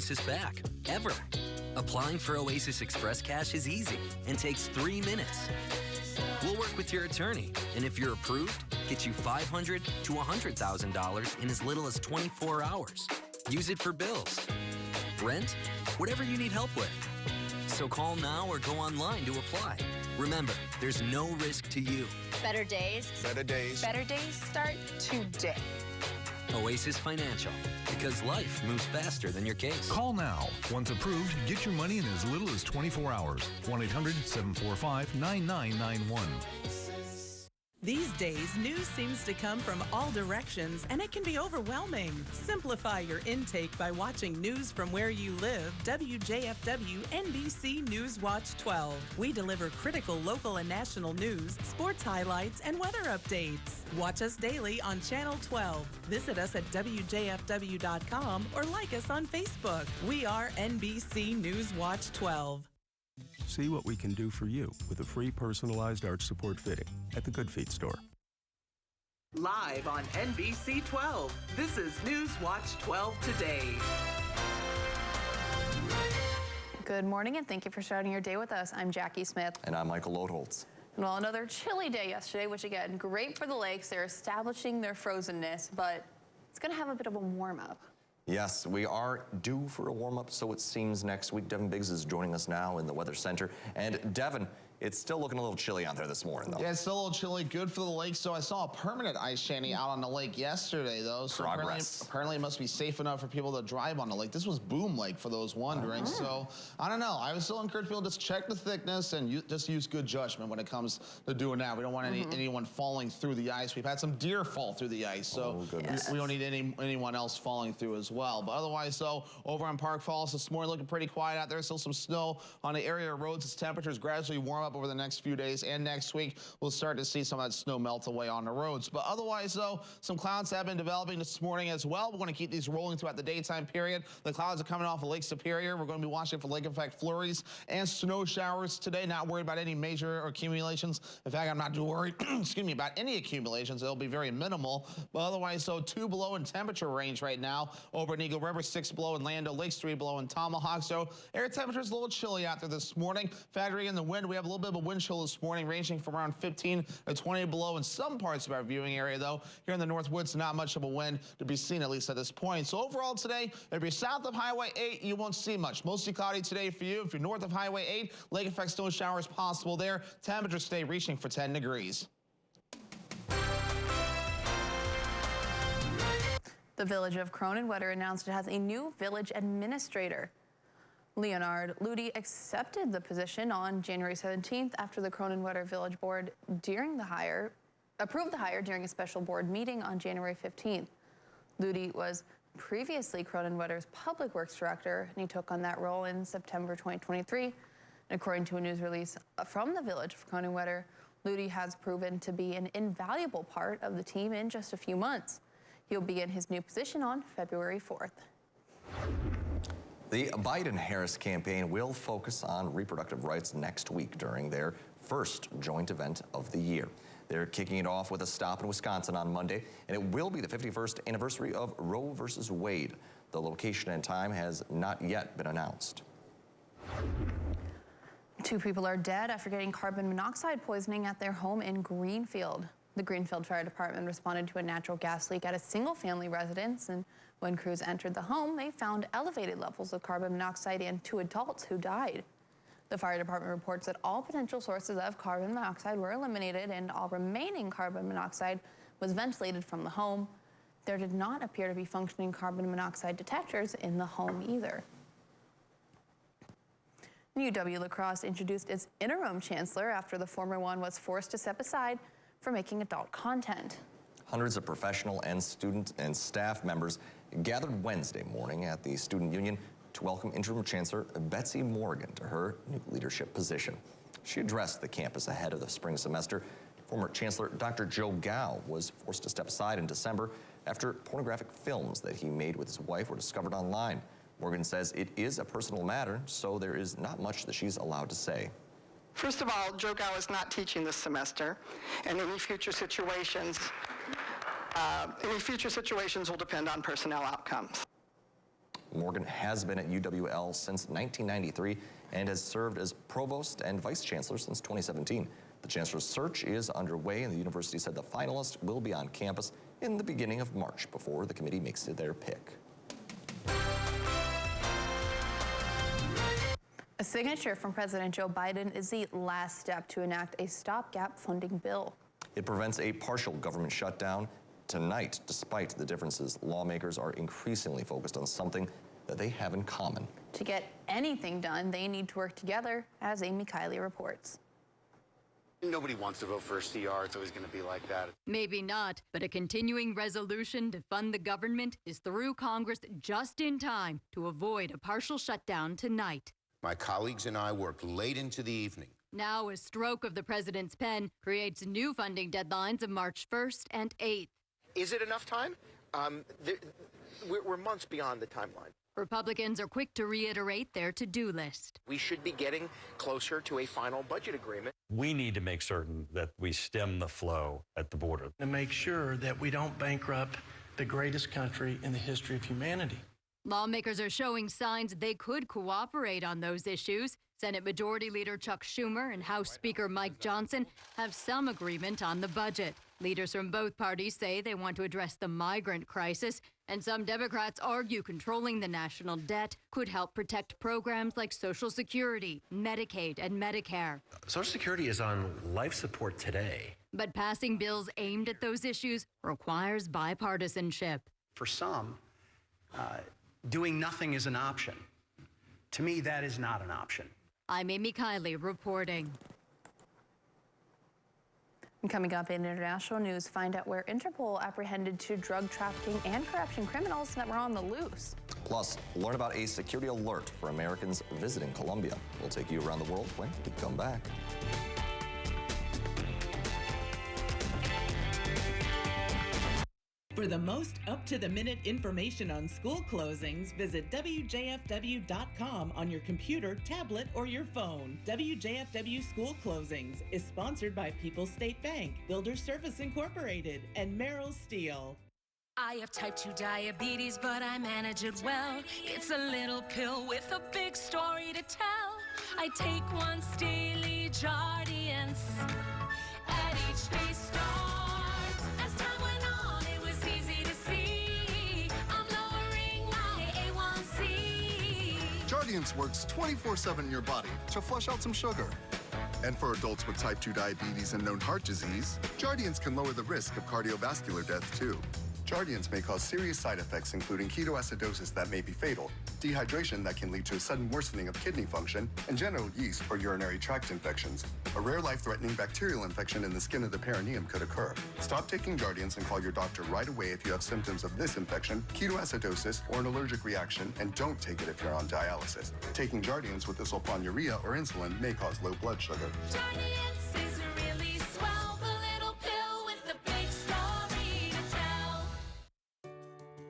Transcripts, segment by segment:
Oasis back, ever. Applying for Oasis Express Cash is easy and takes 3 minutes. We'll work with your attorney, and if you're approved, get you $500,000 to $100,000 in as little as 24 hours. Use it for bills, rent, whatever you need help with. So call now or go online to apply. Remember, there's no risk to you. Better days. Better days. Better days start today. Oasis Financial, because life moves faster than your case. Call now. Once approved, get your money in as little as 24 hours. 1-800-745-9991. These days, news seems to come from all directions, and it can be overwhelming. Simplify your intake by watching news from where you live. WJFW NBC News Watch 12. We deliver critical local and national news, sports highlights, and weather updates. Watch us daily on Channel 12. Visit us at WJFW.com or like us on Facebook. We are NBC News Watch 12. See what we can do for you with a free personalized arch support fitting at the Good Feet store. Live on NBC 12, this is News Watch 12 today. Good morning, and thank you for starting your day with us. I'm Jackie Smith. And I'm Michael Lodholtz. Well, another chilly day yesterday, which again, great for the lakes. They're establishing their frozenness, but it's going to have a bit of a warm-up. Yes, we are due for a warm-up, so it seems next week. Devin Biggs is joining us now in the Weather Center. And Devin, it's still looking a little chilly out there this morning, though. Yeah, it's still a little chilly. Good for the lake. So I saw a permanent ice shanty out on the lake yesterday, though. So apparently it must be safe enough for people to drive on the lake. This was Boom Lake, for those wondering. So I don't know. I would still encourage people to just check the thickness and just use good judgment when it comes to doing that. We don't want anyone falling through the ice. We've had some deer fall through the ice, so we don't need anyone else falling through as well. But otherwise, though, over on Park Falls this morning, looking pretty quiet out there. Still some snow on the area of roads as temperatures gradually warm up over the next few days, and next week we'll start to see some of that snow melt away on the roads. But otherwise, though, some clouds have been developing this morning as well. We're going to keep these rolling throughout the daytime period. The clouds are coming off of Lake Superior. We're going to be watching for lake effect flurries and snow showers today. Not worried about any major accumulations. In fact, I'm not too worried excuse me, about any accumulations. They'll be very minimal. But otherwise, though, 2 below in temperature range right now over in Eagle River, 6 below in Land O'Lakes, 3 below in Tomahawk. So air temperature is a little chilly out there this morning. Factoring in the wind, we have a little bit of a wind chill this morning, ranging from around 15 to 20 below in some parts of our viewing area, though. Here in the North Woods, not much of a wind to be seen, at least at this point. So overall today, if you're south of Highway 8, you won't see much. Mostly cloudy today for you. If you're north of Highway 8, lake effect snow showers possible there. Temperatures today reaching for 10 degrees. The village of Cronenweder announced it has a new village administrator. Leonard Ludi accepted the position on January 17th after the Cronenweder Village Board approved the hire during a special board meeting on January 15th. Ludi was previously Cronenweder's public works director, and he took on that role in September 2023. And according to a news release from the village of Cronenweder, Ludi has proven to be an invaluable part of the team in just a few months. He'll begin his new position on February 4th. The Biden-Harris campaign will focus on reproductive rights next week during their first joint event of the year. They're kicking it off with a stop in Wisconsin on Monday, and it will be the 51st anniversary of Roe versus Wade. The location and time has not yet been announced. 2 people are dead after getting carbon monoxide poisoning at their home in Greenfield. The Greenfield Fire Department responded to a natural gas leak at a single-family residence, and when crews entered the home, they found elevated levels of carbon monoxide in 2 adults who died. The fire department reports that all potential sources of carbon monoxide were eliminated and all remaining carbon monoxide was ventilated from the home. There did not appear to be functioning carbon monoxide detectors in the home either. UW La Crosse introduced its interim chancellor after the former one was forced to step aside for making adult content. Hundreds of professional and student and staff members gathered Wednesday morning at the Student Union to welcome interim chancellor Betsy Morgan to her new leadership position. She addressed the campus ahead of the spring semester. Former Chancellor Dr. Joe Gao was forced to step aside in December after pornographic films that he made with his wife were discovered online. Morgan says it is a personal matter, so there is not much that she's allowed to say. First of all, Joe Gao is not teaching this semester, and any future situations will depend on personnel outcomes. Morgan has been at UWL since 1993 and has served as provost and vice chancellor since 2017. The chancellor's search is underway, and the university said the finalist will be on campus in the beginning of March before the committee makes their pick. A signature from President Joe Biden is the last step to enact a stopgap funding bill. It prevents a partial government shutdown tonight. Despite the differences, lawmakers are increasingly focused on something that they have in common. To get anything done, they need to work together, as Amy Kiley reports. Nobody wants to vote for a CR. It's always going to be like that. Maybe not, but a continuing resolution to fund the government is through Congress just in time to avoid a partial shutdown tonight. My colleagues and I worked late into the evening. Now, a stroke of the president's pen creates new funding deadlines of March 1st and 8th. Is it enough time? We're months beyond the timeline. Republicans are quick to reiterate their to-do list. We should be getting closer to a final budget agreement. We need to make certain that we stem the flow at the border. To make sure that we don't bankrupt the greatest country in the history of humanity. Lawmakers are showing signs they could cooperate on those issues. Senate Majority Leader Chuck Schumer and House Speaker Mike Johnson have some agreement on the budget. Leaders from both parties say they want to address the migrant crisis, and some Democrats argue controlling the national debt could help protect programs like Social Security, Medicaid, and Medicare. Social Security is on life support today. But passing bills aimed at those issues requires bipartisanship. For some, doing nothing is an option. To me, that is not an option. I'm Amy Kiley reporting. And coming up in international news, find out where Interpol apprehended 2 drug trafficking and corruption criminals that were on the loose. Plus, learn about a security alert for Americans visiting Colombia. We'll take you around the world when we come back. For the most up-to-the-minute information on school closings, visit WJFW.com on your computer, tablet, or your phone. WJFW School Closings is sponsored by People's State Bank, Builder Service Incorporated, and Merrill Steel. I have type 2 diabetes, but I manage it well. It's a little pill with a big story to tell. I take once daily Jardiance at each day start. As time went on, it was easy to see I'm lowering my A1C. Jardiance works 24/7 in your body to flush out some sugar. And for adults with type 2 diabetes and known heart disease, Jardiance can lower the risk of cardiovascular death too. Jardiance may cause serious side effects, including ketoacidosis that may be fatal, dehydration that can lead to a sudden worsening of kidney function, and genital yeast or urinary tract infections. A rare life-threatening bacterial infection in the skin of the perineum could occur. Stop taking Jardiance and call your doctor right away if you have symptoms of this infection, ketoacidosis, or an allergic reaction, and don't take it if you're on dialysis. Taking Jardiance with the sulfonylurea or insulin may cause low blood sugar. Jardiance is really swell, the little pill with the big story to tell.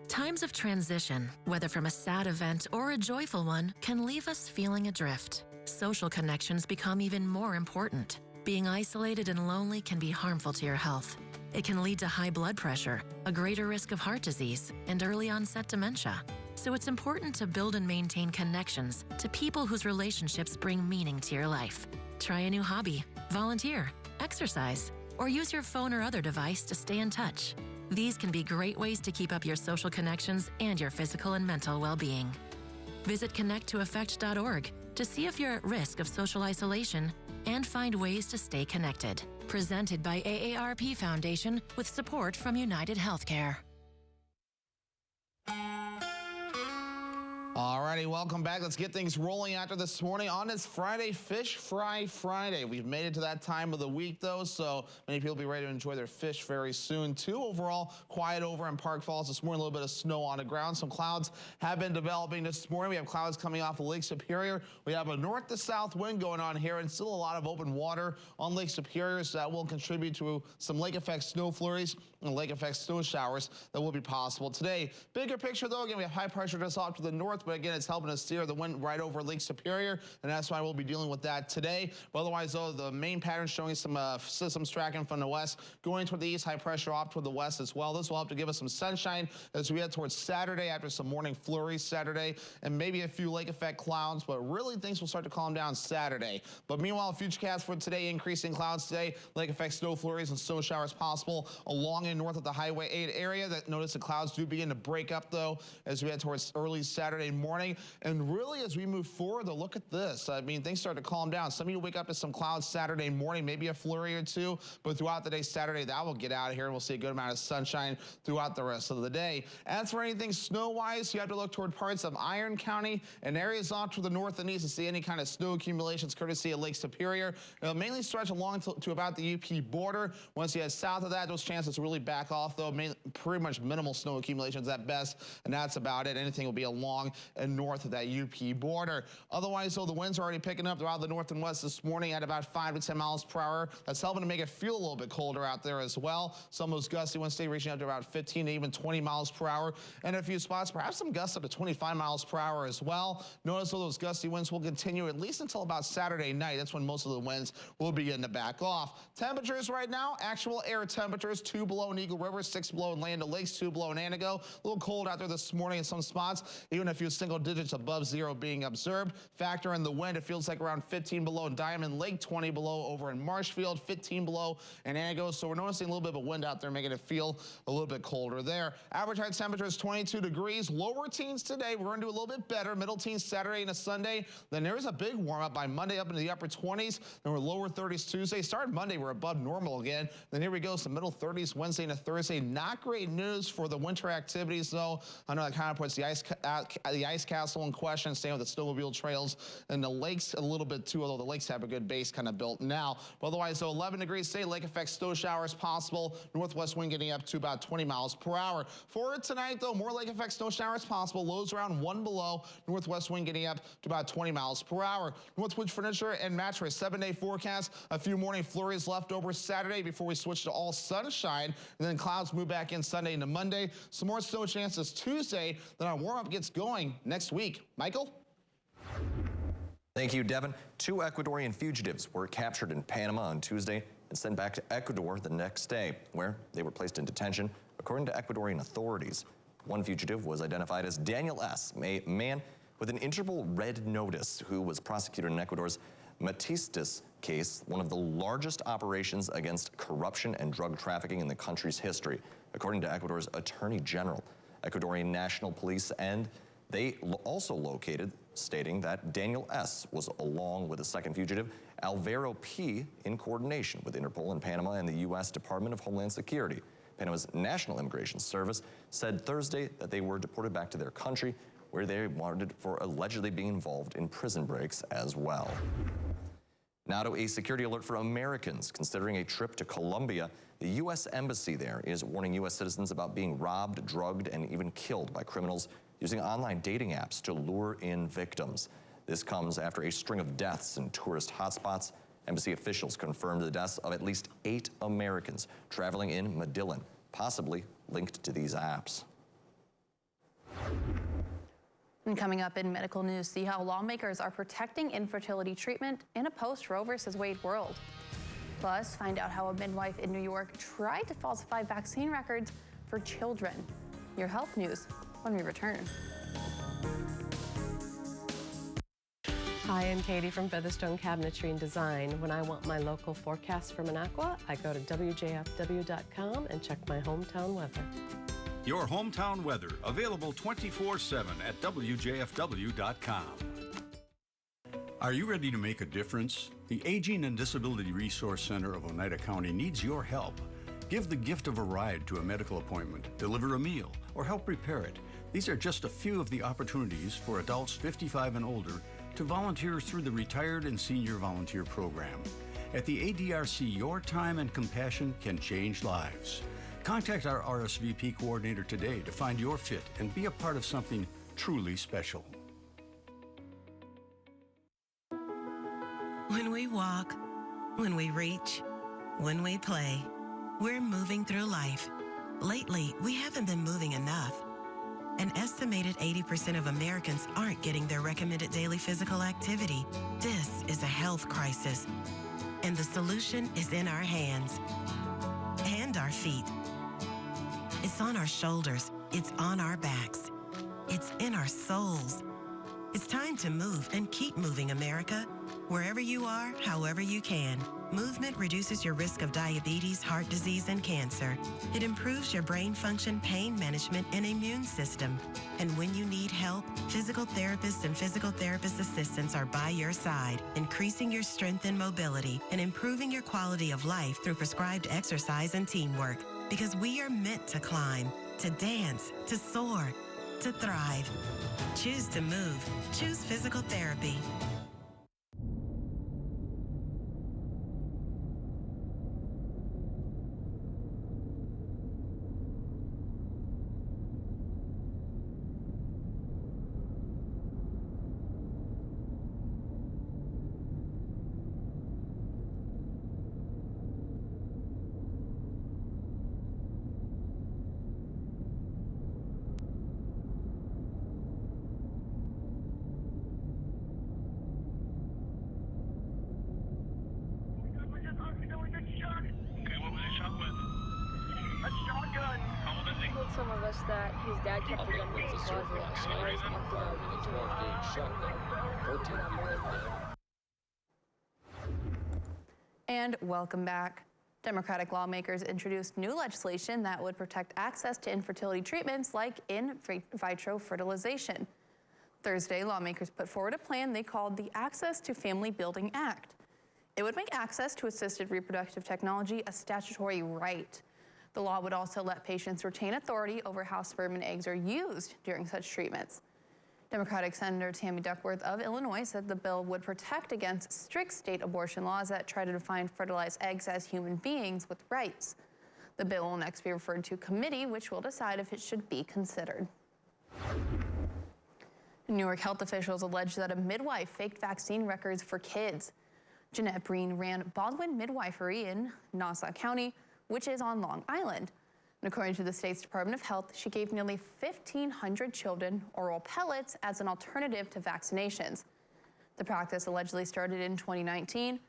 Times of transition, whether from a sad event or a joyful one, can leave us feeling adrift. Social connections become even more important. Being isolated and lonely can be harmful to your health. It can lead to high blood pressure, a greater risk of heart disease, and early onset dementia. So it's important to build and maintain connections to people whose relationships bring meaning to your life. Try a new hobby, volunteer, exercise, or use your phone or other device to stay in touch. These can be great ways to keep up your social connections and your physical and mental well-being. Visit connecttoeffect.org to see if you're at risk of social isolation and find ways to stay connected. Presented by AARP Foundation with support from United Healthcare. Alrighty, welcome back. Let's get things rolling after this morning on this Friday, Fish Fry Friday. We've made it to that time of the week, though, so many people will be ready to enjoy their fish very soon, too. Overall, quiet over in Park Falls this morning, a little bit of snow on the ground. Some clouds have been developing this morning. We have clouds coming off of Lake Superior. We have a north to south wind going on here, and still a lot of open water on Lake Superior, so that will contribute to some lake effect snow flurries and lake effect snow showers that will be possible today. Bigger picture, though, again, we have high pressure just off to the north. north, but again, it's helping us steer the wind right over Lake Superior, and that's why we'll be dealing with that today. But otherwise, though, the main pattern showing some systems tracking from the west, going toward the east, high pressure off toward the west as well. This will help to give us some sunshine as we head towards Saturday after some morning flurries Saturday, and maybe a few lake effect clouds, but really things will start to calm down Saturday. But meanwhile, futurecast for today, increasing clouds today, lake effect snow flurries and snow showers possible along and north of the Highway 8 area. That notice the clouds do begin to break up, though, as we head towards early Saturday morning. And really, as we move forward, though, look at this. I mean, things start to calm down. Some of you wake up to some clouds Saturday morning, maybe a flurry or two, but throughout the day Saturday, that will get out of here, and we'll see a good amount of sunshine throughout the rest of the day. As for anything snow-wise, you have to look toward parts of Iron County and areas off to the north and east to see any kind of snow accumulations courtesy of Lake Superior. It'll mainly stretch along to about the UP border. Once you head south of that, those chances really back off, though. Pretty much minimal snow accumulations at best, and that's about it. Anything will be along and north of that UP border. Otherwise, though, the winds are already picking up throughout the north and west this morning at about 5 to 10 miles per hour. That's helping to make it feel a little bit colder out there as well. Some of those gusty winds stay reaching up to about 15 to even 20 miles per hour. And a few spots, perhaps some gusts up to 25 miles per hour as well. Notice though, those gusty winds will continue at least until about Saturday night. That's when most of the winds will begin to back off. Temperatures right now, actual air temperatures, 2 below in Eagle River, 6 below in Land O'Lakes, 2 below in Antigo. A little cold out there this morning in some spots, even a few single digits above zero being observed. Factor in the wind, it feels like around 15 below in Diamond Lake, 20 below over in Marshfield, 15 below in Antigo. So we're noticing a little bit of a wind out there, making it feel a little bit colder there. Average high temperature is 22 degrees. Lower teens today. We're going to do a little bit better. Middle teens Saturday and a Sunday. Then there's a big warm up by Monday up into the upper 20s. Then we're lower 30s Tuesday. Starting Monday, we're above normal again. Then here we go, some middle 30s Wednesday and a Thursday. Not great news for the winter activities, though. I know that kind of puts the ice castle in question, staying with the snowmobile trails and the lakes a little bit too, although the lakes have a good base kind of built now. But otherwise, so 11 degrees today, lake effect snow showers possible. Northwest wind getting up to about 20 miles per hour. For tonight, though, more lake effect snow showers possible. Lows around 1 below. Northwest wind getting up to about 20 miles per hour. Northwoods Furniture and Mattress 7-day forecast. A few morning flurries left over Saturday before we switch to all sunshine. And then clouds move back in Sunday into Monday. Some more snow chances Tuesday. Then our warm up gets going next week. Michael? Thank you, Devin. 2 Ecuadorian fugitives were captured in Panama on Tuesday and sent back to Ecuador the next day, where they were placed in detention, according to Ecuadorian authorities. One fugitive was identified as Daniel S., a man with an Interpol red notice who was prosecuted in Ecuador's Matistas case, one of the largest operations against corruption and drug trafficking in the country's history, according to Ecuador's Attorney General. Ecuadorian National Police, and they also located, stating that Daniel S. was along with a second fugitive, Alvaro P., in coordination with Interpol in Panama and the U.S. Department of Homeland Security. Panama's National Immigration Service said Thursday that they were deported back to their country, where they wanted for allegedly being involved in prison breaks as well. Now to a security alert for Americans considering a trip to Colombia. The U.S. Embassy there is warning U.S. citizens about being robbed, drugged, and even killed by criminals using online dating apps to lure in victims. This comes after a string of deaths in tourist hotspots. Embassy officials confirmed the deaths of at least 8 Americans traveling in Medellin, possibly linked to these apps. And coming up in medical news, see how lawmakers are protecting infertility treatment in a post-Roe versus Wade world. Plus, find out how a midwife in New York tried to falsify vaccine records for children. Your health news when we return. Hi, I'm Katie from Featherstone Cabinetry and Design. When I want my local forecast for Minocqua, I go to WJFW.com and check my hometown weather. Your hometown weather, available 24/7 at WJFW.com. Are you ready to make a difference? The Aging and Disability Resource Center of Oneida County needs your help. Give the gift of a ride to a medical appointment, deliver a meal, or help repair it. These are just a few of the opportunities for adults 55 and older to volunteer through the Retired and Senior Volunteer Program. At the ADRC, your time and compassion can change lives. Contact our RSVP coordinator today to find your fit and be a part of something truly special. When we walk, when we reach, when we play, we're moving through life. Lately, we haven't been moving enough. An estimated 80% of Americans aren't getting their recommended daily physical activity. This is a health crisis, and the solution is in our hands and our feet. It's on our shoulders. It's on our backs. It's in our souls. It's time to move and keep moving, America. Wherever you are, however you can. Movement reduces your risk of diabetes, heart disease, and cancer. It improves your brain function, pain management, and immune system. And when you need help, physical therapists and physical therapist assistants are by your side, increasing your strength and mobility and improving your quality of life through prescribed exercise and teamwork. Because we are meant to climb, to dance, to soar, to thrive. Choose to move. Choose physical therapy. Some of us that his dad kept the gun in his closet and always emptied out into it. And welcome back. Democratic lawmakers introduced new legislation that would protect access to infertility treatments like in vitro fertilization. Thursday, lawmakers put forward a plan they called the Access to Family Building Act. It would make access to assisted reproductive technology a statutory right. The law would also let patients retain authority over how sperm and eggs are used during such treatments. Democratic Senator Tammy Duckworth of Illinois said the bill would protect against strict state abortion laws that try to define fertilized eggs as human beings with rights. The bill will next be referred to committee, which will decide if it should be considered. Newark health officials allege that a midwife faked vaccine records for kids. Jeanette Breen ran Baldwin Midwifery in Nassau County, which is on Long Island. And according to the state's Department of Health, she gave nearly 1,500 children oral pellets as an alternative to vaccinations. The practice allegedly started in 2019.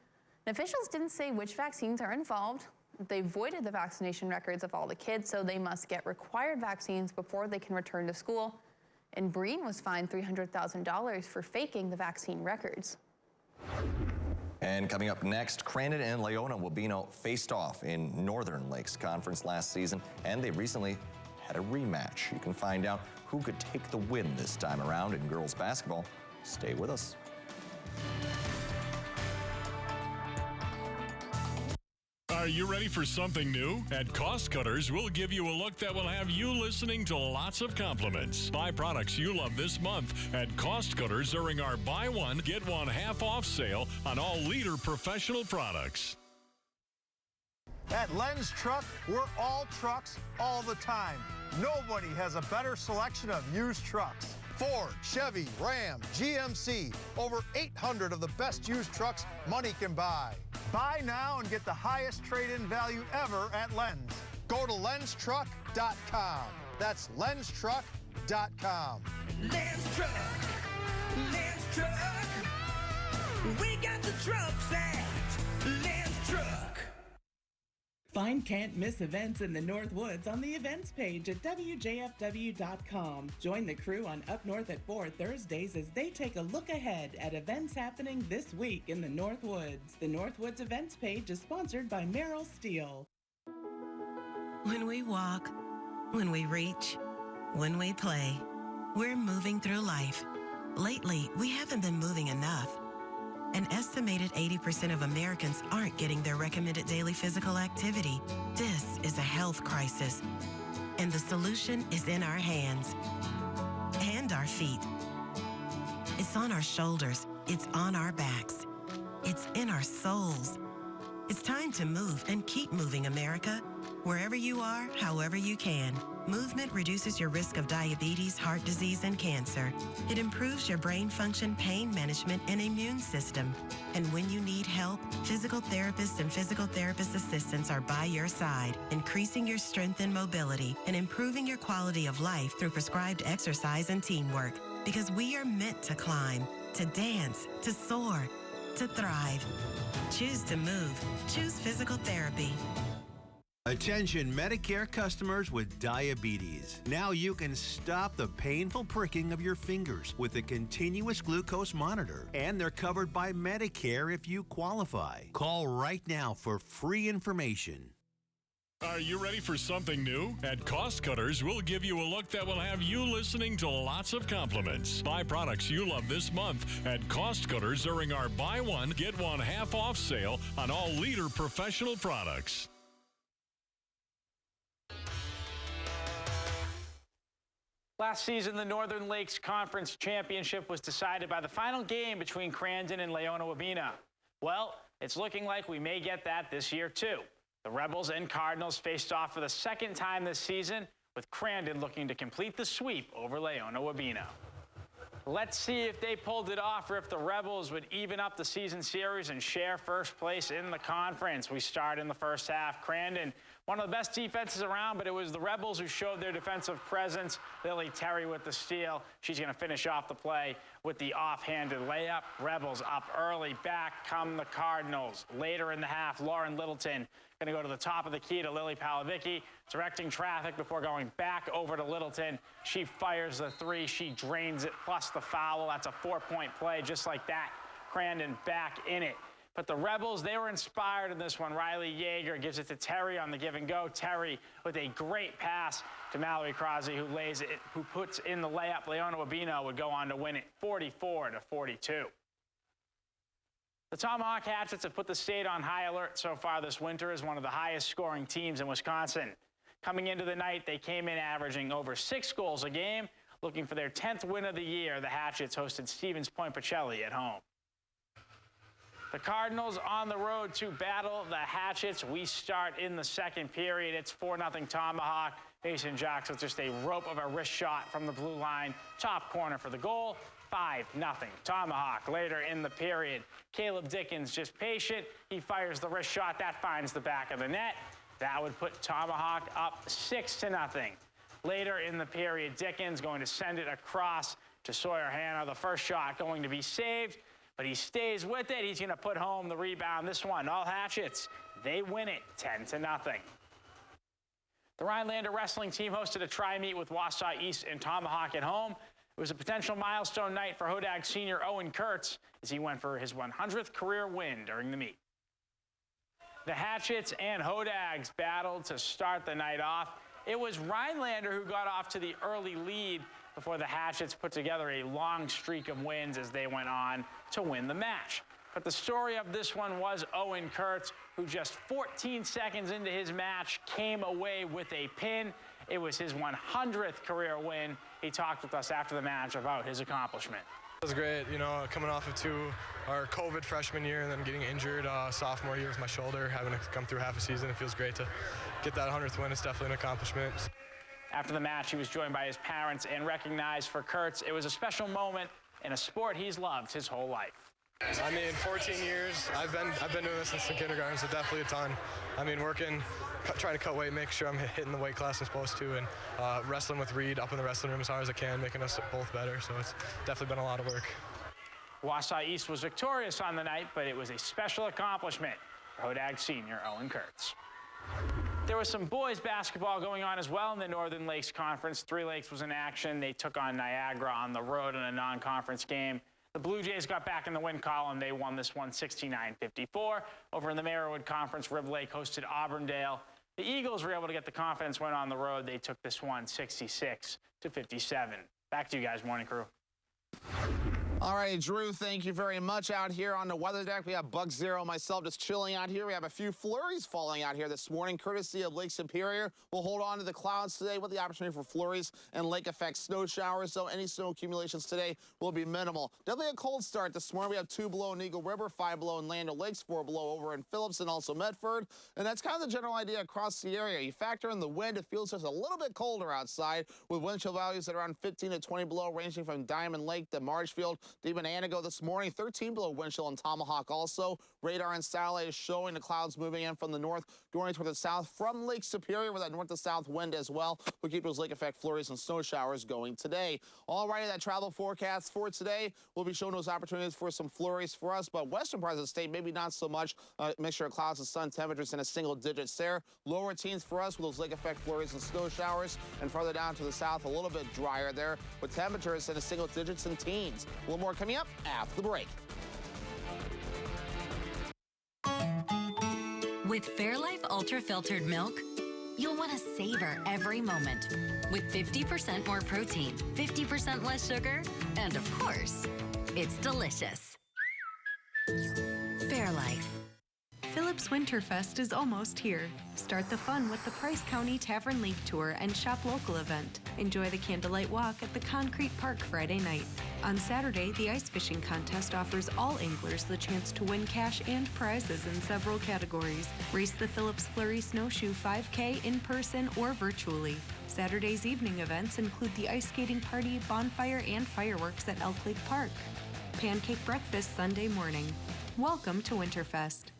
And officials didn't say which vaccines are involved. They voided the vaccination records of all the kids, so they must get required vaccines before they can return to school. And Breen was fined $300,000 for faking the vaccine records. And coming up next, Crandon and Leona Wabeno faced off in Northern Lakes Conference last season, and they recently had a rematch. You can find out who could take the win this time around in girls basketball. Stay with us. Are you ready for something new? At Cost Cutters, we'll give you a look that will have you listening to lots of compliments. Buy products you love this month at Cost Cutters during our buy one, get one half off sale on all Leader professional products. At Len's Truck, we're all trucks all the time. Nobody has a better selection of used trucks. Ford, Chevy, Ram, GMC, over 800 of the best used trucks money can buy. Buy now and get the highest trade-in value ever at Len's. Go to lenstruck.com. That's lenstruck.com. Len's Truck. Len's Truck. We got the trucks at Len's Truck. Find can't-miss events in the North Woods on the events page at WJFW.com. Join the crew on Up North at 4 Thursdays as they take a look ahead at events happening this week in the North Woods. The North Woods events page is sponsored by Merrill Steel. When we walk, when we reach, when we play, we're moving through life. Lately, we haven't been moving enough. An estimated 80% of Americans aren't getting their recommended daily physical activity. This is a health crisis, and the solution is in our hands and our feet. It's on our shoulders. It's on our backs. It's in our souls. It's time to move and keep moving, America. Wherever you are, however you can. Movement reduces your risk of diabetes, heart disease, and cancer. It improves your brain function, pain management, and immune system. And when you need help, physical therapists and physical therapist assistants are by your side, increasing your strength and mobility and improving your quality of life through prescribed exercise and teamwork. Because we are meant to climb, to dance, to soar, to thrive. Choose to move. Choose physical therapy. Attention Medicare customers with diabetes. Now you can stop the painful pricking of your fingers with a continuous glucose monitor. And they're covered by Medicare if you qualify. Call right now for free information. Are you ready for something new? At Cost Cutters, we'll give you a look that will have you listening to lots of compliments. Buy products you love this month at Cost Cutters during our buy one, get one half off sale on all Leader professional products. Last season, the Northern Lakes Conference Championship was decided by the final game between Crandon and Leona Wabena. Well, it's looking like we may get that this year, too. The Rebels and Cardinals faced off for the second time this season, with Crandon looking to complete the sweep over Leona Wabena. Let's see if they pulled it off or if the Rebels would even up the season series and share first place in the conference. We start in the first half. Crandon, one of the best defenses around, but it was the Rebels who showed their defensive presence. Lily Terry with the steal. She's going to finish off the play with the offhanded layup. Rebels up early. Back come the Cardinals. Later in the half, Lauren Littleton going to go to the top of the key to Lily Palavicki, directing traffic before going back over to Littleton. She fires the three. She drains it, plus the foul. That's a 4-point play just like that. Crandon back in it. But the Rebels, they were inspired in this one. Riley Yeager gives it to Terry on the give and go. Terry with a great pass to Mallory Crosby, who puts in the layup. Leona Wabena would go on to win it 44-42. The Tomahawk Hatchets have put the state on high alert so far this winter as one of the highest scoring teams in Wisconsin. Coming into the night, they came in averaging over 6 goals a game. Looking for their 10th win of the year, the Hatchets hosted Stevens Point Pacelli at home. The Cardinals on the road to battle the Hatchets. We start in the second period. It's 4-0 Tomahawk. Mason Jocks with just a rope of a wrist shot from the blue line. Top corner for the goal. 5-0 Tomahawk. Later in the period, Caleb Dickens just patient. He fires the wrist shot. That finds the back of the net. That would put Tomahawk up 6-0. Later in the period, Dickens going to send it across to Sawyer Hanna. The first shot going to be saved, but he stays with it. He's going to put home the rebound. This one, all Hatchets, they win it 10-0. The Rhinelander wrestling team hosted a tri-meet with Wausau East and Tomahawk at home. It was a potential milestone night for Hodag senior Owen Kurtz as he went for his 100th career win during the meet. The Hatchets and Hodags battled to start the night off. It was Rhinelander who got off to the early lead before the Hatchets put together a long streak of wins as they went on to win the match. But the story of this one was Owen Kurtz, who just 14 seconds into his match came away with a pin. It was his 100th career win. He talked with us after the match about his accomplishment. It was great, you know, coming off of our COVID freshman year and then getting injured sophomore year with my shoulder, having to come through half a season. It feels great to get that 100th win. It's definitely an accomplishment. After the match, he was joined by his parents and recognized for Kurtz, it was a special moment in a sport he's loved his whole life. I mean, 14 years, I've been doing this since the kindergarten, so definitely a ton. I mean, working, trying to cut weight, make sure I'm hitting the weight class I'm supposed to, and wrestling with Reed up in the wrestling room as hard as I can, making us both better, so it's definitely been a lot of work. Wausau East was victorious on the night, but it was a special accomplishment for Hodag senior Owen Kurtz. There was some boys basketball going on as well in the Northern Lakes Conference. Three Lakes was in action. They took on Niagara on the road in a non-conference game. The Blue Jays got back in the win column. They won this one 69-54. Over in the Marywood Conference, River Lake hosted Auburndale. The Eagles were able to get the confidence win on the road. They took this one 66-57. Back to you guys, morning crew. All right, Drew, thank you very much. Out here on the weather deck, we have Bug Zero, myself just chilling out here. We have a few flurries falling out here this morning, courtesy of Lake Superior. We'll hold on to the clouds today with the opportunity for flurries and lake effect snow showers, so any snow accumulations today will be minimal. Definitely a cold start this morning. We have 2 below in Eagle River, 5 below in Land O'Lakes, 4 below over in Phillips and also Medford. And that's kind of the general idea across the area. You factor in the wind, it feels just a little bit colder outside with wind chill values at around 15 to 20 below, ranging from Diamond Lake to Marshfield to even Antigo this morning. 13 below wind chill in Tomahawk also. Radar and satellite is showing the clouds moving in from the north, going toward the south from Lake Superior with that north to south wind as well. We'll keep those lake effect flurries and snow showers going today. All right, that travel forecast for today will be showing those opportunities for some flurries for us, but western parts of the state, maybe not so much. Mixture of clouds and sun, temperatures in a single digits there. Lower teens for us with those lake effect flurries and snow showers, and farther down to the south, a little bit drier there with temperatures in a single digits and teens. A little more coming up after the break. With Fairlife Ultra Filtered Milk, you'll want to savor every moment. With 50% more protein, 50% less sugar, and of course, it's delicious. Fairlife. Phillips Winterfest is almost here. Start the fun with the Price County Tavern League Tour and Shop Local event. Enjoy the candlelight walk at the Concrete Park Friday night. On Saturday, the ice fishing contest offers all anglers the chance to win cash and prizes in several categories. Race the Phillips Flurry Snowshoe 5K in person or virtually. Saturday's evening events include the ice skating party, bonfire, and fireworks at Elk Lake Park. Pancake breakfast Sunday morning. Welcome to Winterfest.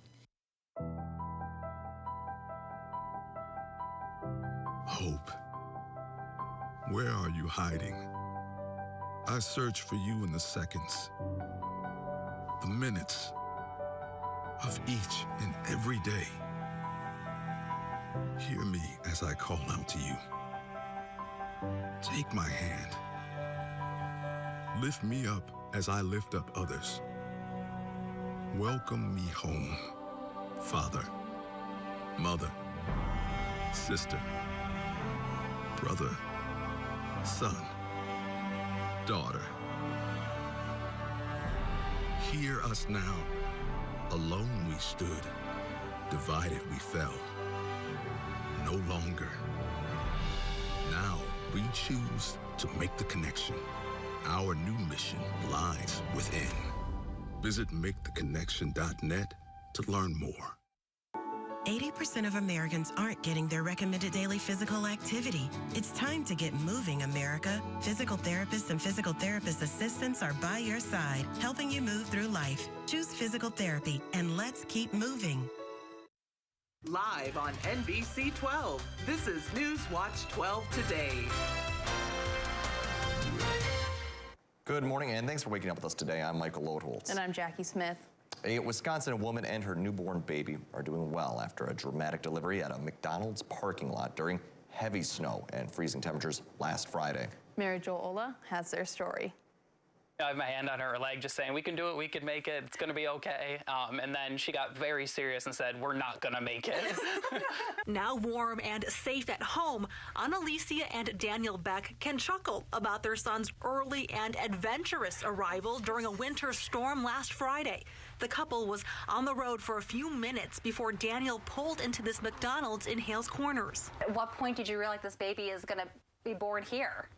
Hope, where are you hiding? I search for you in the seconds, the minutes of each and every day. Hear me as I call out to you. Take my hand. Lift me up as I lift up others. Welcome me home, Father, Mother, Sister, brother, son, daughter. Hear us now. Alone we stood, divided we fell. No longer. Now we choose to make the connection. Our new mission lies within. Visit maketheconnection.net to learn more. 80% of Americans aren't getting their recommended daily physical activity. It's time to get moving, America. Physical therapists and physical therapist assistants are by your side, helping you move through life. Choose physical therapy, and let's keep moving. Live on NBC 12, this is Newswatch 12 Today. Good morning, and thanks for waking up with us today. I'm Michael Lodeholtz. And I'm Jackie Smith. A Wisconsin woman and her newborn baby are doing well after a dramatic delivery at a McDonald's parking lot during heavy snow and freezing temperatures last Friday. Mary Jo Ola has their story. I have my hand on her leg just saying, we can do it, we can make it, it's going to be okay. And then she got very serious and said, we're not going to make it. Now warm and safe at home, Annalicia and Daniel Beck can chuckle about their son's early and adventurous arrival during a winter storm last Friday. The couple was on the road for a few minutes before Daniel pulled into this McDonald's in Hales Corners. At what point did you realize this baby is going to be born here?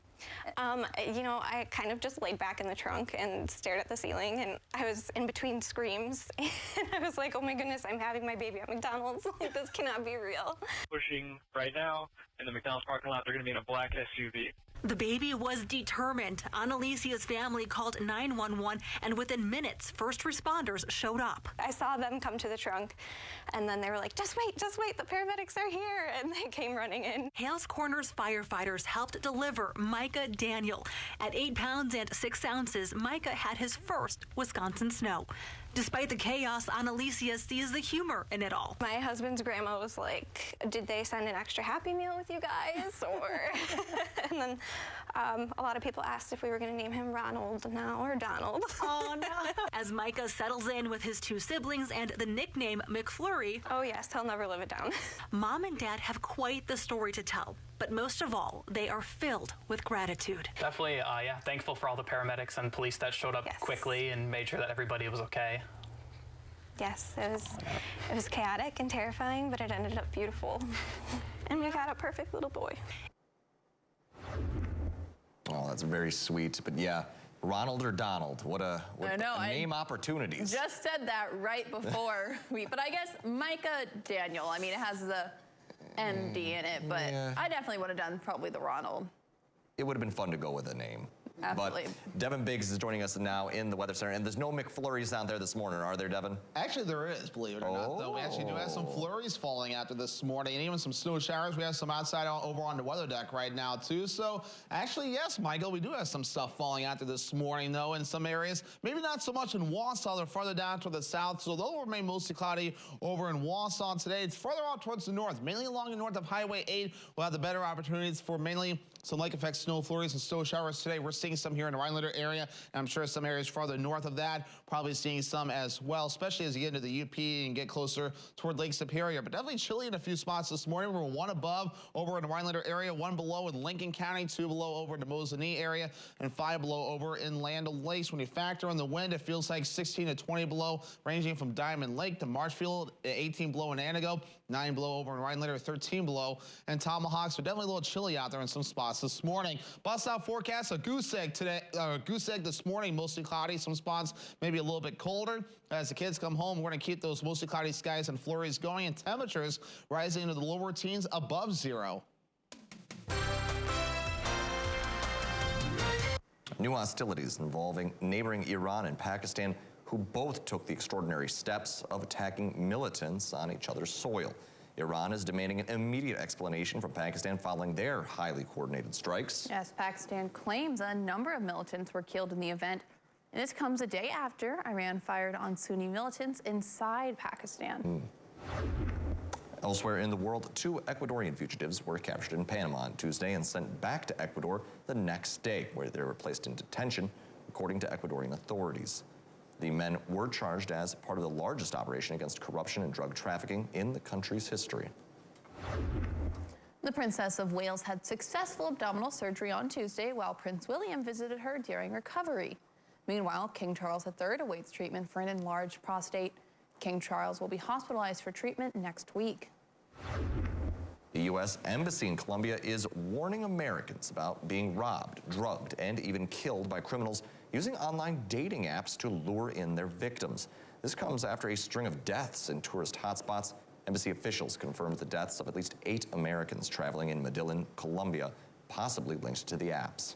You know, I kind of just laid back in the trunk and stared at the ceiling, and I was in between screams, and I was like, oh my goodness, I'm having my baby at McDonald's. Like, this cannot be real. Pushing right now in the McDonald's parking lot, they're going to be in a black SUV. The baby was determined. Annalicia's family called 911, and within minutes, first responders showed up. I saw them come to the trunk, and then they were like, just wait, the paramedics are here, and they came running in. Hales Corners firefighters helped deliver Micah Daniel. At 8 pounds and 6 ounces, Micah had his first Wisconsin snow. Despite the chaos, Annalicia sees the humor in it all. My husband's grandma was like, did they send an extra Happy Meal with you guys? Or and then A lot of people asked if we were going to name him Ronald now or Donald. Oh, no. As Micah settles in with his 2 siblings and the nickname McFlurry. Oh, yes, he'll never live it down. Mom and Dad have quite the story to tell. But most of all, they are filled with gratitude. Definitely, thankful for all the paramedics and police that showed up quickly and made sure that everybody was okay. Yes, it was chaotic and terrifying, but it ended up beautiful. And we got a perfect little boy. Oh, that's very sweet. But yeah, Ronald or Donald, what name opportunities. Just said that right before but I guess Micah Daniel. I mean, it has the ND in it, but I definitely would have done probably the Ronald. It would have been fun to go with a name. Absolutely. But Devin Biggs is joining us now in the Weather Center, and there's no McFlurries out there this morning, are there, Devin? Actually, there is, believe it or not, though. We actually do have some flurries falling after this morning, and even some snow showers. We have some outside over on the weather deck right now, too. So, actually, yes, Michael, we do have some stuff falling after this morning, though, in some areas. Maybe not so much in Wausau. They're farther down toward the south, so they'll remain mostly cloudy over in Wausau today. It's further out towards the north, mainly along the north of Highway 8. We'll have the better opportunities for mainly some lake effect snow flurries and snow showers today. We're seeing some here in the Rhinelander area, and I'm sure some areas farther north of that probably seeing some as well, especially as you get into the UP and get closer toward Lake Superior. But definitely chilly in a few spots this morning. We're 1 above over in the Rhinelander area, 1 below in Lincoln County, 2 below over in the Mosinee area, and 5 below over in Land O'Lakes. When you factor in the wind, it feels like 16 to 20 below, ranging from Diamond Lake to Marshfield, 18 below in Antigo, 9 below over in Rhinelander, 13 below in Tomahawk. So definitely a little chilly out there in some spots this morning. Bust out forecast, a goose egg today. Goose egg this morning, mostly cloudy. Some spots maybe a little bit colder. As the kids come home, we're going to keep those mostly cloudy skies and flurries going, and temperatures rising into the lower teens above 0. New hostilities involving neighboring Iran and Pakistan, who both took the extraordinary steps of attacking militants on each other's soil. Iran is demanding an immediate explanation from Pakistan following their highly coordinated strikes. Yes, Pakistan claims a number of militants were killed in the event. And this comes a day after Iran fired on Sunni militants inside Pakistan. Elsewhere in the world, 2 Ecuadorian fugitives were captured in Panama on Tuesday and sent back to Ecuador the next day, where they were placed in detention, according to Ecuadorian authorities. The men were charged as part of the largest operation against corruption and drug trafficking in the country's history. The Princess of Wales had successful abdominal surgery on Tuesday while Prince William visited her during recovery. Meanwhile, King Charles III awaits treatment for an enlarged prostate. King Charles will be hospitalized for treatment next week. The U.S. Embassy in Colombia is warning Americans about being robbed, drugged, and even killed by criminals using online dating apps to lure in their victims. This comes after a string of deaths in tourist hotspots. Embassy officials confirmed the deaths of at least 8 Americans traveling in Medellin, Colombia, possibly linked to the apps.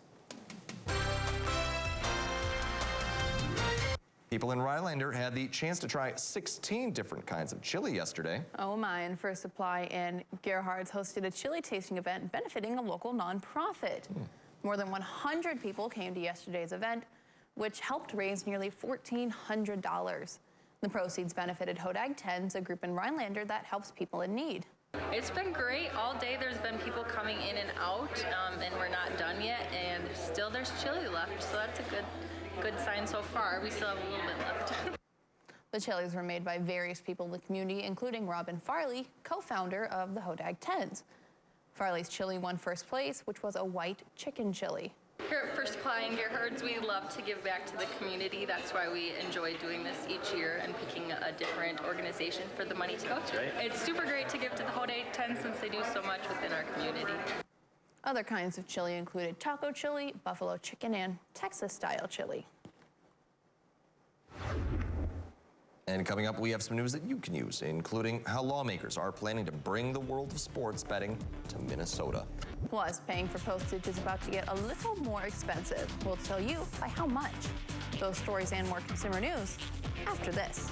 People in Rhinelander had the chance to try 16 different kinds of chili yesterday. Oh my, and First Supply in Gerhards hosted a chili tasting event benefiting a local nonprofit. More than 100 people came to yesterday's event, which helped raise nearly $1,400. The proceeds benefited Hodag Tens, a group in Rhinelander that helps people in need. It's been great. All day there's been people coming in and out, and we're not done yet, and still there's chili left, so that's a good sign so far. We still have a little bit left. The chilies were made by various people in the community, including Robin Farley, co-founder of the Hodag Tens. Farley's chili won first place, which was a white chicken chili. Here at First Supply in Gerhards, we love to give back to the community. That's why we enjoy doing this each year and picking a different organization for the money to go to. Right. It's super great to give to the Hodag Tens since they do so much within our community. Other kinds of chili included taco chili, buffalo chicken, and Texas-style chili. And coming up, we have some news that you can use, including how lawmakers are planning to bring the world of sports betting to Minnesota. Plus, paying for postage is about to get a little more expensive. We'll tell you by how much. Those stories and more consumer news after this.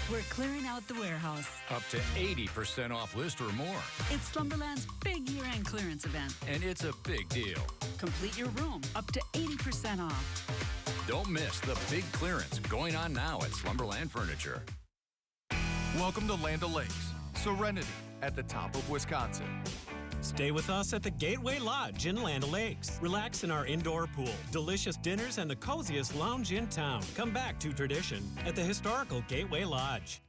We're clearing out the warehouse. Up to 80% off list or more. It's Slumberland's big year-end clearance event. And it's a big deal. Complete your room up to 80% off. Don't miss the big clearance going on now at Slumberland Furniture. Welcome to Land O'Lakes, Serenity, at the top of Wisconsin. Stay with us at the Gateway Lodge in Land O'Lakes. Relax in our indoor pool, delicious dinners, and the coziest lounge in town. Come back to tradition at the historical Gateway Lodge.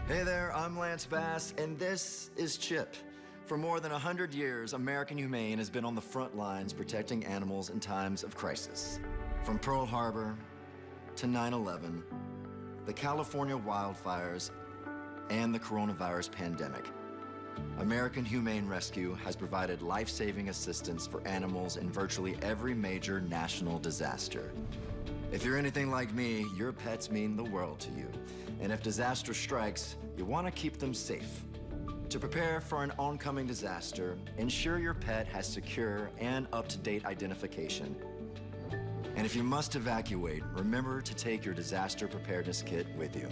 Hey there, I'm Lance Bass, and this is CHIP. For more than 100 years, American Humane has been on the front lines protecting animals in times of crisis. From Pearl Harbor to 9/11, the California wildfires, and the coronavirus pandemic, American Humane Rescue has provided life-saving assistance for animals in virtually every major national disaster. If you're anything like me, your pets mean the world to you. And if disaster strikes, you want to keep them safe. To prepare for an oncoming disaster, ensure your pet has secure and up-to-date identification. And if you must evacuate, remember to take your disaster preparedness kit with you.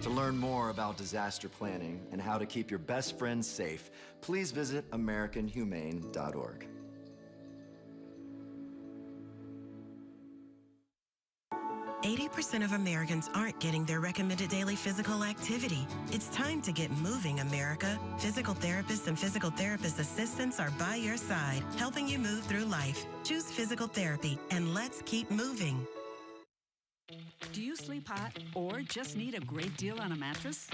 To learn more about disaster planning and how to keep your best friends safe, please visit AmericanHumane.org. %80 of Americans aren't getting their recommended daily physical activity. It's time to get moving, America. Physical therapists and physical therapist assistants are by your side, helping you move through life. Choose physical therapy, and let's keep moving. Do you sleep hot or just need a great deal on a mattress?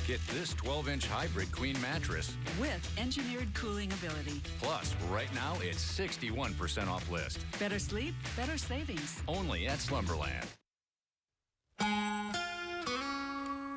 Get this 12-inch hybrid queen mattress With engineered cooling ability. Plus, right now, it's 61% off list. Better sleep, better savings. Only at Slumberland.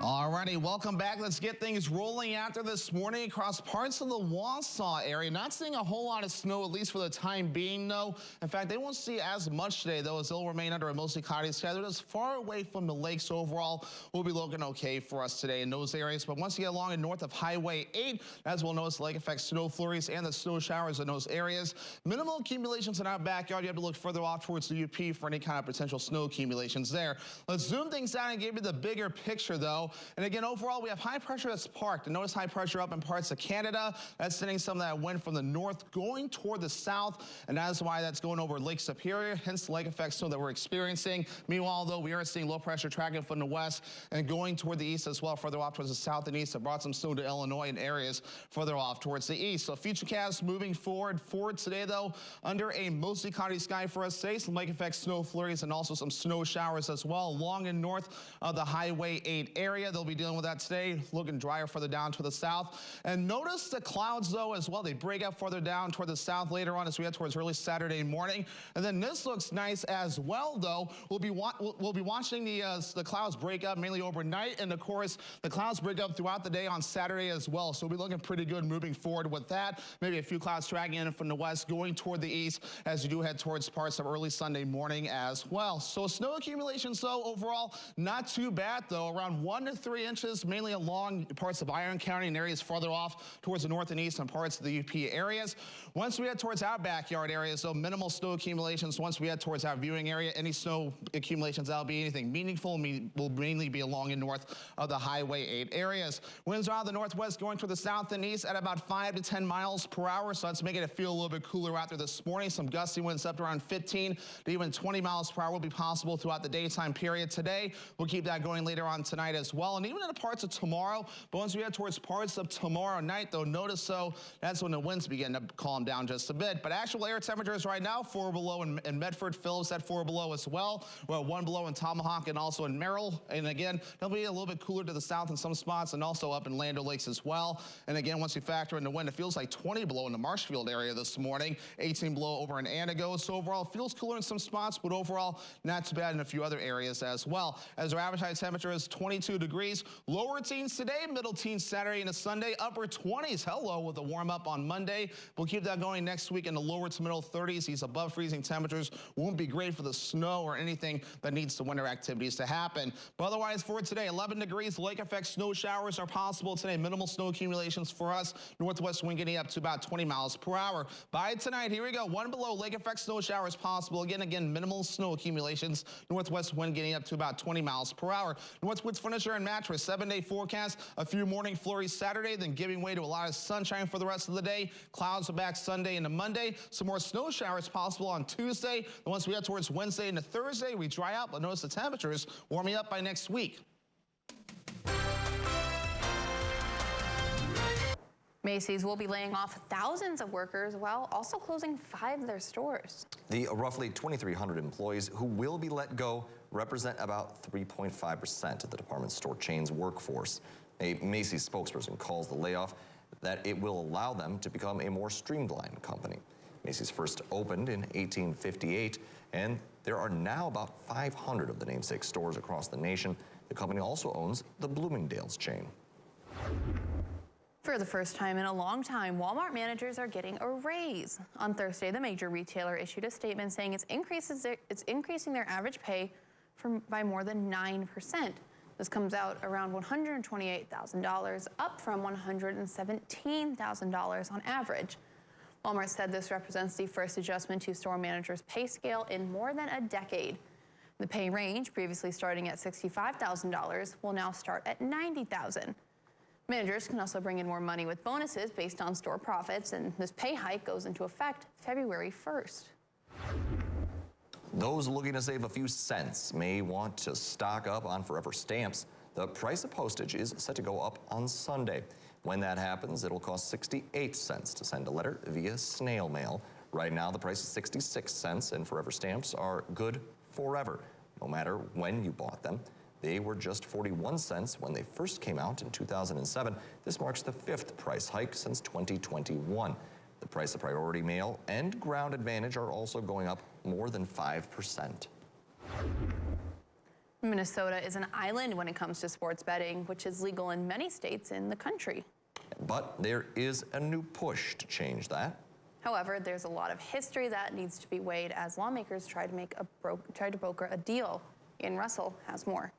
Alrighty, welcome back. Let's get things rolling after this morning across parts of the Wausau area. Not seeing a whole lot of snow, at least for the time being, though. In fact, they won't see as much today, though, as they'll remain under a mostly cloudy sky. They're just far away from the lake, so overall, we'll be looking okay for us today in those areas. But once you get along and north of Highway 8, as we'll notice, the lake effect snow flurries and the snow showers in those areas. Minimal accumulations in our backyard. You have to look further off towards the UP for any kind of potential snow accumulations there. Let's zoom things out and give you the bigger picture, though. And again, overall, we have high pressure that's parked. And notice high pressure up in parts of Canada. That's sending some of that wind from the north going toward the south. And that is why that's going over Lake Superior, hence the lake effect snow that we're experiencing. Meanwhile, though, we are seeing low pressure tracking from the west and going toward the east as well, further off towards the south and east. It brought some snow to Illinois and areas further off towards the east. So futurecast moving forward today, though, under a mostly cloudy sky for us today. Some lake effect snow flurries and also some snow showers as well along and north of the Highway 8 area. They'll be dealing with that today, looking drier further down to the south. And notice the clouds, though, as well. They break up further down toward the south later on as we head towards early Saturday morning. And then this looks nice as well, though. We'll be watching the clouds break up mainly overnight, and of course the clouds break up throughout the day on Saturday as well. So we'll be looking pretty good moving forward with that. Maybe a few clouds dragging in from the west, going toward the east as you do head towards parts of early Sunday morning as well. So snow accumulations, though, overall not too bad, though. Around 1 to 3 inches, mainly along parts of Iron County and areas farther off towards the north and east and parts of the UP areas. Once we head towards our backyard areas, so minimal snow accumulations. Once we head towards our viewing area, any snow accumulations that'll be anything meaningful will mainly be along and north of the Highway 8 areas. Winds are out of the northwest going toward the south and east at about 5 to 10 miles per hour, so that's making it feel a little bit cooler out there this morning. Some gusty winds up to around 15 to even 20 miles per hour will be possible throughout the daytime period today. We'll keep that going later on tonight as well, and even in the parts of tomorrow. But once we head towards parts of tomorrow night, though, notice that's when the winds begin to calm down just a bit. But actual air temperatures right now, 4 below in Medford, Phillips at 4 below as well. We're at 1 below in Tomahawk and also in Merrill. And again, it'll be a little bit cooler to the south in some spots and also up in Land O'Lakes as well. And again, once you factor in the wind, it feels like 20 below in the Marshfield area this morning, 18 below over in Antigo. So overall, it feels cooler in some spots, but overall, not too bad in a few other areas as well. As our average high temperature is 22 degrees, lower teens today, middle teens Saturday and a Sunday, upper 20s. Hello, with a warm up on Monday. We'll keep that going next week in the lower to middle 30s. These above freezing temperatures won't be great for the snow or anything that needs the winter activities to happen. But otherwise for today, 11 degrees, lake effect snow showers are possible today. Minimal snow accumulations for us. Northwest wind getting up to about 20 miles per hour. By tonight, here we go. 1 below, lake effect snow showers possible. Again, minimal snow accumulations. Northwest wind getting up to about 20 miles per hour. Northwoods Furniture Sharon Mattress, 7-day forecast. A few morning flurries Saturday, then giving way to a lot of sunshine for the rest of the day. Clouds are back Sunday into Monday. Some more snow showers possible on Tuesday. And once we get towards Wednesday into Thursday, we dry out, but notice the temperatures warming up by next week. Macy's will be laying off thousands of workers while also closing 5 of their stores. The roughly 2,300 employees who will be let go represent about 3.5% of the department store chain's workforce. A Macy's spokesperson calls the layoff that it will allow them to become a more streamlined company. Macy's first opened in 1858, and there are now about 500 of the namesake stores across the nation. The company also owns the Bloomingdale's chain. For the first time in a long time, Walmart managers are getting a raise. On Thursday, the major retailer issued a statement saying it's increasing their average pay by more than 9%. This comes out around $128,000, up from $117,000 on average. Walmart said this represents the first adjustment to store managers' pay scale in more than a decade. The pay range, previously starting at $65,000, will now start at $90,000. Managers can also bring in more money with bonuses based on store profits, and this pay hike goes into effect February 1st. Those looking to save a few cents may want to stock up on Forever Stamps. The price of postage is set to go up on Sunday. When that happens, it'll cost 68 cents to send a letter via snail mail. Right now, the price is 66 cents, and Forever Stamps are good forever, no matter when you bought them. They were just 41 cents when they first came out in 2007. This marks the 5th price hike since 2021. The price of Priority Mail and Ground Advantage are also going up more than 5%. Minnesota is an island when it comes to sports betting, which is legal in many states in the country. But there is a new push to change that. However, there's a lot of history that needs to be weighed as lawmakers try to broker a deal. Ian Russell has more.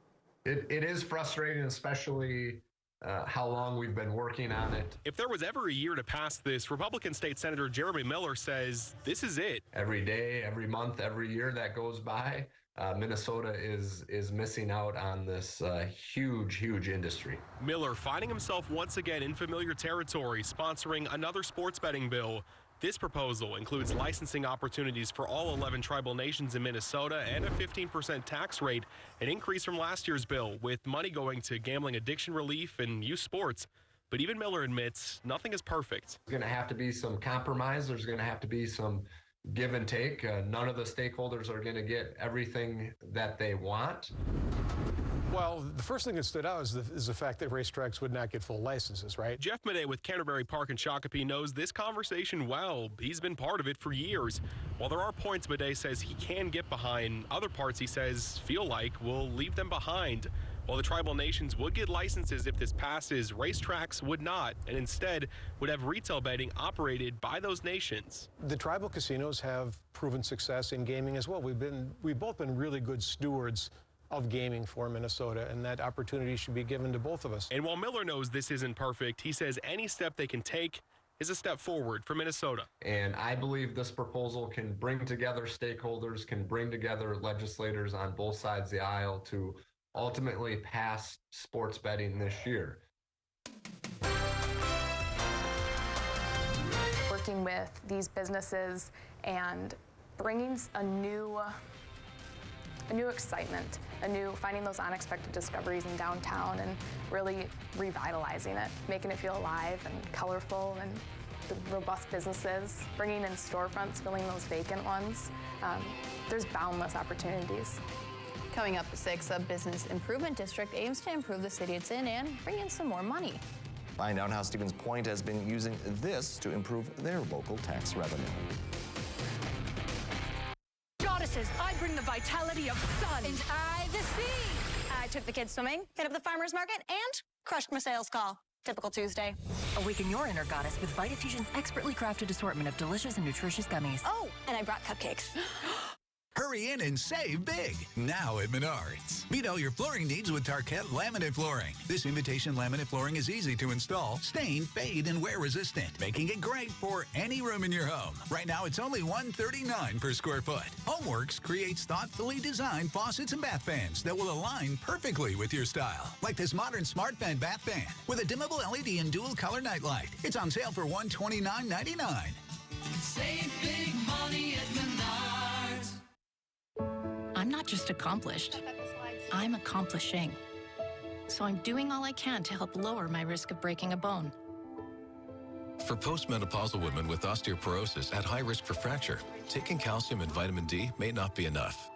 It is frustrating, especially how long we've been working on it. If there was ever a year to pass this, Republican State Senator Jeremy Miller says this is it. Every day, every month, every year that goes by, Minnesota is missing out on this huge industry. Miller finding himself once again in familiar territory, sponsoring another sports betting bill. This proposal includes licensing opportunities for all 11 tribal nations in Minnesota and a 15% tax rate, an increase from last year's bill, with money going to gambling addiction relief and youth sports. But even Miller admits nothing is perfect. There's going to have to be some compromise. There's going to have to be some give and take. None of the stakeholders are going to get everything that they want. Well, the first thing that stood out is the fact that racetracks would not get full licenses, right? Jeff Madej with Canterbury Park in Shakopee knows this conversation well. He's been part of it for years. While there are points Madej says he can get behind, other parts he says feel like will leave them behind. While the tribal nations would get licenses if this passes, racetracks would not, and instead would have retail betting operated by those nations. The tribal casinos have proven success in gaming as well. We've both been really good stewards of gaming for Minnesota, and that opportunity should be given to both of us. And while Miller knows this isn't perfect, he says any step they can take is a step forward for Minnesota. And I believe this proposal can bring together stakeholders, can bring together legislators on both sides of the aisle to ultimately pass sports betting this year. Working with these businesses and bringing a new excitement, finding those unexpected discoveries in downtown and really revitalizing it, making it feel alive and colorful, and the robust businesses, bringing in storefronts, filling those vacant ones. There's boundless opportunities. Coming up at 6, a business improvement district aims to improve the city it's in and bring in some more money. Find out how Stevens Point has been using this to improve their local tax revenue. Goddesses, I bring the vitality of sun. And I the sea. I took the kids swimming, hit up the farmer's market, and crushed my sales call. Typical Tuesday. Awaken your inner goddess with VitaFusion's expertly crafted assortment of delicious and nutritious gummies. Oh, and I brought cupcakes. Hurry in and save big now at Menards. Meet all your flooring needs with Tarkett laminate flooring. This invitation laminate flooring is easy to install, stain, fade, and wear resistant, making it great for any room in your home. Right now, it's only $139 per square foot. Homeworks creates thoughtfully designed faucets and bath fans that will align perfectly with your style. Like this modern smart fan bath fan with a dimmable LED and dual color nightlight. It's on sale for $129.99. Save big money at Menards. I'm not just accomplished, I'm accomplishing. So I'm doing all I can to help lower my risk of breaking a bone. For postmenopausal women with osteoporosis at high risk for fracture, taking calcium and vitamin D may not be enough.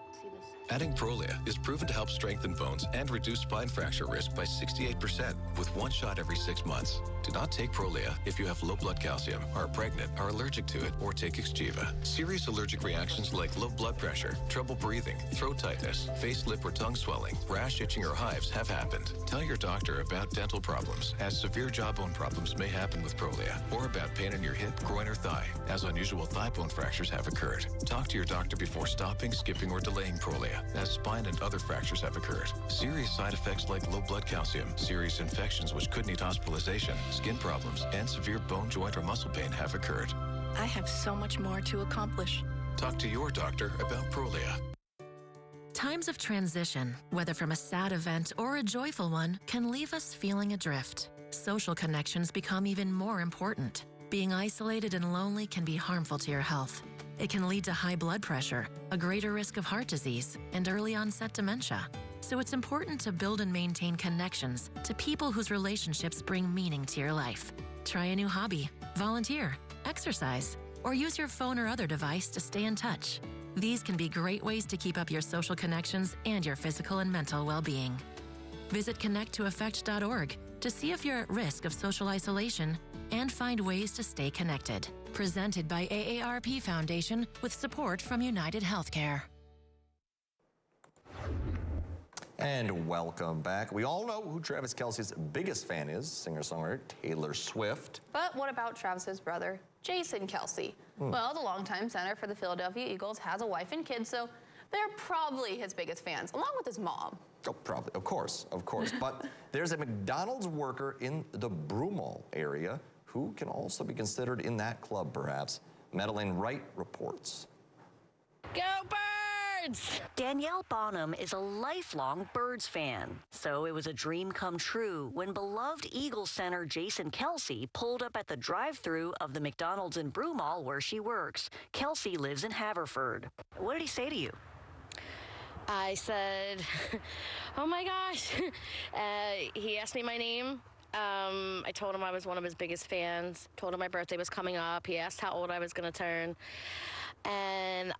Adding Prolia is proven to help strengthen bones and reduce spine fracture risk by 68% with one shot every 6 months. Do not take Prolia if you have low blood calcium, are pregnant, are allergic to it, or take Exgeva. Serious allergic reactions like low blood pressure, trouble breathing, throat tightness, face, lip, or tongue swelling, rash, itching, or hives have happened. Tell your doctor about dental problems, as severe jawbone problems may happen with Prolia, or about pain in your hip, groin, or thigh, as unusual thigh bone fractures have occurred. Talk to your doctor before stopping, skipping, or delaying Prolia, as spine and other fractures have occurred. Serious side effects like low blood calcium, serious infections which could need hospitalization, skin problems, and severe bone, joint, or muscle pain have occurred. I have so much more to accomplish. Talk to your doctor about Prolia. Times of transition, whether from a sad event or a joyful one, can leave us feeling adrift. Social connections become even more important. Being isolated and lonely can be harmful to your health. It can lead to high blood pressure, a greater risk of heart disease, and early onset dementia. So it's important to build and maintain connections to people whose relationships bring meaning to your life. Try a new hobby, volunteer, exercise, or use your phone or other device to stay in touch. These can be great ways to keep up your social connections and your physical and mental well-being. Visit connecttoaffect.org to see if you're at risk of social isolation and find ways to stay connected. Presented by AARP Foundation with support from United Healthcare. And welcome back. We all know who Travis Kelce's biggest fan is, singer-songwriter Taylor Swift. But what about Travis's brother, Jason Kelce? Well, the longtime center for the Philadelphia Eagles has a wife and kids, so they're probably his biggest fans, along with his mom. Oh, probably, of course. But there's a McDonald's worker in the Broomall area who can also be considered in that club, perhaps. Madeline Wright reports. Go Birds! Danielle Bonham is a lifelong Birds fan, so it was a dream come true when beloved Eagles center Jason Kelce pulled up at the drive-thru of the McDonald's in Broomall where she works. Kelce lives in Haverford. What did he say to you? I said, oh my gosh. He asked me my name. I told him I was one of his biggest fans, told him my birthday was coming up. He asked how old I was going to turn. And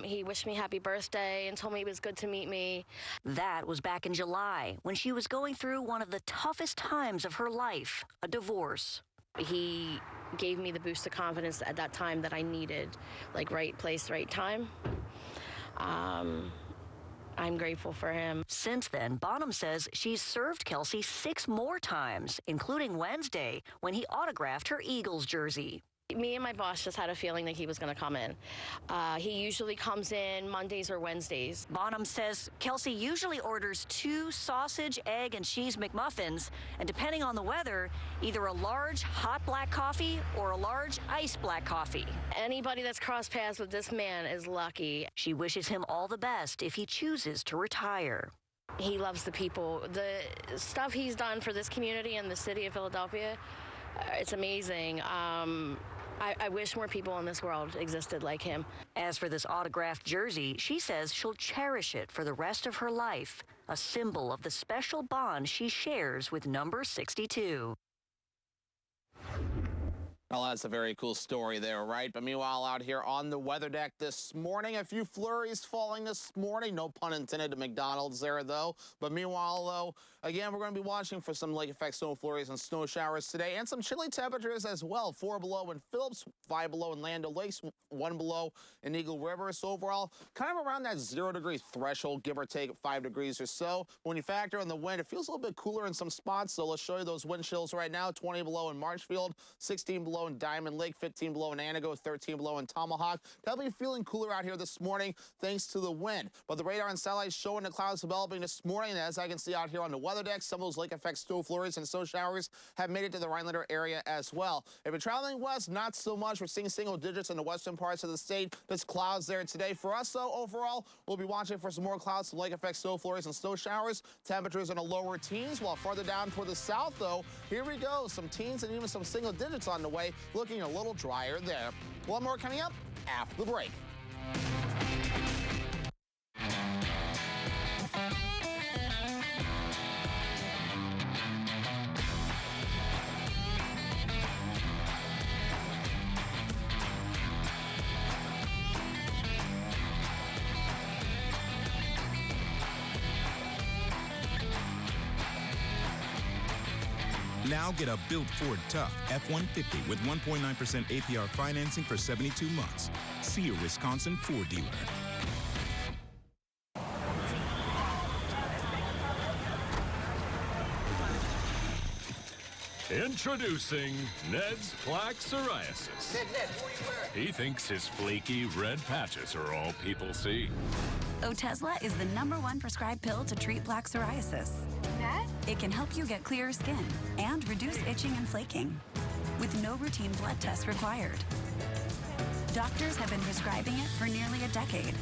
he wished me happy birthday and told me it was good to meet me. That was back in July when she was going through one of the toughest times of her life, a divorce. He gave me the boost of confidence at that time that I needed, like right place, right time. I'm grateful for him. Since then, Bonham says she's served Kelce 6 more times, including Wednesday, when he autographed her Eagles jersey. Me and my boss just had a feeling that he was going to come in. He usually comes in Mondays or Wednesdays. Bonham says Kelce usually orders 2 sausage, egg, and cheese McMuffins, and depending on the weather, either a large hot black coffee or a large iced black coffee. Anybody that's crossed paths with this man is lucky. She wishes him all the best if he chooses to retire. He loves the people. The stuff he's done for this community and the city of Philadelphia, it's amazing. I wish more people in this world existed like him. As for this autographed jersey, she says she'll cherish it for the rest of her life, a symbol of the special bond she shares with number 62. Well, that's a very cool story there, right? But meanwhile, out here on the weather deck this morning, a few flurries falling this morning. No pun intended to McDonald's there, though. But meanwhile, though, again, we're going to be watching for some lake effect snow flurries and snow showers today, and some chilly temperatures as well. 4 below in Phillips, 5 below in Land O'Lakes, 1 below in Eagle River. So overall, kind of around that 0-degree threshold, give or take 5 degrees or so. When you factor in the wind, it feels a little bit cooler in some spots. So let's show you those wind chills right now. 20 below in Marshfield, 16 below below in Diamond Lake, 15 below in Anago, 13 below in Tomahawk. Definitely feeling cooler out here this morning thanks to the wind. But the radar and satellites showing the clouds developing this morning. And as I can see out here on the weather deck, some of those lake effect snow flurries and snow showers have made it to the Rhinelander area as well. If you're traveling west, not so much. We're seeing single digits in the western parts of the state. There's clouds there today. For us, though, overall, we'll be watching for some more clouds, some lake effect snow flurries and snow showers. Temperatures in the lower teens, while farther down toward the south, though, here we go. Some teens and even some single digits on the way, looking a little drier there. One more coming up after the break. Now get a built Ford Tough F-150 with 1.9% APR financing for 72 months. See your Wisconsin Ford dealer. Introducing Ned's Plaque Psoriasis. Ned, who are you wearing? He thinks his flaky red patches are all people see. Otezla is the #1 prescribed pill to treat plaque psoriasis. Ned? It can help you get clearer skin and reduce itching and flaking with no routine blood tests required. Doctors have been prescribing it for nearly a decade.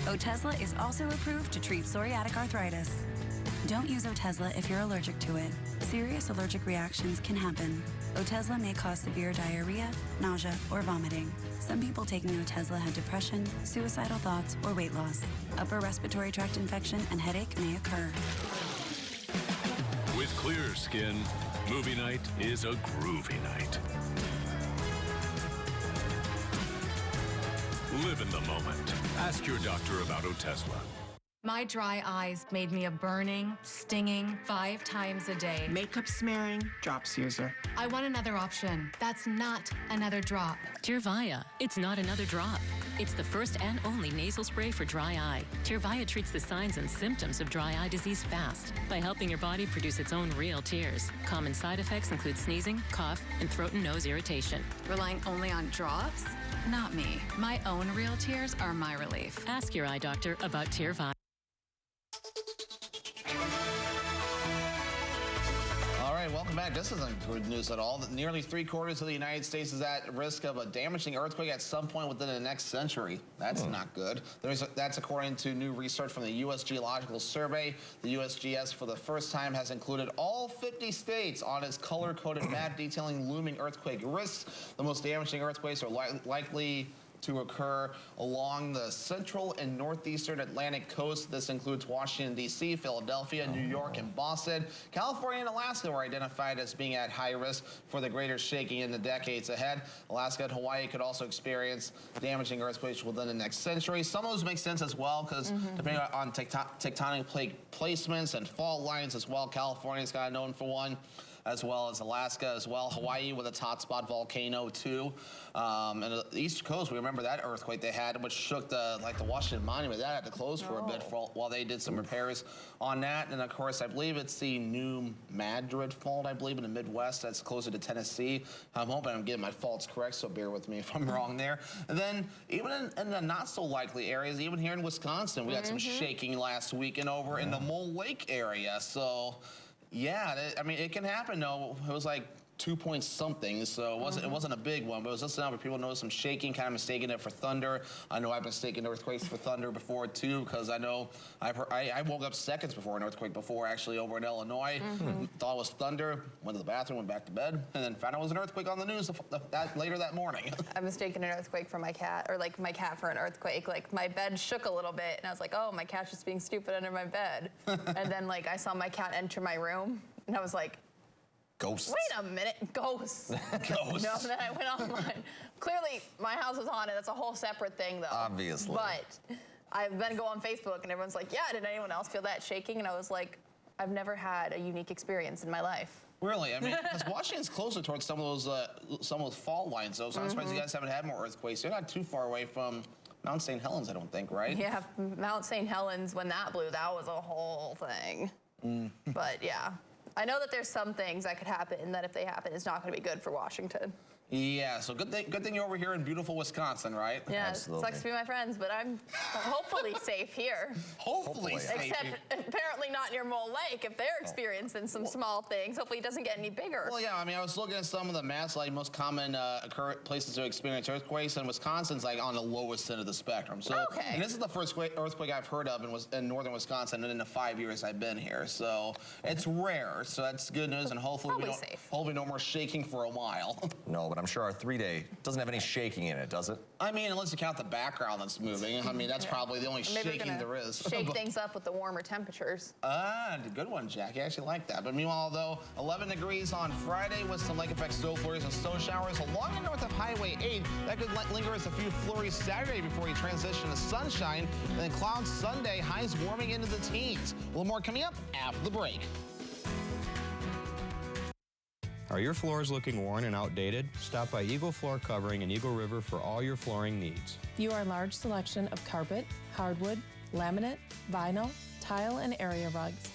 Otezla is also approved to treat psoriatic arthritis. Don't use Otezla if you're allergic to it. Serious allergic reactions can happen. Otezla may cause severe diarrhea, nausea, or vomiting. Some people taking Otezla have depression, suicidal thoughts, or weight loss. Upper respiratory tract infection and headache may occur. With clear skin, movie night is a groovy night. Live in the moment. Ask your doctor about Otezla. My dry eyes made me a burning, stinging 5 times a day. Makeup smearing, drops user. I want another option. That's not another drop. Tyrvaya. It's not another drop. It's the first and only nasal spray for dry eye. Tyrvaya treats the signs and symptoms of dry eye disease fast by helping your body produce its own real tears. Common side effects include sneezing, cough, and throat and nose irritation. Relying only on drops? Not me. My own real tears are my relief. Ask your eye doctor about Tyrvaya. All right, welcome back. This isn't good news at all. Nearly 3/4 of the United States is at risk of a damaging earthquake at some point within the next century. That's not good. That's according to new research from the U.S. Geological Survey. The USGS, for the first time, has included all 50 states on its color-coded map detailing looming earthquake risks. The most damaging earthquakes are likely to occur along the central and northeastern Atlantic coast. This includes Washington, D.C., Philadelphia, New York, and Boston. California and Alaska were identified as being at high risk for the greater shaking in the decades ahead. Alaska and Hawaii could also experience damaging earthquakes within the next century. Some of those make sense as well because depending on tectonic plate placements and fault lines as well, California's kind of known for one, as well as Alaska as well. Hawaii with its hotspot volcano too. And the East Coast, we remember that earthquake they had, which shook the Washington Monument. That had to close for a bit while they did some repairs on that. And of course, I believe it's the New Madrid fault, I believe, in the Midwest. That's closer to Tennessee. I'm hoping I'm getting my faults correct, so bear with me if I'm wrong there. And then even in the not so likely areas, even here in Wisconsin, we had some shaking last week and over in the Mole Lake area. So yeah, I mean, it can happen, though. It was like 2 point something, so it wasn't a big one, but it was just enough where people noticed some shaking, kind of mistaking it for thunder. I know I've mistaken earthquakes for thunder before, too, because I know I woke up seconds before an earthquake before, actually, over in Illinois. Thought it was thunder, went to the bathroom, went back to bed, and then found out it was an earthquake on the news later that morning. I mistaken an earthquake for my cat, or like my cat for an earthquake. Like my bed shook a little bit, and I was like, oh, my cat's just being stupid under my bed. And then like I saw my cat enter my room, and I was like, ghosts. Wait a minute, ghosts. Ghosts. No, then I went online. Clearly, my house is haunted. That's a whole separate thing, though. Obviously. But I've been go on Facebook, and everyone's like, yeah, did anyone else feel that shaking? And I was like, I've never had a unique experience in my life. Really? I mean, because Washington's closer towards some of those fault lines, though, so I'm surprised you guys haven't had more earthquakes. You're not too far away from Mount St. Helens, I don't think, right? Yeah, Mount St. Helens, when that blew, that was a whole thing. But yeah, I know that there's some things that could happen that if they happen, it's not going to be good for Washington. Yeah, so good thing you're over here in beautiful Wisconsin, right? Yeah, Absolutely. it sucks to be my friends, but I'm hopefully safe here. Hopefully safe. Except apparently not near Mole Lake if they're experiencing some small things. Hopefully it doesn't get any bigger. Well, yeah, I mean, I was looking at some of the maps, like most common places to experience earthquakes, and Wisconsin's like on the lowest end of the spectrum. So, and this is the first earthquake I've heard of in northern Wisconsin in the 5 years I've been here. So it's rare. So that's good news, and hopefully hopefully no more shaking for a while. No, but I'm sure our 3-day doesn't have any shaking in it, does it? I mean, unless you count the background that's moving. I mean, that's probably the only shaking there is. Shake things up with the warmer temperatures. Good one, Jackie. I actually like that. But meanwhile, though, 11 degrees on Friday with some lake effect snow flurries and snow showers along the north of Highway 8. That could linger as a few flurries Saturday before you transition to sunshine. And then clouds Sunday, highs warming into the teens. A little more coming up after the break. Are your floors looking worn and outdated? Stop by Eagle Floor Covering in Eagle River for all your flooring needs. View our large selection of carpet, hardwood, laminate, vinyl, tile, and area rugs.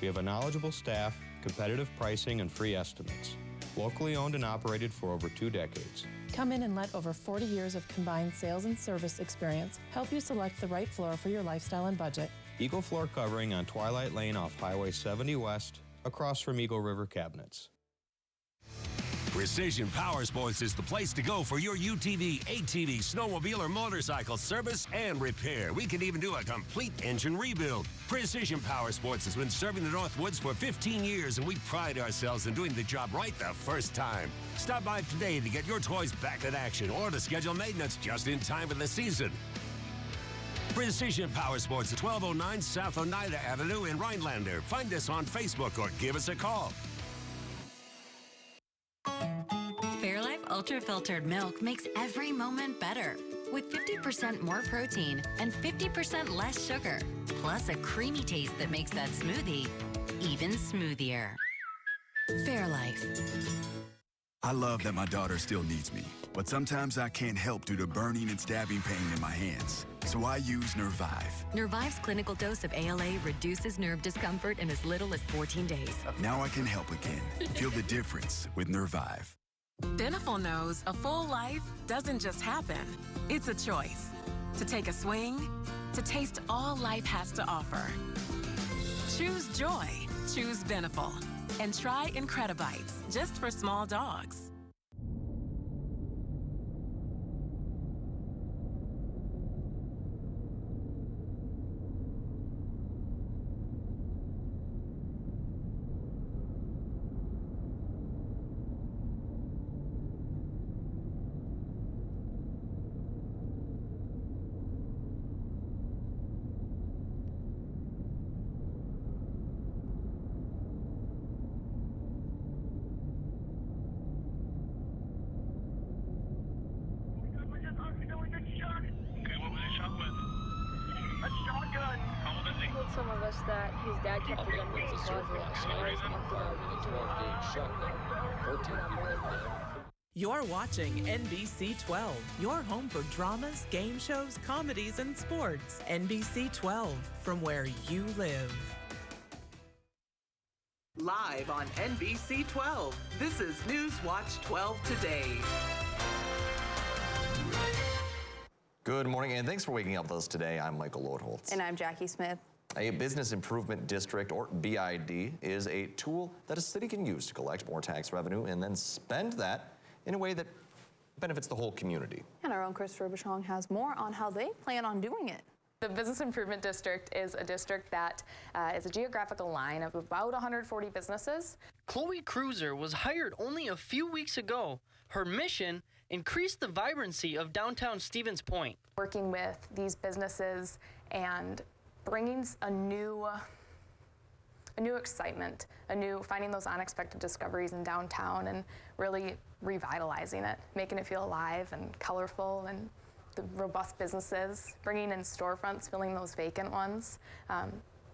We have a knowledgeable staff, competitive pricing, and free estimates. Locally owned and operated for over 2 decades. Come in and let over 40 years of combined sales and service experience help you select the right floor for your lifestyle and budget. Eagle Floor Covering on Twilight Lane off Highway 70 West, across from Eagle River Cabinets. Precision Power Sports is the place to go for your UTV, ATV, snowmobile, or motorcycle service and repair. We can even do a complete engine rebuild. Precision Power Sports has been serving the Northwoods for 15 years, and we pride ourselves in doing the job right the first time. Stop by today to get your toys back in action or to schedule maintenance just in time for the season. Precision Power Sports at 1209 South Oneida Avenue in Rhinelander. Find us on Facebook or give us a call. Fairlife Ultra Filtered Milk makes every moment better with 50% more protein and 50% less sugar, plus a creamy taste that makes that smoothie even smoothier. Fairlife. I love that my daughter still needs me, but sometimes I can't help due to burning and stabbing pain in my hands. So I use Nervive. Nervive's clinical dose of ALA reduces nerve discomfort in as little as 14 days. Now I can help again. Feel the difference with Nervive. Beneful knows a full life doesn't just happen. It's a choice. To take a swing, to taste all life has to offer. Choose joy. Choose Beneful. And try Incredibites, just for small dogs. Some of us that his dad kept the gun in his closet and You're watching NBC 12, your home for dramas, game shows, comedies, and sports. NBC 12, from where you live. Live on NBC 12, this is Newswatch 12 Today. Good morning, and thanks for waking up with us today. I'm Michael Lodholtz. And I'm Jackie Smith. A Business Improvement District, or BID, is a tool that a city can use to collect more tax revenue and then spend that in a way that benefits the whole community. And our own Christopher Bichon has more on how they plan on doing it. The Business Improvement District is a district that is a geographical line of about 140 businesses. Chloe Cruiser was hired only a few weeks ago. Her mission, increase the vibrancy of downtown Stevens Point. Working with these businesses and bringing a new excitement, finding those unexpected discoveries in downtown and really revitalizing it, making it feel alive and colorful, and the robust businesses, bringing in storefronts, filling those vacant ones.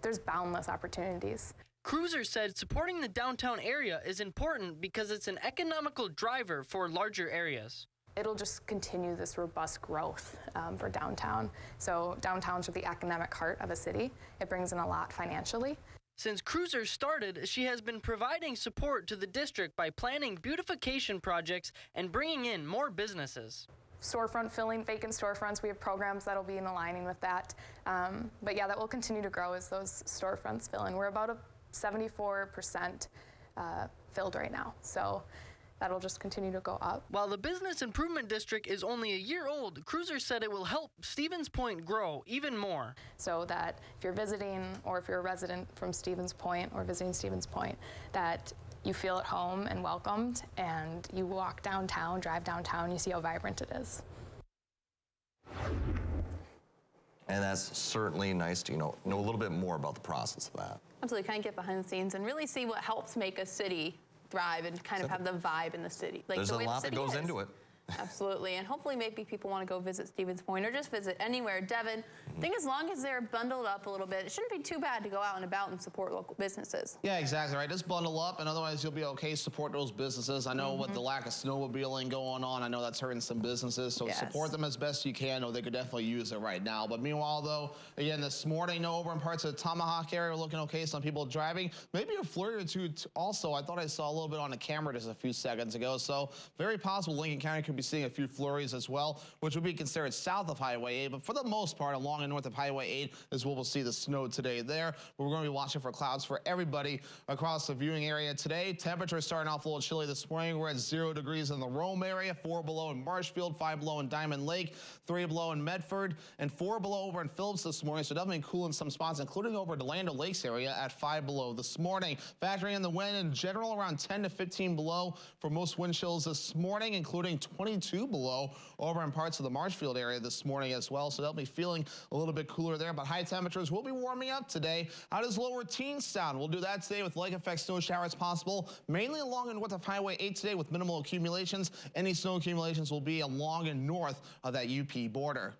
There's boundless opportunities. Cruiser said supporting the downtown area is important because it's an economical driver for larger areas. It'll just continue this robust growth for downtown. So downtowns are the economic heart of a city. It brings in a lot financially. Since Cruiser started, she has been providing support to the district by planning beautification projects and bringing in more businesses. Storefront filling, vacant storefronts, we have programs that'll be in aligning with that. But yeah, that will continue to grow as those storefronts fill in. We're about a 74% filled right now, so that'll just continue to go up. While the Business Improvement District is only a year old, Cruiser said it will help Stevens Point grow even more. So that if you're visiting, or if you're a resident from Stevens Point or visiting Stevens Point, that you feel at home and welcomed, and you walk downtown, drive downtown, you see how vibrant it is. And that's certainly nice to know a little bit more about the process of that. Absolutely, kind of get behind the scenes and really see what helps make a city thrive and kind of have the vibe in the city. Like There's the a way lot the city that goes is. into it. Absolutely, and hopefully maybe people want to go visit Stevens Point or just visit anywhere. Devin, I think as long as they're bundled up a little bit, it shouldn't be too bad to go out and about and support local businesses. Yeah, exactly right. Just bundle up, and otherwise you'll be okay. Support those businesses. I know with the lack of snowmobiling going on, I know that's hurting some businesses, so support them as best you can. Or they could definitely use it right now. But meanwhile, though, again, this morning, over in parts of the Tomahawk area, we're looking okay. Some people driving, maybe a flurry or two also. I thought I saw a little bit on the camera just a few seconds ago. So very possible Lincoln County could be seeing a few flurries as well, which would be considered south of Highway 8. But for the most part, along and north of Highway 8 is where we'll see the snow today there. But we're going to be watching for clouds for everybody across the viewing area today. Temperatures starting off a little chilly this morning. We're at 0 degrees in the Rome area, 4 below in Marshfield, 5 below in Diamond Lake, 3 below in Medford, and 4 below over in Phillips this morning. So definitely cool in some spots, including over the Land O'Lakes area at 5 below this morning. Factoring in the wind in general, around 10 to 15 below for most wind chills this morning, including 22 below over in parts of the Marshfield area this morning as well. So they'll be feeling a little bit cooler there, but high temperatures will be warming up today. How does lower teens sound? We'll do that today with lake effect snow showers possible, mainly along and north of Highway 8 today with minimal accumulations. Any snow accumulations will be along and north of that UP border.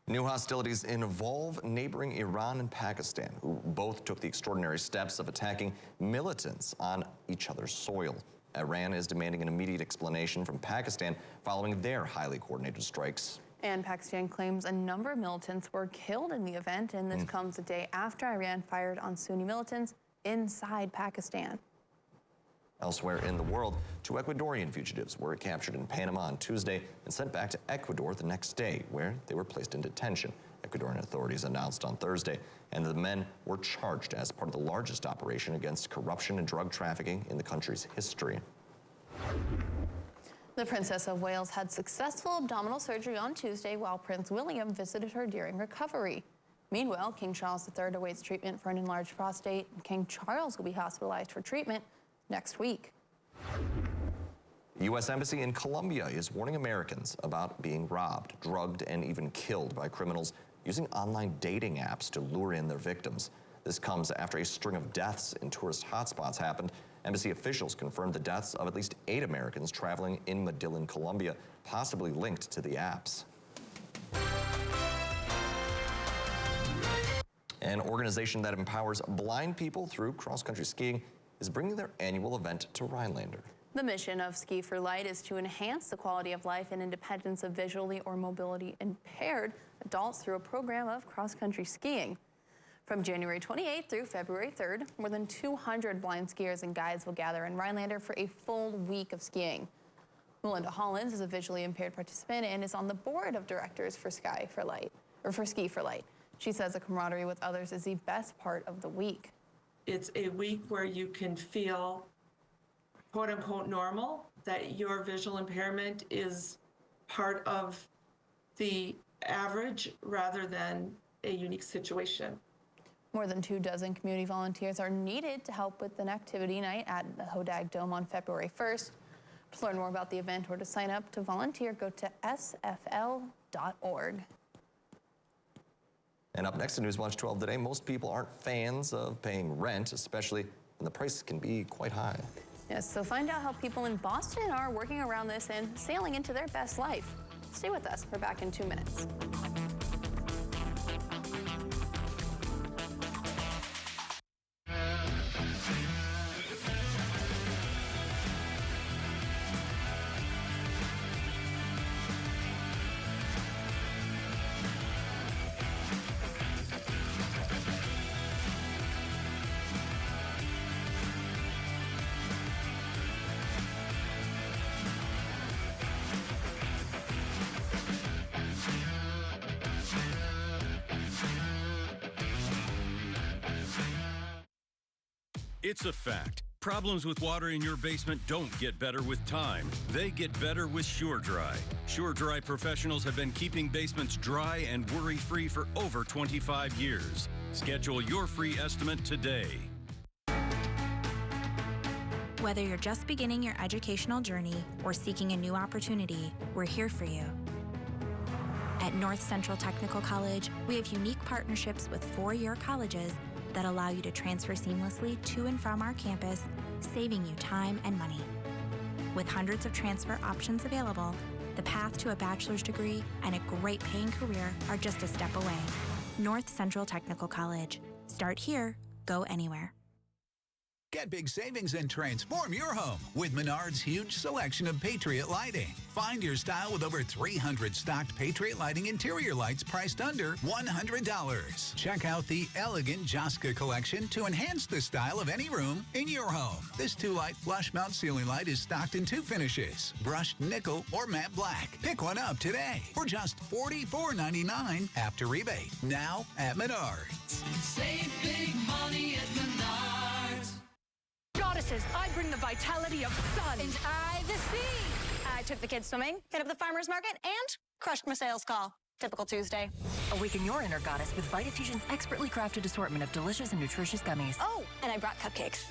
New hostilities involve neighboring Iran and Pakistan, who both took the extraordinary steps of attacking militants on each other's soil. Iran is demanding an immediate explanation from Pakistan following their highly coordinated strikes. And Pakistan claims a number of militants were killed in the event, and this comes a day after Iran fired on Sunni militants inside Pakistan. Elsewhere in the world, 2 Ecuadorian fugitives were captured in Panama on Tuesday and sent back to Ecuador the next day, where they were placed in detention. Ecuadorian authorities announced on Thursday, and the men were charged as part of the largest operation against corruption and drug trafficking in the country's history. The Princess of Wales had successful abdominal surgery on Tuesday while Prince William visited her during recovery. Meanwhile, King Charles III awaits treatment for an enlarged prostate. King Charles will be hospitalized for treatment next week. The U.S. Embassy in Colombia is warning Americans about being robbed, drugged, and even killed by criminals using online dating apps to lure in their victims. This comes after a string of deaths in tourist hotspots happened. Embassy officials confirmed the deaths of at least 8 Americans traveling in Medellin, Colombia, possibly linked to the apps. An organization that empowers blind people through cross-country skiing is bringing their annual event to Rhinelander. The mission of Ski for Light is to enhance the quality of life and independence of visually or mobility impaired adults through a program of cross-country skiing. From January 28th through February 3rd, more than 200 blind skiers and guides will gather in Rhinelander for a full week of skiing. Melinda Hollins is a visually impaired participant and is on the board of directors for Ski for Light. She says the camaraderie with others is the best part of the week. It's a week where you can feel quote unquote normal, that your visual impairment is part of the average rather than a unique situation. More than 24 community volunteers are needed to help with an activity night at the Hodag Dome on February 1st. To learn more about the event or to sign up to volunteer, go to sfl.org. And up next to Newswatch 12 today, most people aren't fans of paying rent, especially when the price can be quite high. Yes, so find out how people in Boston are working around this and sailing into their best life. Stay with us. We're back in 2 minutes. It's a fact. Problems with water in your basement don't get better with time. They get better with SureDry. SureDry professionals have been keeping basements dry and worry-free for over 25 years. Schedule your free estimate today. Whether you're just beginning your educational journey or seeking a new opportunity, we're here for you. At North Central Technical College, we have unique partnerships with four-year colleges that allow you to transfer seamlessly to and from our campus, saving you time and money. With hundreds of transfer options available, the path to a bachelor's degree and a great paying career are just a step away. North Central Technical College. Start here, go anywhere. Get big savings and transform your home with Menard's huge selection of Patriot lighting. Find your style with over 300 stocked Patriot lighting interior lights priced under $100. Check out the elegant Josca collection to enhance the style of any room in your home. This 2-light flush mount ceiling light is stocked in 2 finishes, brushed nickel or matte black. Pick one up today for just $44.99 after rebate. Now at Menards. Save big money at Menards. Goddesses, I bring the vitality of sun. And I the sea. I took the kids swimming, hit up the farmer's market, and crushed my sales call. Typical Tuesday. Awaken your inner goddess with Vitafusion's expertly crafted assortment of delicious and nutritious gummies. Oh, and I brought cupcakes.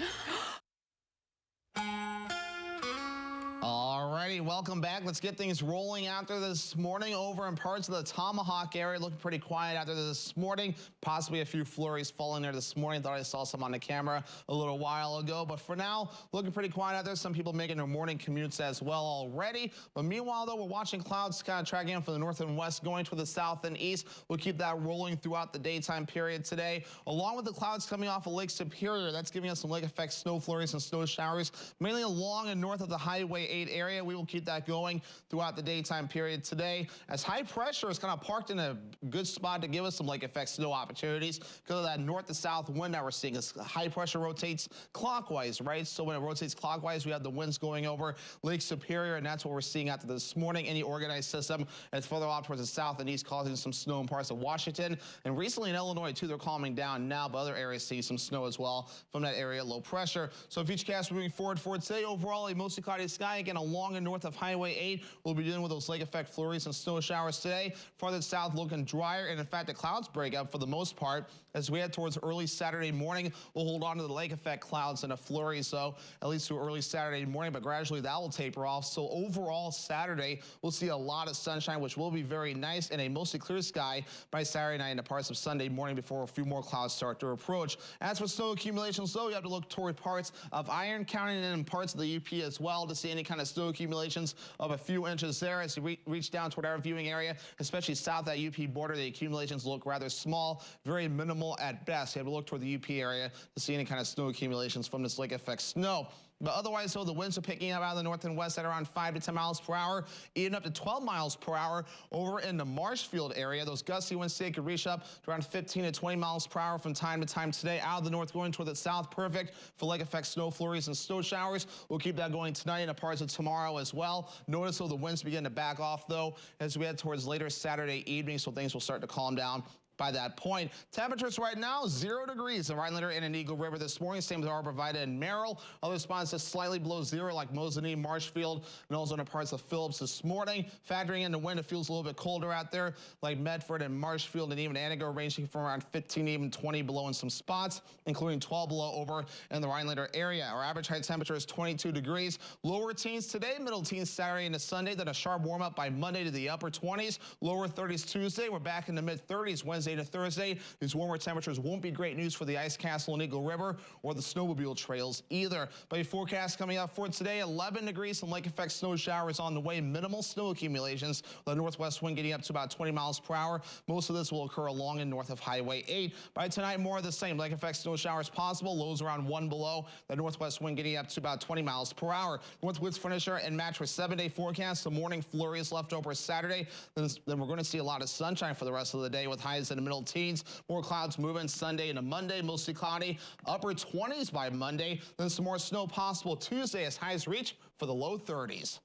Alrighty, welcome back. Let's get things rolling out there this morning over in parts of the Tomahawk area. Looking pretty quiet out there this morning. Possibly a few flurries falling there this morning. Thought I saw some on the camera a little while ago. But for now, looking pretty quiet out there. Some people making their morning commutes as well already. But meanwhile, though, we're watching clouds kind of tracking in from the north and west, going to the south and east. We'll keep that rolling throughout the daytime period today. Along with the clouds coming off of Lake Superior, that's giving us some lake effect snow flurries and snow showers, mainly along and north of the Highway 8 area. We will keep that going throughout the daytime period today, as high pressure is kind of parked in a good spot to give us some lake effect snow opportunities because of that north to south wind that we're seeing. As high pressure rotates clockwise, right? So when it rotates clockwise, we have the winds going over Lake Superior, and that's what we're seeing after this morning. Any organized system that's further off towards the south and east, causing some snow in parts of Washington, and recently in Illinois too. They're calming down now, but other areas see some snow as well from that area, low pressure. So Futurecast moving forward for today, overall a mostly cloudy sky again along and north of Highway 8. We'll be dealing with those lake effect flurries and snow showers today. Farther south looking drier, and in fact the clouds break up for the most part as we head towards early Saturday morning. We'll hold on to the lake effect clouds and a flurry, so at least through early Saturday morning, but gradually that will taper off. So overall Saturday we'll see a lot of sunshine, which will be very nice, and a mostly clear sky by Saturday night into parts of Sunday morning before a few more clouds start to approach. As for snow accumulations, though, you have to look toward parts of Iron County and in parts of the UP as well to see any kind of snow accumulations of a few inches there. As you reach down toward our viewing area, especially south of that UP border, the accumulations look rather small, very minimal at best. You have to look toward the UP area to see any kind of snow accumulations from this lake effect snow. But otherwise, though, the winds are picking up out of the north and west at around 5 to 10 miles per hour, even up to 12 miles per hour over in the Marshfield area. Those gusty winds today could reach up to around 15 to 20 miles per hour from time to time today. Out of the north going toward the south, perfect for lake effect snow flurries and snow showers. We'll keep that going tonight and parts of tomorrow as well. Notice, though, the winds begin to back off, though, as we head towards later Saturday evening, so things will start to calm down by that point. Temperatures right now, 0 degrees in Rhinelander and in Eagle River this morning. Same with Arborvitae and Merrill. Other spots just slightly below 0, like Mosinee, Marshfield, and also in parts of Phillips this morning. Factoring in the wind, it feels a little bit colder out there, like Medford and Marshfield and even Antigo, ranging from around 15, even 20 below in some spots, including 12 below over in the Rhinelander area. Our average high temperature is 22 degrees. Lower teens today, middle teens Saturday into Sunday, then a sharp warm up by Monday to the upper 20s. Lower 30s Tuesday. We're back in the mid 30s Wednesday to Thursday. These warmer temperatures won't be great news for the Ice Castle and Eagle River or the snowmobile trails either. But a forecast coming up for today, 11 degrees, some lake effect snow showers on the way, minimal snow accumulations. The northwest wind getting up to about 20 miles per hour. Most of this will occur along and north of Highway 8. By tonight, more of the same. Lake effect snow showers possible. Lows around 1 below. The northwest wind getting up to about 20 miles per hour. Northwoods Furniture and Mattress 7-day forecast. The morning flurries left over Saturday. Then we're going to see a lot of sunshine for the rest of the day with highs in the middle teens. More clouds moving Sunday into Monday, mostly cloudy. Upper 20s by Monday. Then some more snow possible Tuesday as highs reach for the low 30s.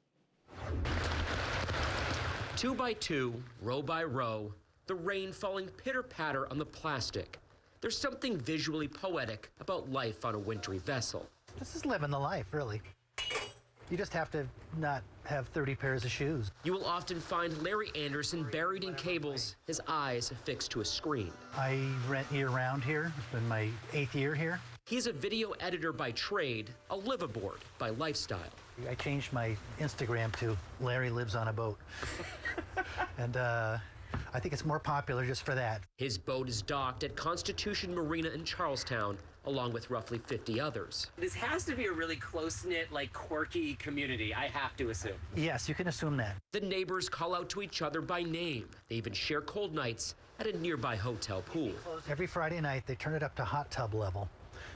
2 by 2, row by row, the rain falling pitter-patter on the plastic. There's something visually poetic about life on a wintry vessel. This is living the life, really. You just have to not have 30 pairs of shoes. You will often find Larry Anderson buried in cables, his eyes affixed to a screen. I rent year-round here. It's been my 8th year here. He's a video editor by trade, a liveaboard by lifestyle. I changed my Instagram to Larry Lives on a Boat. And I think it's more popular just for that. His boat is docked at Constitution Marina in Charlestown, along with roughly 50 others. This has to be a really close-knit, like, quirky community, I have to assume. Yes, you can assume that. The neighbors call out to each other by name. They even share cold nights at a nearby hotel pool. Every Friday night, they turn it up to hot tub level,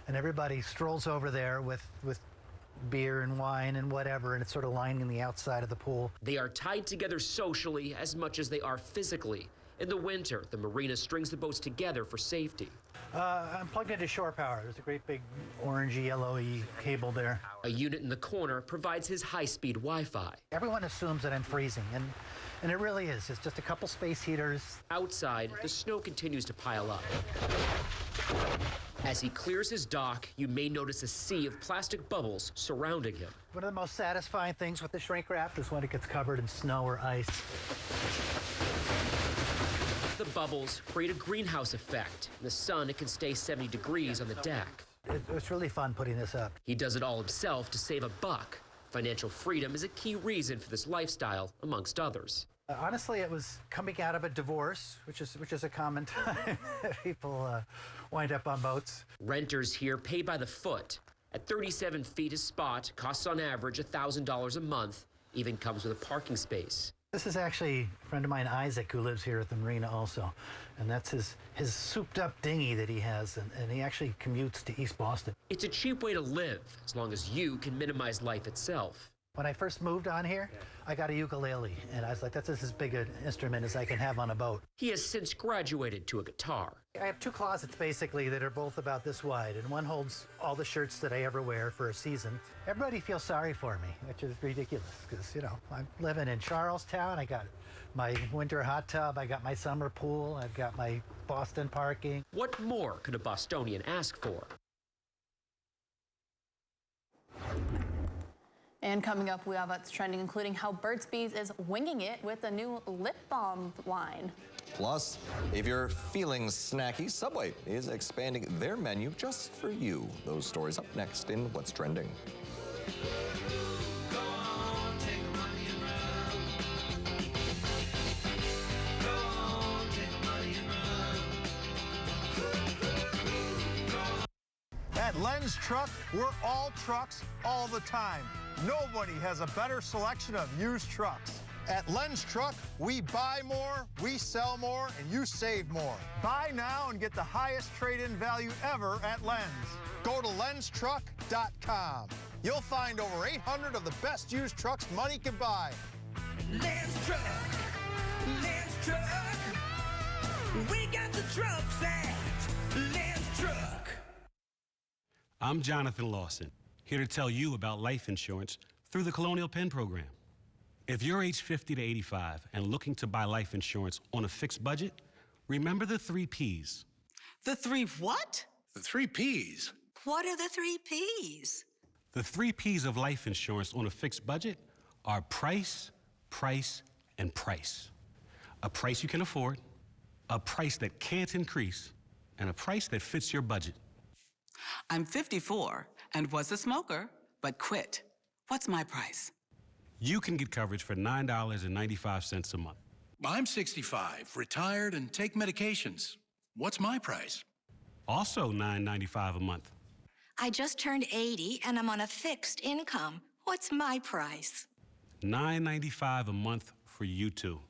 and everybody strolls over there with beer and wine and whatever, and it's sort of lining the outside of the pool. They are tied together socially as much as they are physically. In the winter, the marina strings the boats together for safety. I'm plugged into shore power. There's a great big orangey, yellowy cable there. A unit in the corner provides his high-speed Wi-Fi. Everyone assumes that I'm freezing, and it really is. It's just a couple space heaters. Outside, the snow continues to pile up. As he clears his dock, you may notice a sea of plastic bubbles surrounding him. One of the most satisfying things with the shrink wrap is when it gets covered in snow or ice. The bubbles create a greenhouse effect. In the sun, it can stay 70 degrees on the deck. It's really fun putting this up. He does it all himself to save a buck. Financial freedom is a key reason for this lifestyle, amongst others. Honestly, it was coming out of a divorce, which is a common time that people wind up on boats. Renters here pay by the foot. At 37 feet, a spot costs on average $1,000 a month, even comes with a parking space. This is actually a friend of mine, Isaac, who lives here at the marina also. And that's his souped-up dinghy that he has, and he actually commutes to East Boston. It's a cheap way to live, as long as you can minimize life itself. When I first moved on here, I got a ukulele, and I was like, that's as big an instrument as I can have on a boat. He has since graduated to a guitar. I have 2 closets, basically, that are both about this wide, and one holds all the shirts that I ever wear for a season. Everybody feels sorry for me, which is ridiculous, because, you know, I'm living in Charlestown. I got my winter hot tub, I got my summer pool, I've got my Boston parking. What more could a Bostonian ask for? And coming up, we have what's trending, including how Burt's Bees is winging it with a new lip balm line. Plus, if you're feeling snacky, Subway is expanding their menu just for you. Those stories up next in What's Trending. At Len's Truck, we're all trucks all the time. Nobody has a better selection of used trucks. At Len's Truck, we buy more, we sell more, and you save more. Buy now and get the highest trade-in value ever at Len's. Go to lenstruck.com. You'll find over 800 of the best used trucks money can buy. Len's Truck. Len's Truck. We got the trucks at Len's Truck. I'm Jonathan Lawson, here to tell you about life insurance through the Colonial Penn program. If you're age 50 to 85 and looking to buy life insurance on a fixed budget, remember the 3 Ps. The 3 what? The 3 Ps. What are the 3 Ps? The 3 Ps of life insurance on a fixed budget are price, price, and price. A price you can afford, a price that can't increase, and a price that fits your budget. I'm 54 and was a smoker, but quit. What's my price? You can get coverage for $9.95 a month. I'm 65, retired, and take medications. What's my price? Also $9.95 a month. I just turned 80 and I'm on a fixed income. What's my price? $9.95 a month for you too.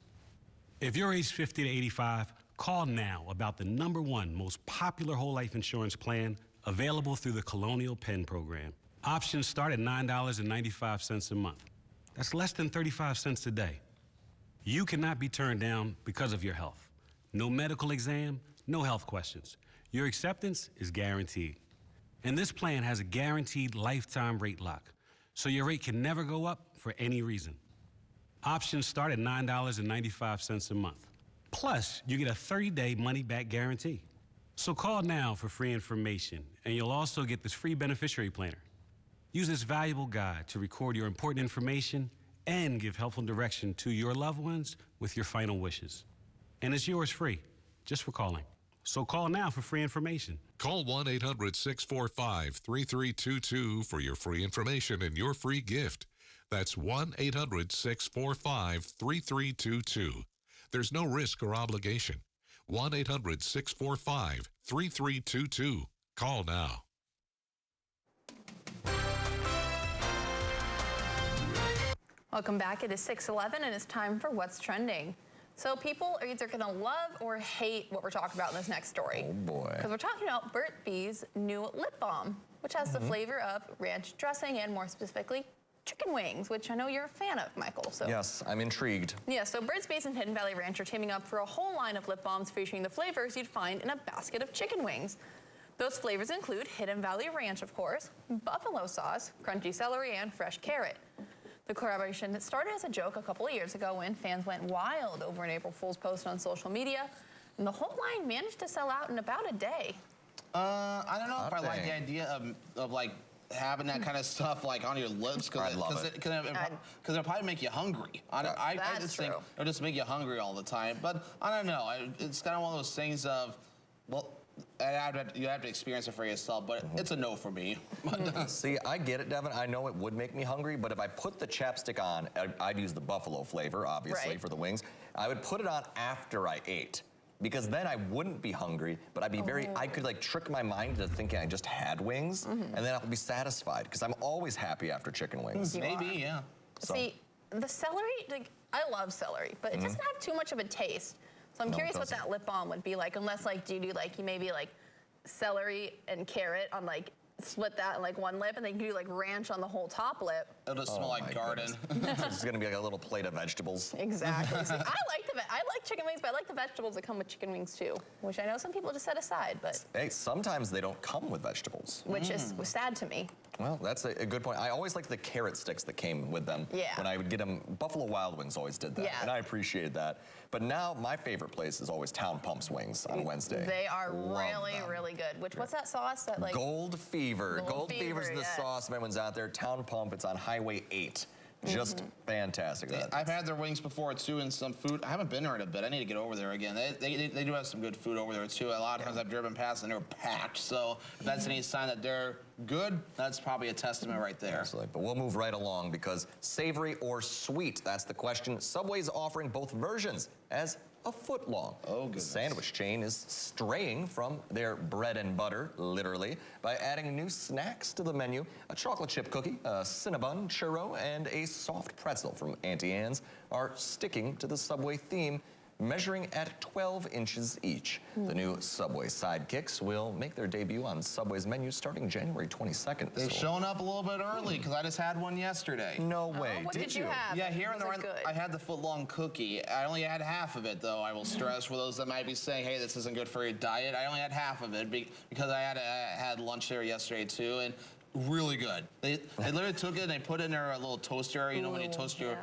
If you're age 50 to 85, call now about the #1 most popular whole life insurance plan available through the Colonial Penn program. Options start at $9.95 a month. That's less than 35 cents a day. You cannot be turned down because of your health. No medical exam, no health questions. Your acceptance is guaranteed. And this plan has a guaranteed lifetime rate lock, so your rate can never go up for any reason. Options start at $9.95 a month. Plus, you get a 30-day money-back guarantee. So call now for free information, and you'll also get this free beneficiary planner. Use this valuable guide to record your important information and give helpful direction to your loved ones with your final wishes. And it's yours free, just for calling. So call now for free information. Call 1-800-645-3322 for your free information and your free gift. That's 1-800-645-3322. There's no risk or obligation. 1-800-645-3322. Call now. Welcome back. It is 6:11 and it's time for What's Trending. So people are either going to love or hate what we're talking about in this next story. Oh boy. Because we're talking about Burt's Bees' new lip balm, which has the flavor of ranch dressing and more specifically chicken wings, which I know you're a fan of, Michael. So yes, I'm intrigued. yeah, so Burt's Bees and Hidden Valley Ranch are teaming up for a whole line of lip balms featuring the flavors you'd find in a basket of chicken wings. Those flavors include Hidden Valley Ranch, of course, buffalo sauce, crunchy celery, and fresh carrot. The collaboration started as a joke a couple of years ago when fans went wild over an April Fool's post on social media, and the whole line managed to sell out in about a day. I don't know if I like the idea of like having that kind of stuff like on your lips because it'll probably make you hungry. I just think it'll just make you hungry all the time. But I don't know. It's kind of one of those things of, well, you have to experience it for yourself, but it's a no for me. See, I get it, Devin. I know it would make me hungry, but if I put the chapstick on, I'd use the buffalo flavor, obviously, for the wings. I would put it on after I ate, because then I wouldn't be hungry, but I'd be I could like trick my mind into thinking I just had wings, and then I'll be satisfied, because I'm always happy after chicken wings. Maybe, yeah. So. See, the celery, like, I love celery, but it doesn't have too much of a taste. So I'm curious what that lip balm would be like, unless like, do you do like, you maybe like celery and carrot on like, split that in like one lip, and then you do like ranch on the whole top lip. It'll just smell like garden. It's gonna be like a little plate of vegetables. Exactly. See, I like chicken wings, but I like the vegetables that come with chicken wings too, which I know some people just set aside, but. Hey, sometimes they don't come with vegetables. Which is sad to me. Well, that's a good point. I always liked the carrot sticks that came with them. Yeah. When I would get them, Buffalo Wild Wings always did that, and I appreciated that. But now my favorite place is always Town Pump's Wings on Wednesday. They are really good. What's that sauce that like? Gold Fever. Gold Fever's the sauce. If anyone's out there, Town Pump. It's on Highway 8. Just fantastic. I've had their wings before too, and some food. I haven't been there in a bit. I need to get over there again. They do have some good food over there too. A lot of times I've driven past and they're packed. So if that's any sign that they're good, that's probably a testament right there. Absolutely. But we'll move right along because savory or sweet, that's the question. Subway's offering both versions as a foot long. Oh, goodness. The sandwich chain is straying from their bread and butter, literally, by adding new snacks to the menu. A chocolate chip cookie, a Cinnabon churro, and a soft pretzel from Auntie Anne's are sticking to the Subway theme, measuring at 12 inches each. The new Subway Sidekicks will make their debut on Subway's menu starting January 22nd. They've shown up a little bit early because I just had one yesterday. No way. What did you have? Yeah, here in the good? I had the foot-long cookie. I only had half of it, though, I will stress, for those that might be saying, hey, this isn't good for your diet. I only had half of it because I had lunch there yesterday, too, and really good. They literally took it and they put it in their little toaster. You know, when you toast your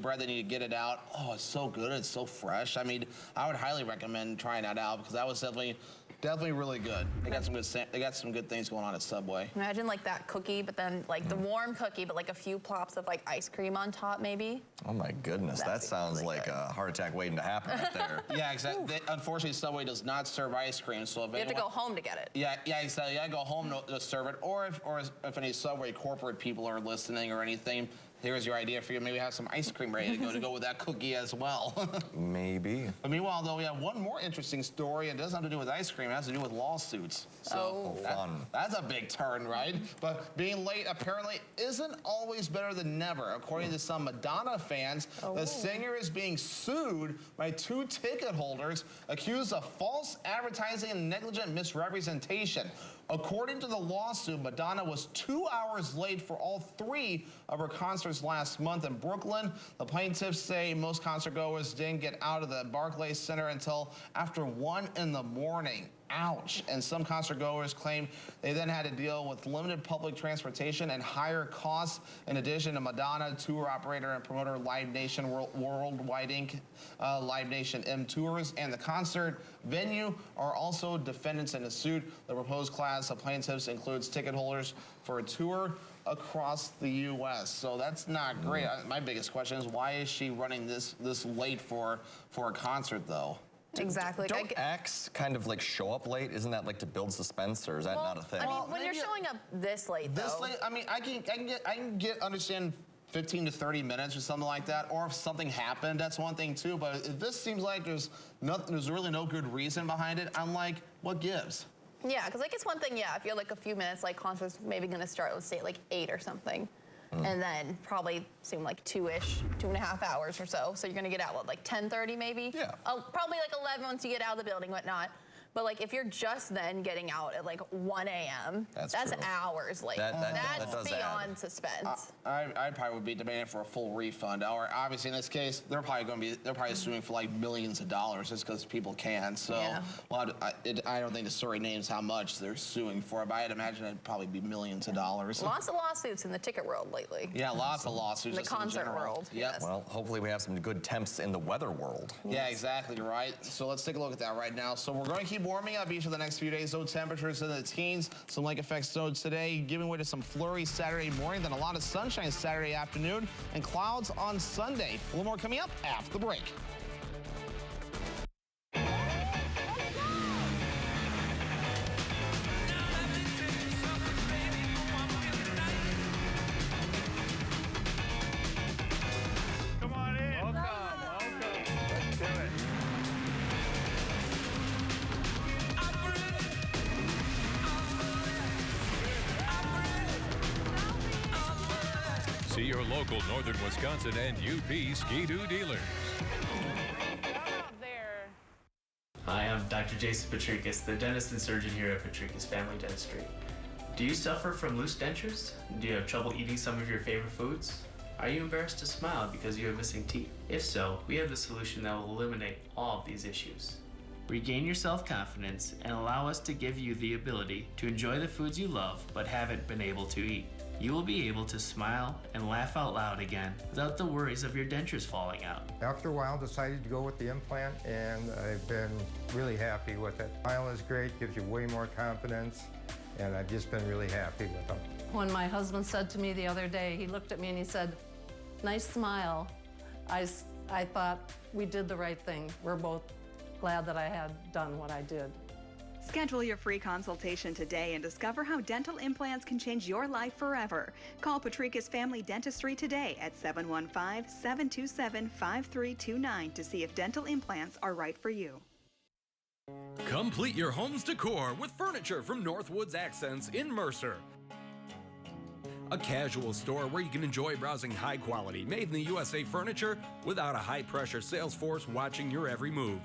bread, then you get it out. Oh, it's so good. It's so fresh. I mean, I would highly recommend trying that out because that was definitely really good. They got some good things going on at Subway. Imagine like that cookie, but then like the warm cookie, but like a few plops of like ice cream on top, maybe. Oh my goodness, that sounds like a heart attack waiting to happen right there. Yeah, exactly. Unfortunately, Subway does not serve ice cream, so if you have to go home to get it. Yeah, exactly. You gotta go home to serve it, or if any Subway corporate people are listening or anything, here's your idea for you. Maybe have some ice cream ready to go with that cookie as well. Maybe. But meanwhile, though, we have one more interesting story. It doesn't have to do with ice cream. It has to do with lawsuits. So fun. That's a big turn, right? But being late apparently isn't always better than never. According to some Madonna fans, the singer is being sued by 2 ticket holders accused of false advertising and negligent misrepresentation. According to the lawsuit, Madonna was 2 hours late for all 3 of her concerts last month in Brooklyn. The plaintiffs say most concert goers didn't get out of the Barclays Center until after 1 in the morning. Ouch. And some concert goers claim they then had to deal with limited public transportation and higher costs. In addition to Madonna, tour operator and promoter Live Nation Worldwide Inc., Live Nation M Tours, and the concert venue are also defendants in a suit. The proposed class of plaintiffs includes ticket holders for a tour across the U.S. So that's not great. My biggest question is, why is she running this late for a concert, though? Exactly. Don't acts kind of like show up late? Isn't that like to build suspense, or is that not a thing? I mean, when you're showing up this late, This late, I mean, I can understand 15 to 30 minutes or something like that, or if something happened, that's one thing too. But if this seems like there's really no good reason behind it, I'm like, what gives? Yeah, because like it's one thing, if you're like a few minutes, like concert's maybe gonna start, let's say like 8 or something. And then probably seem like 2.5 hours or so. So you're gonna get out, what, like 10:30 maybe? Yeah. Probably like 11 once you get out of the building, whatnot. But like if you're just then getting out at like 1 a.m., that's hours late. That's beyond suspense. I probably would be demanding for a full refund. Or obviously in this case, they're probably suing for like millions of dollars just because people can. So well, I don't think the story names how much they're suing for, but I'd imagine it'd probably be millions of dollars. Lots of lawsuits in the ticket world lately. Yeah, lots of lawsuits. In the concert world. Yep. Yes. Well, hopefully we have some good temps in the weather world. Yeah, exactly right. So let's take a look at that right now. So we're going to keep warming up each of the next few days. Low temperatures in the teens. Some lake effect snow today, giving way to some flurries Saturday morning, then a lot of sunshine Saturday afternoon, and clouds on Sunday. A little more coming up after the break. Come on in. Welcome. Let's do it. See your local Northern Wisconsin and UP Ski-Doo dealers. Hi, I'm Dr. Jason Patricus, the dentist and surgeon here at Patricus Family Dentistry. Do you suffer from loose dentures? Do you have trouble eating some of your favorite foods? Are you embarrassed to smile because you have missing teeth? If so, we have the solution that will eliminate all of these issues. Regain your self-confidence and allow us to give you the ability to enjoy the foods you love but haven't been able to eat. You will be able to smile and laugh out loud again without the worries of your dentures falling out. After a while, decided to go with the implant, and I've been really happy with it. Smile is great, gives you way more confidence, and I've just been really happy with them. When my husband said to me the other day, he looked at me and he said, "Nice smile," I thought we did the right thing. We're both glad that I had done what I did. Schedule your free consultation today and discover how dental implants can change your life forever. Call Patricus Family Dentistry today at 715-727-5329 to see if dental implants are right for you. Complete your home's decor with furniture from Northwoods Accents in Mercer. A casual store where you can enjoy browsing high-quality, made-in-the-USA furniture without a high-pressure sales force watching your every move.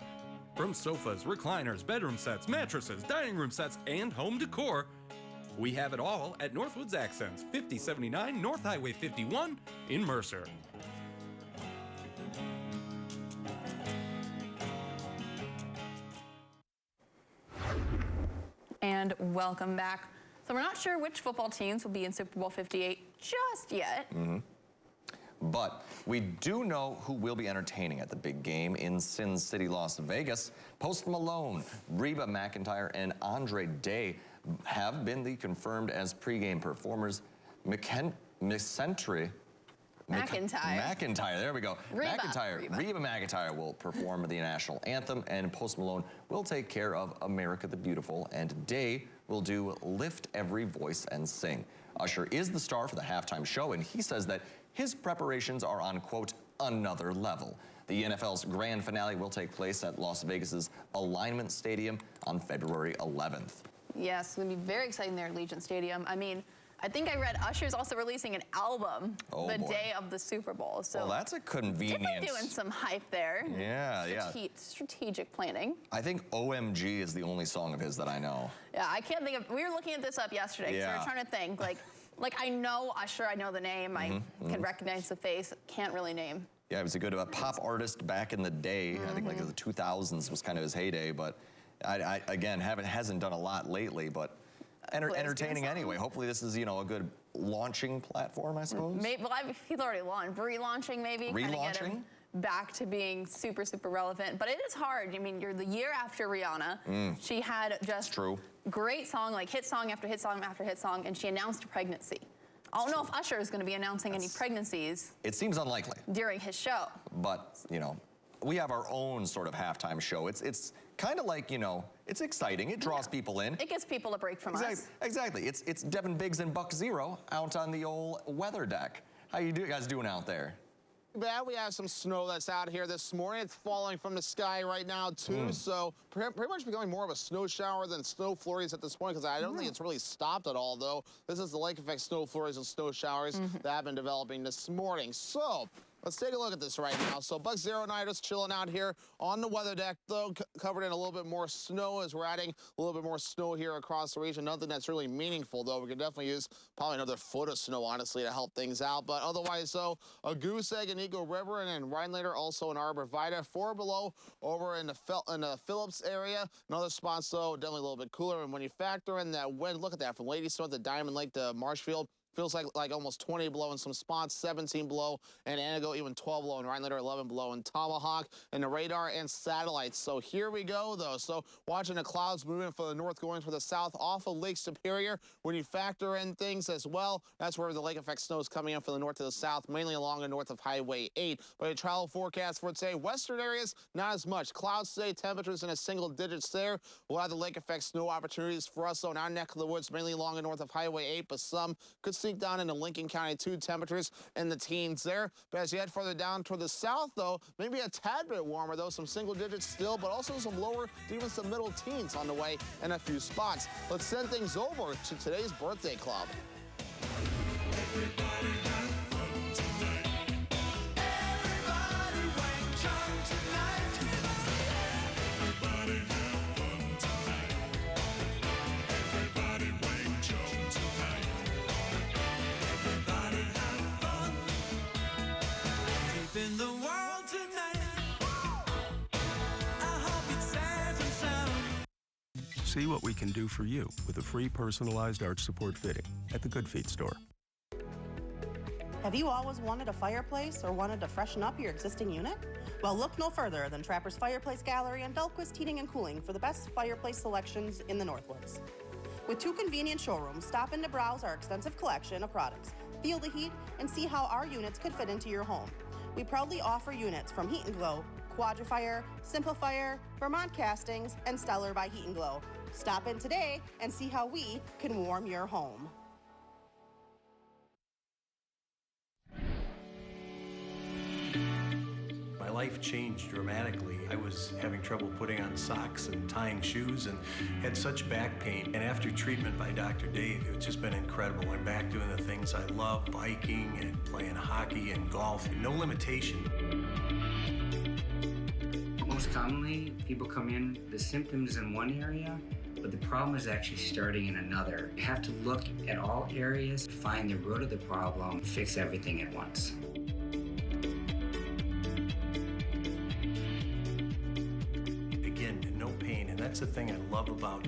From sofas, recliners, bedroom sets, mattresses, dining room sets, and home decor, we have it all at Northwoods Accents, 5079 North Highway 51 in Mercer. And welcome back. So we're not sure which football teams will be in Super Bowl 58 just yet. But we do know who will be entertaining at the big game in Sin City, Las Vegas. Post Malone, Reba McEntire, and Andre Day have been confirmed as pregame performers. McIntyre, there we go. Reba McEntire will perform the national anthem, and Post Malone will take care of America the Beautiful, and Day will do Lift Every Voice and Sing. Usher is the star for the halftime show, and he says that his preparations are on, quote, another level. The NFL's grand finale will take place at Las Vegas's Alignment Stadium on February 11th. Yes, it's going to be very exciting there at Legion Stadium. I mean, I think I read Usher's also releasing an album the day of the Super Bowl. So well, that's a convenient. They're doing some hype there. Yeah, Strategic planning. I think OMG is the only song of his that I know. Yeah, I can't think of. We were looking at this up yesterday. So we were trying to think like I know Usher, I know the name, I can recognize the face, can't really name. Yeah, he was a good pop artist back in the day. I think like the 2000s was kind of his heyday, but again, hasn't done a lot lately, but entertaining anyway. Hopefully this is, you know, a good launching platform, I suppose. Maybe, well, he's already launched. Relaunching, maybe. Relaunching? Get him back to being super, super relevant. But it is hard. I mean, you're the year after Rihanna. She had just great song, like hit song after hit song after hit song, and she announced a pregnancy. I don't know if Usher is going to be announcing any pregnancies. It seems unlikely. During his show. But, you know, we have our own sort of halftime show. It's kind of like, you know, it's exciting. It draws people in. It gives people a break from us. Exactly. It's Devin Biggs and Buck Zero out on the old weather deck. How you guys doing out there? Bad. We have some snow that's out here this morning. It's falling from the sky right now, too. So pretty much becoming more of a snow shower than snow flurries at this point, because I don't think it's really stopped at all, though. This is the lake effect snow flurries and snow showers that have been developing this morning. So let's take a look at this right now. So Buck Zero and I just chilling out here on the weather deck, though, covered in a little bit more snow as we're adding a little bit more snow here across the region. Nothing that's really meaningful, though. We could definitely use probably another foot of snow, honestly, to help things out. But otherwise, though, a goose egg in Eagle River, and then Rhinelander, also in Arbor Vitae. 4 below over in the Phillips area. Another spots, though, definitely a little bit cooler. And when you factor in that wind, look at that, from Ladysmith to Diamond Lake to Marshfield, feels like almost 20 below in some spots, 17 below, and Anago even 12 below, and Rhinelander 11 below, and Tomahawk, and the radar and satellites. So here we go, though. So watching the clouds moving from the north going to the south off of Lake Superior. When you factor in things as well, that's where the lake effect snow is coming in from the north to the south, mainly along the north of Highway 8. But a travel forecast for today, western areas, not as much. Clouds today, temperatures in a single digits there. We'll have the lake effect snow opportunities for us, though, in our neck of the woods, mainly along the north of Highway 8, but some could sneak down into Lincoln County, too. Temperatures in the teens there. But as you head further down toward the south, though, maybe a tad bit warmer, though. Some single digits still, but also some lower, even some middle teens on the way in a few spots. Let's send things over to today's birthday club. In the world tonight, I hope it's safe and sound. See what we can do for you with a free personalized arch support fitting at the Good Feet store. Have you always wanted a fireplace or wanted to freshen up your existing unit? Well, look no further than Trapper's Fireplace Gallery and Dahlquist Heating and Cooling for the best fireplace selections in the Northwoods. With 2 convenient showrooms, stop in to browse our extensive collection of products, feel the heat, and see how our units could fit into your home. We proudly offer units from Heat and Glow, Quadrifire, Simplifier, Vermont Castings, and Stellar by Heat and Glow. Stop in today and see how we can warm your home. My life changed dramatically. I was having trouble putting on socks and tying shoes and had such back pain. And after treatment by Dr. Dave, it's just been incredible. I'm back doing the things I love, biking and playing hockey and golf, no limitation. Most commonly, people come in, the symptoms in one area, but the problem is actually starting in another. You have to look at all areas, find the root of the problem, fix everything at once. That's the thing I love about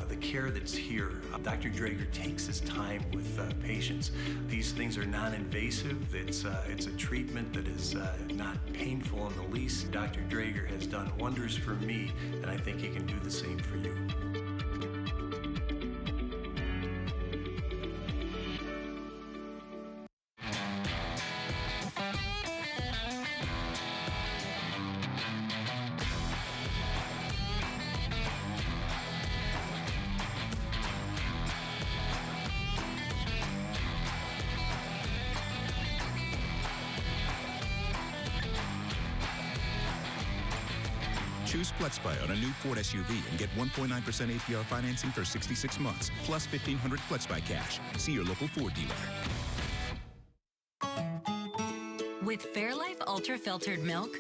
the care that's here. Dr. Drager takes his time with patients. These things are non-invasive. It's a treatment that is not painful in the least. Dr. Drager has done wonders for me, and I think he can do the same for you. Choose FlexBuy on a new Ford SUV and get 1.9% APR financing for 66 months, plus $1,500 FlexBuy cash. See your local Ford dealer. With Fairlife Ultra Filtered Milk,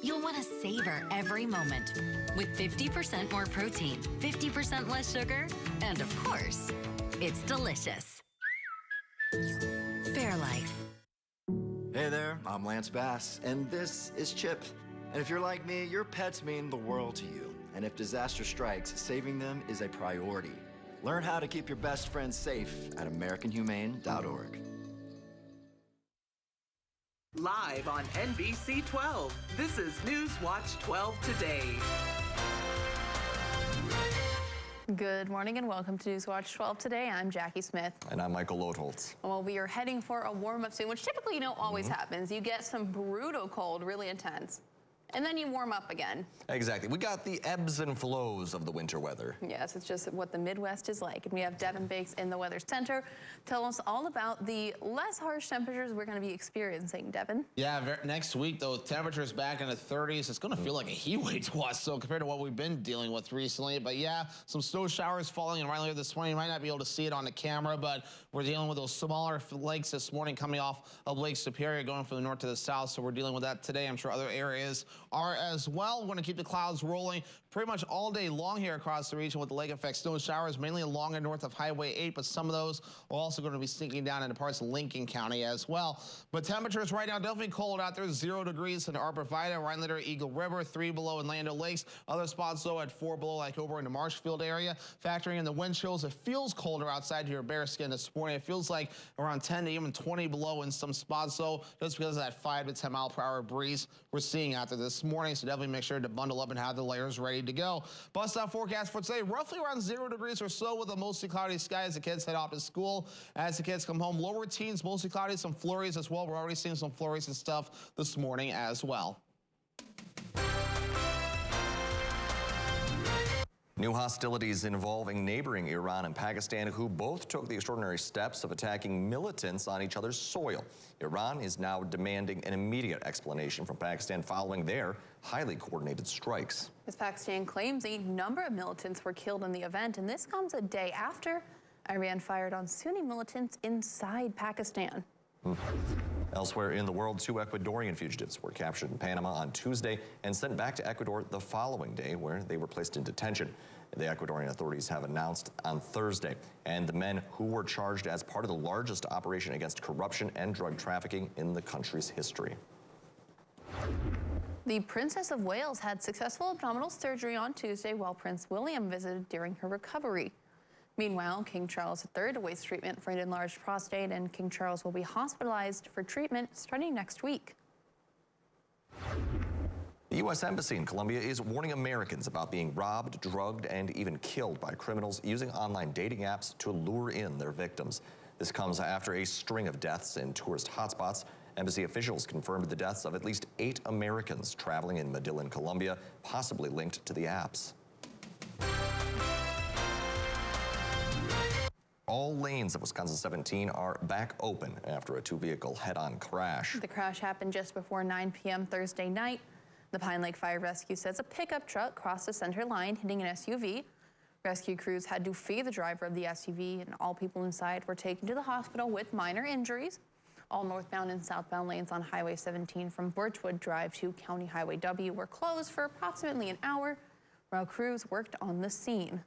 you'll want to savor every moment. With 50% more protein, 50% less sugar, and of course, it's delicious. Fairlife. Hey there, I'm Lance Bass, and this is Chip. And if you're like me, your pets mean the world to you. And if disaster strikes, saving them is a priority. Learn how to keep your best friends safe at AmericanHumane.org. Live on NBC 12, this is Newswatch 12 Today. Good morning and welcome to Newswatch 12 Today. I'm Jackie Smith. And I'm Michael Lotholtz. Well, we are heading for a warm-up soon, which typically, always happens. You get some brutal cold, really intense, and then you warm up again. Exactly. We got the ebbs and flows of the winter weather. Yes, it's just what the Midwest is like. And we have Devin Biggs in the Weather Center. Tell us all about the less harsh temperatures we're going to be experiencing, Devin. Yeah, next week, though, temperatures back in the 30s. It's going to feel like a heat wave to us, so compared to what we've been dealing with recently. But yeah, some snow showers falling in Rhinelander this morning. You might not be able to see it on the camera, but we're dealing with those smaller lakes this morning coming off of Lake Superior, going from the north to the south. So we're dealing with that today. I'm sure other areas are as well. We're going to keep the clouds rolling pretty much all day long here across the region with the lake effect. Snow showers mainly along and north of Highway 8, but some of those are also going to be sneaking down into parts of Lincoln County as well. But temperatures right now definitely cold out there. 0 degrees in Arbor Vitae, Rhinelander, Eagle River, 3 below in Land O'Lakes. Other spots though at 4 below, like over in the Marshfield area. Factoring in the wind chills, it feels colder outside your bare skin this morning. It feels like around 10 to even 20 below in some spots, so just because of that 5 to 10 mile per hour breeze we're seeing out there this morning. So definitely make sure to bundle up and have the layers ready to go. Bust out forecast for today, roughly around 0 degrees or so with a mostly cloudy sky as the kids head off to school. As the kids come home, lower teens, mostly cloudy, some flurries as well. We're already seeing some flurries and stuff this morning as well. New hostilities involving neighboring Iran and Pakistan, who both took the extraordinary steps of attacking militants on each other's soil. Iran is now demanding an immediate explanation from Pakistan following their highly coordinated strikes. As Pakistan claims a number of militants were killed in the event, and this comes a day after Iran fired on Sunni militants inside Pakistan. Elsewhere in the world, 2 Ecuadorian fugitives were captured in Panama on Tuesday and sent back to Ecuador the following day, where they were placed in detention. The Ecuadorian authorities have announced on Thursday, and the men who were charged as part of the largest operation against corruption and drug trafficking in the country's history. The Princess of Wales had successful abdominal surgery on Tuesday while Prince William visited during her recovery. Meanwhile, King Charles III awaits treatment for an enlarged prostate, and King Charles will be hospitalized for treatment starting next week. The U.S. Embassy in Colombia is warning Americans about being robbed, drugged, and even killed by criminals using online dating apps to lure in their victims. This comes after a string of deaths in tourist hotspots. Embassy officials confirmed the deaths of at least 8 Americans traveling in Medellin, Colombia, possibly linked to the apps. All lanes of Wisconsin 17 are back open after a 2-vehicle head-on crash. The crash happened just before 9 p.m. Thursday night. The Pine Lake Fire Rescue says a pickup truck crossed the center line, hitting an SUV. Rescue crews had to free the driver of the SUV, and all people inside were taken to the hospital with minor injuries. All northbound and southbound lanes on Highway 17 from Birchwood Drive to County Highway W were closed for approximately an hour while crews worked on the scene.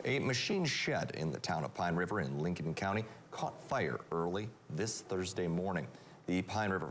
A machine shed in the town of Pine River in Lincoln County caught fire early this Thursday morning. The Pine River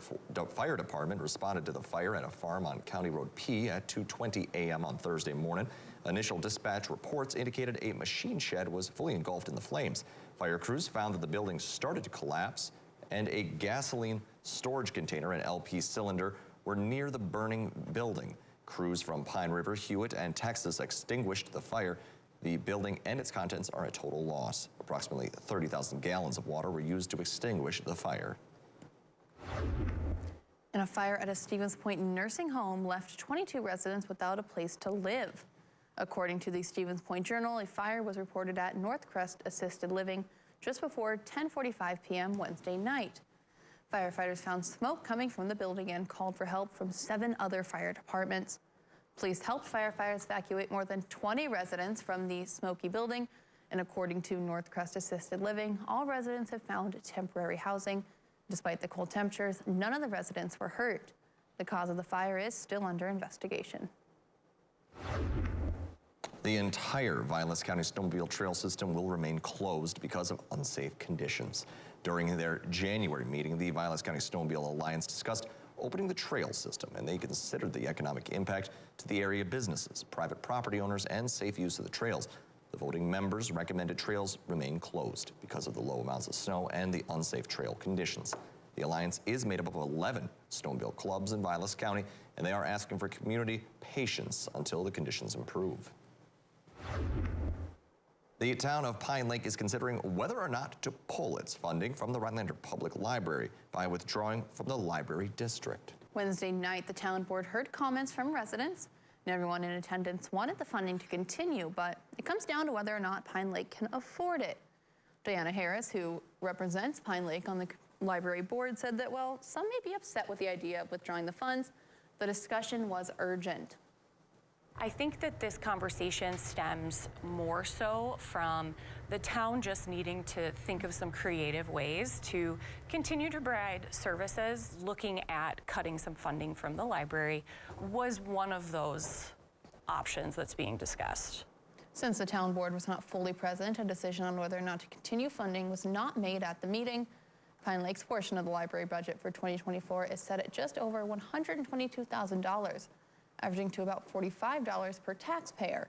Fire Department responded to the fire at a farm on County Road P at 2:20 a.m. on Thursday morning. Initial dispatch reports indicated a machine shed was fully engulfed in the flames. Fire crews found that the building started to collapse and a gasoline storage container and LP cylinder were near the burning building. Crews from Pine River, Hewitt, and Texas extinguished the fire. The building and its contents are a total loss. Approximately 30,000 gallons of water were used to extinguish the fire. And a fire at a Stevens Point nursing home left 22 residents without a place to live. According to the Stevens Point Journal, a fire was reported at Northcrest Assisted Living just before 10:45 p.m. Wednesday night. Firefighters found smoke coming from the building and called for help from 7 other fire departments. Police helped firefighters evacuate more than 20 residents from the smoky building, and according to Northcrest Assisted Living, all residents have found temporary housing. Despite the cold temperatures, none of the residents were hurt. The cause of the fire is still under investigation. The entire Vilas County Snowmobile Trail system will remain closed because of unsafe conditions. During their January meeting, the Vilas County Snowmobile Alliance discussed opening the trail system, and they considered the economic impact to the area businesses, private property owners, and safe use of the trails. The voting members recommended trails remain closed because of the low amounts of snow and the unsafe trail conditions. The alliance is made up of 11 snowmobile clubs in Vilas County, and they are asking for community patience until the conditions improve. The town of Pine Lake is considering whether or not to pull its funding from the Rhinelander Public Library by withdrawing from the library district. Wednesday night, the town board heard comments from residents, and everyone in attendance wanted the funding to continue, but it comes down to whether or not Pine Lake can afford it. Diana Harris, who represents Pine Lake on the library board, said that, well, some may be upset with the idea of withdrawing the funds. The discussion was urgent. I think that this conversation stems more so from the town just needing to think of some creative ways to continue to provide services. Looking at cutting some funding from the library was one of those options that's being discussed. Since the town board was not fully present, a decision on whether or not to continue funding was not made at the meeting. Pine Lake's portion of the library budget for 2024 is set at just over $122,000. averaging to about $45 per taxpayer.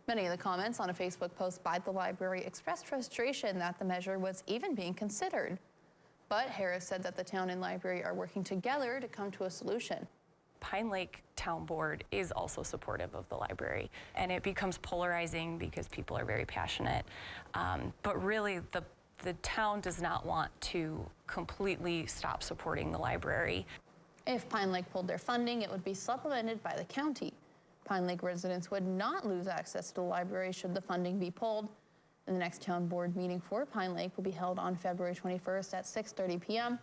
Many of the comments on a Facebook post by the library expressed frustration that the measure was even being considered. But Harris said that the town and library are working together to come to a solution. Pine Lake Town Board is also supportive of the library, and it becomes polarizing because people are very passionate. But really, the town does not want to completely stop supporting the library. If Pine Lake pulled their funding, it would be supplemented by the county. Pine Lake residents would not lose access to the library should the funding be pulled. And the next town board meeting for Pine Lake will be held on February 21st at 6:30 p.m.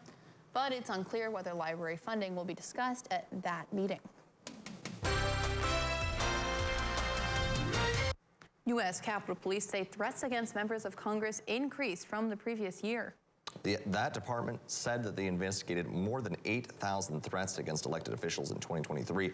But it's unclear whether library funding will be discussed at that meeting. U.S. Capitol Police say threats against members of Congress increased from the previous year. That department said that they investigated more than 8,000 threats against elected officials in 2023.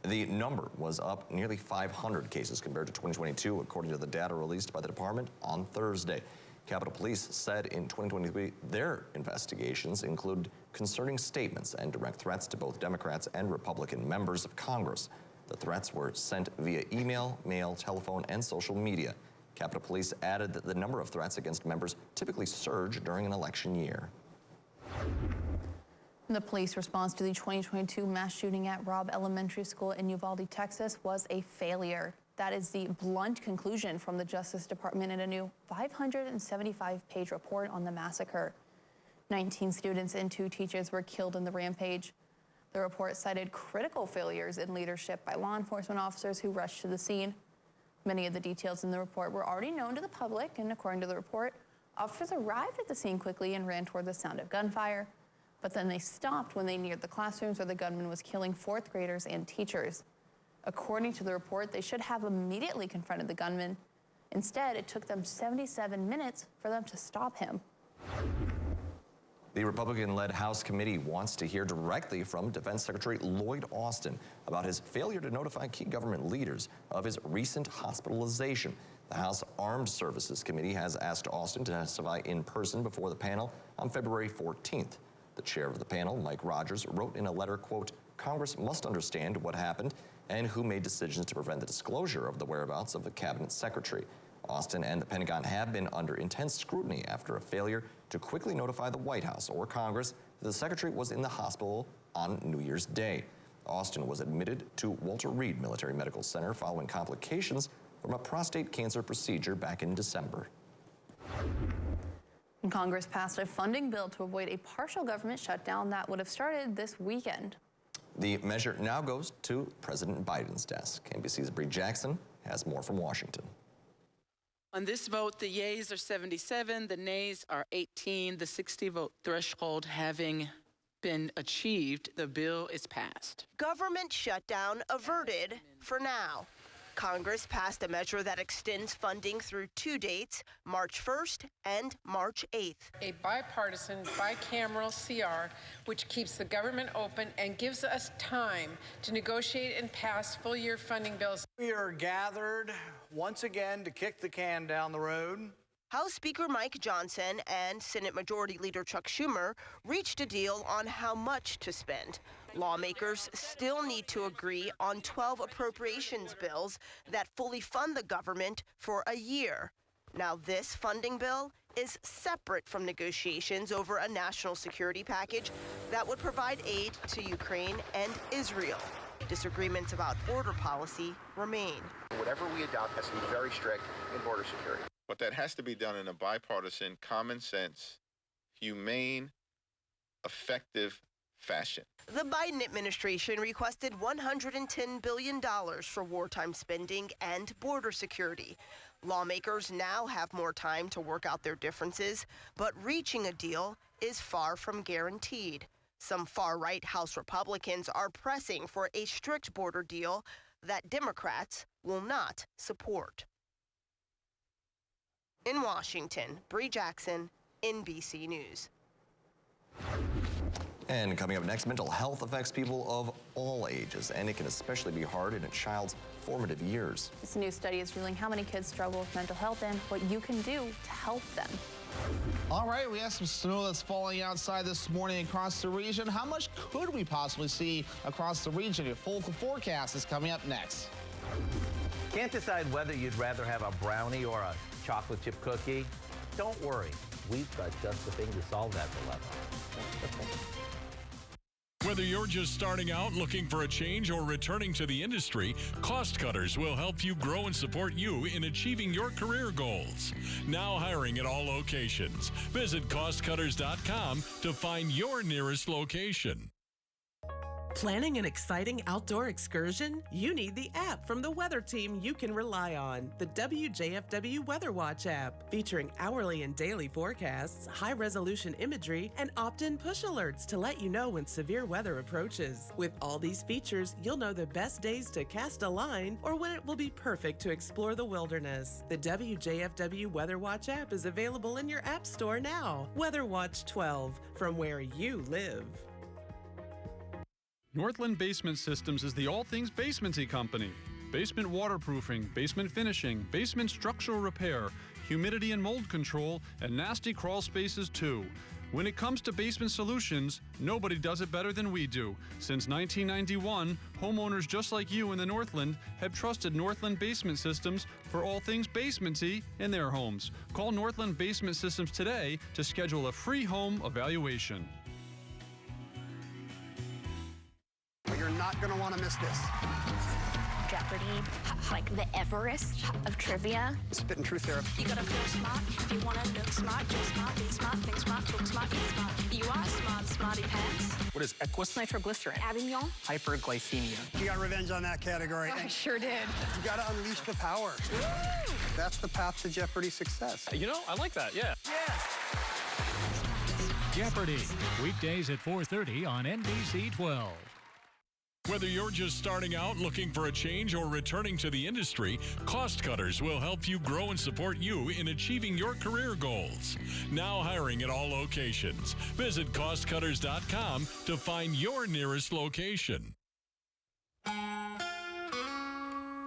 The number was up nearly 500 cases compared to 2022, according to the data released by the department on Thursday. Capitol Police said in 2023 their investigations include concerning statements and direct threats to both Democrats and Republican members of Congress. The threats were sent via email, mail, telephone, and social media. Capitol Police added that the number of threats against members typically surge during an election year. The police response to the 2022 mass shooting at Robb Elementary School in Uvalde, Texas was a failure. That is the blunt conclusion from the Justice Department in a new 575-page report on the massacre. 19 students and 2 teachers were killed in the rampage. The report cited critical failures in leadership by law enforcement officers who rushed to the scene. Many of the details in the report were already known to the public, and according to the report, officers arrived at the scene quickly and ran toward the sound of gunfire. But then they stopped when they neared the classrooms where the gunman was killing 4th graders and teachers. According to the report, they should have immediately confronted the gunman. Instead, it took them 77 minutes for them to stop him. The Republican-led House committee wants to hear directly from Defense Secretary Lloyd Austin about his failure to notify key government leaders of his recent hospitalization. The House Armed Services Committee has asked Austin to testify in person before the panel on February 14th. The chair of the panel, Mike Rogers, wrote in a letter, quote, "Congress must understand what happened and who made decisions to prevent the disclosure of the whereabouts of the cabinet secretary. Austin and the Pentagon have been under intense scrutiny after a failure to quickly notify the White House or Congress that the secretary was in the hospital on New Year's Day. Austin was admitted to Walter Reed Military Medical Center following complications from a prostate cancer procedure back in December. And Congress passed a funding bill to avoid a partial government shutdown that would have started this weekend. The measure now goes to President Biden's desk. NBC's Bree Jackson has more from Washington. On this vote, the yeas are 77, the nays are 18. The 60-vote threshold having been achieved, the bill is passed. Government shutdown averted for now. Congress passed a measure that extends funding through 2 dates, March 1st and March 8th. A bipartisan, bicameral CR, which keeps the government open and gives us time to negotiate and pass full-year funding bills. We are gathered once again to kick the can down the road. House Speaker Mike Johnson and Senate Majority Leader Chuck Schumer reached a deal on how much to spend. Lawmakers still need to agree on 12 appropriations bills that fully fund the government for a year. Now, this funding bill is separate from negotiations over a national security package that would provide aid to Ukraine and Israel. Disagreements about border policy remain. Whatever we adopt has to be very strict in border security. But that has to be done in a bipartisan, common sense, humane, effective fashion. The Biden administration requested $110 billion for wartime spending and border security. Lawmakers now have more time to work out their differences, but reaching a deal is far from guaranteed. Some far-right House Republicans are pressing for a strict border deal that Democrats will not support. In Washington, Bree Jackson, NBC News. And coming up next, mental health affects people of all ages, and it can especially be hard in a child's formative years. This new study is revealing how many kids struggle with mental health and what you can do to help them. All right, we have some snow that's falling outside this morning across the region. How much could we possibly see across the region? Your full forecast is coming up next. Can't decide whether you'd rather have a brownie or a chocolate chip cookie? Don't worry, we've got just the thing to solve that dilemma. Whether you're just starting out looking for a change or returning to the industry, Cost Cutters will help you grow and support you in achieving your career goals. Now hiring at all locations. Visit costcutters.com to find your nearest location. Planning an exciting outdoor excursion? You need the app from the weather team you can rely on, the WJFW Weather Watch app, featuring hourly and daily forecasts, high-resolution imagery, and opt-in push alerts to let you know when severe weather approaches. With all these features, you'll know the best days to cast a line or when it will be perfect to explore the wilderness. The WJFW Weather Watch app is available in your app store now. Weather Watch 12, from where you live. Northland Basement Systems is the all things basementy company. Basement waterproofing, basement finishing, basement structural repair, humidity and mold control, and nasty crawl spaces too. When it comes to basement solutions, nobody does it better than we do. Since 1991, homeowners just like you in the Northland have trusted Northland Basement Systems for all things basementy in their homes. Call Northland Basement Systems today to schedule a free home evaluation. You're not going to want to miss this. Jeopardy, like the Everest of trivia. Spit and truth therapy. You gotta feel smart. If you wanna look smart, dress smart, be smart, think smart, talk smart, get smart. You are smart, smarty pants. What is Equus? Nitroglycerin. Avignon. Hyperglycemia. You got revenge on that category. I sure did. You got to unleash the power. Woo! That's the path to Jeopardy success. You know, I like that, yeah. Yes! Jeopardy! Weekdays at 4:30 on NBC 12. Whether you're just starting out looking for a change or returning to the industry, Cost Cutters will help you grow and support you in achieving your career goals. Now hiring at all locations. Visit costcutters.com to find your nearest location.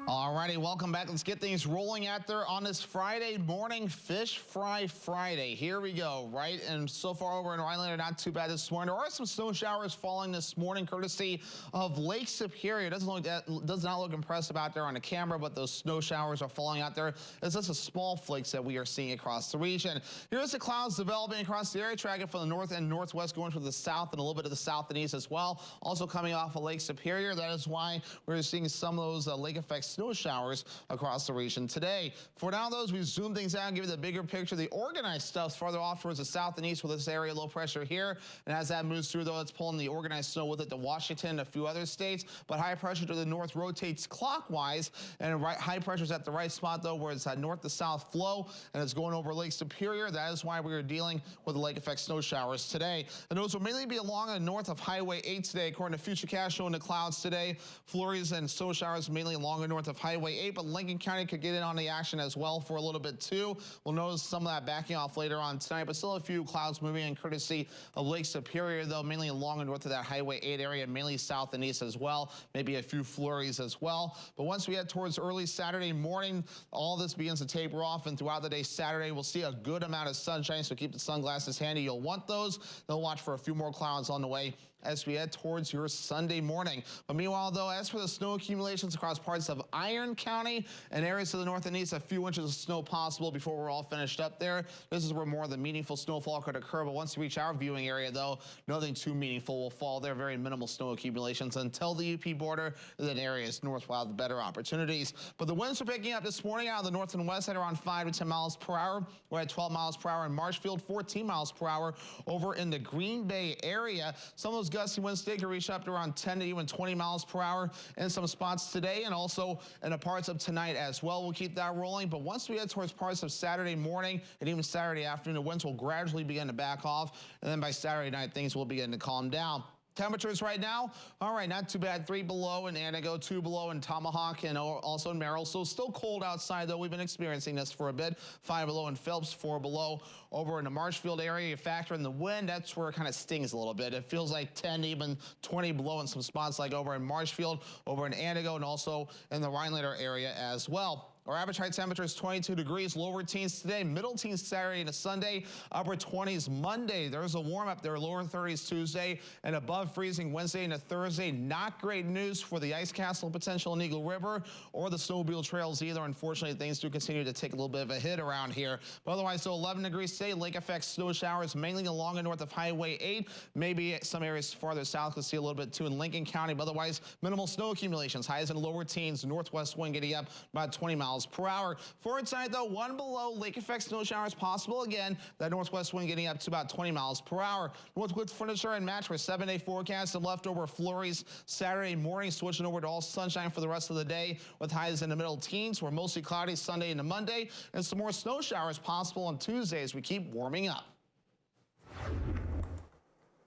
Alrighty, welcome back. Let's get things rolling out there on this Friday morning, Fish Fry Friday. Here we go, right? And so far over in Rhinelander, not too bad this morning. There are some snow showers falling this morning, courtesy of Lake Superior. Does not look impressive out there on the camera, but those snow showers are falling out there. It's just a small flakes that we are seeing across the region. Here's the clouds developing across the area, tracking from the north and northwest, going to the south and a little bit of the south and east as well. Also coming off of Lake Superior. That is why we're seeing some of those lake effect snow showers across the region today. For now, though, as we zoom things out and give you the bigger picture, the organized stuff's farther off towards the south and east with this area low pressure here. And as that moves through, though, it's pulling the organized snow with it to Washington and a few other states. But high pressure to the north rotates clockwise, and high pressure's at the right spot, though, where it's that north to south flow, and it's going over Lake Superior. That is why we are dealing with the lake effect snow showers today. And those will mainly be along the north of Highway 8 today, according to Futurecast showing the clouds today. Flurries and snow showers mainly along the north of of Highway 8, but Lincoln County could get in on the action as well for a little bit too. We'll notice some of that backing off later on tonight, but still a few clouds moving in courtesy of Lake Superior, though, mainly along and north of that Highway 8 area, mainly south and east as well. Maybe a few flurries as well. But once we head towards early Saturday morning, all this begins to taper off, and throughout the day Saturday, we'll see a good amount of sunshine, so keep the sunglasses handy. You'll want those. They'll watch for a few more clouds on the way as we head towards your Sunday morning. But meanwhile, though, as for the snow accumulations across parts of Iron County and areas to the north and east, a few inches of snow possible before we're all finished up there. This is where more of the meaningful snowfall could occur. But once you reach our viewing area, though, nothing too meaningful will fall there. Very minimal snow accumulations until the UP border. Then areas north will have the better opportunities. But the winds are picking up this morning out of the north and west at around 5 to 10 miles per hour. We're at 12 miles per hour in Marshfield, 14 miles per hour over in the Green Bay area. Some of those gusty winds today can reach up to around 10 to even 20 miles per hour in some spots today, and also in the parts of tonight as well. We'll keep that rolling, but once we head towards parts of Saturday morning and even Saturday afternoon, the winds will gradually begin to back off, and then by Saturday night, things will begin to calm down. Temperatures right now, all right, not too bad. 3 below in Antigo, 2 below in Tomahawk, and also in Merrill. So still cold outside, though. We've been experiencing this for a bit. 5 below in Phelps, 4 below over in the Marshfield area. You factor in the wind, that's where it kind of stings a little bit. It feels like 10, even 20 below in some spots like over in Marshfield, over in Antigo, and also in the Rhinelander area as well. Our average high temperature is 22 degrees, lower teens today, middle teens Saturday and Sunday, upper 20s Monday. There's a warm up there, lower 30s Tuesday, and above freezing Wednesday and Thursday. Not great news for the ice castle potential in Eagle River or the snowmobile trails either. Unfortunately, things do continue to take a little bit of a hit around here. But otherwise, so 11 degrees today, lake effect snow showers mainly along and north of Highway 8. Maybe some areas farther south could see a little bit too in Lincoln County, but otherwise minimal snow accumulations. Highs in the lower teens, northwest wind getting up about 20 miles per hour. For tonight, though, 1 below, lake effect snow showers possible again. That northwest wind getting up to about 20 miles per hour. Northwood Furniture and Mattress 7-day forecast of leftover flurries Saturday morning, switching over to all sunshine for the rest of the day with highs in the middle teens. We're mostly cloudy Sunday into Monday, and some more snow showers possible on Tuesday as we keep warming up.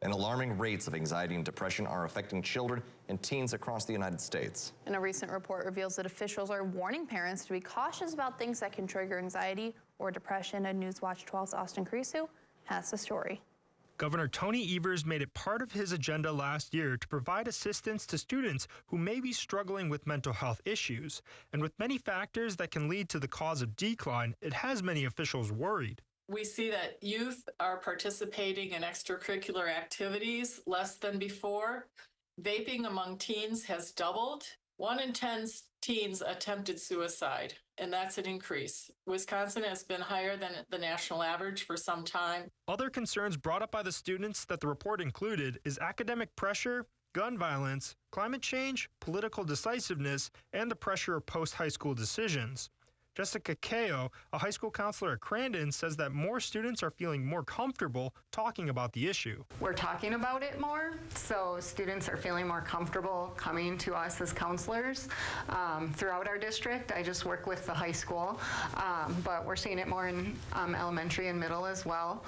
And alarming rates of anxiety and depression are affecting children and teens across the United States. And a recent report reveals that officials are warning parents to be cautious about things that can trigger anxiety or depression. And Newswatch 12's Austin Creasue has the story. Governor Tony Evers made it part of his agenda last year to provide assistance to students who may be struggling with mental health issues. And with many factors that can lead to the cause of decline, it has many officials worried. We see that youth are participating in extracurricular activities less than before. Vaping among teens has doubled. 1 in 10 teens attempted suicide, and that's an increase. Wisconsin has been higher than the national average for some time. Other concerns brought up by the students that the report included is academic pressure, gun violence, climate change, political decisiveness, and the pressure of post-high school decisions. Jessica Kao, a high school counselor at Crandon, says that more students are feeling more comfortable talking about the issue. We're talking about it more, so students are feeling more comfortable coming to us as counselors throughout our district. I just work with the high school, but we're seeing it more in elementary and middle as well.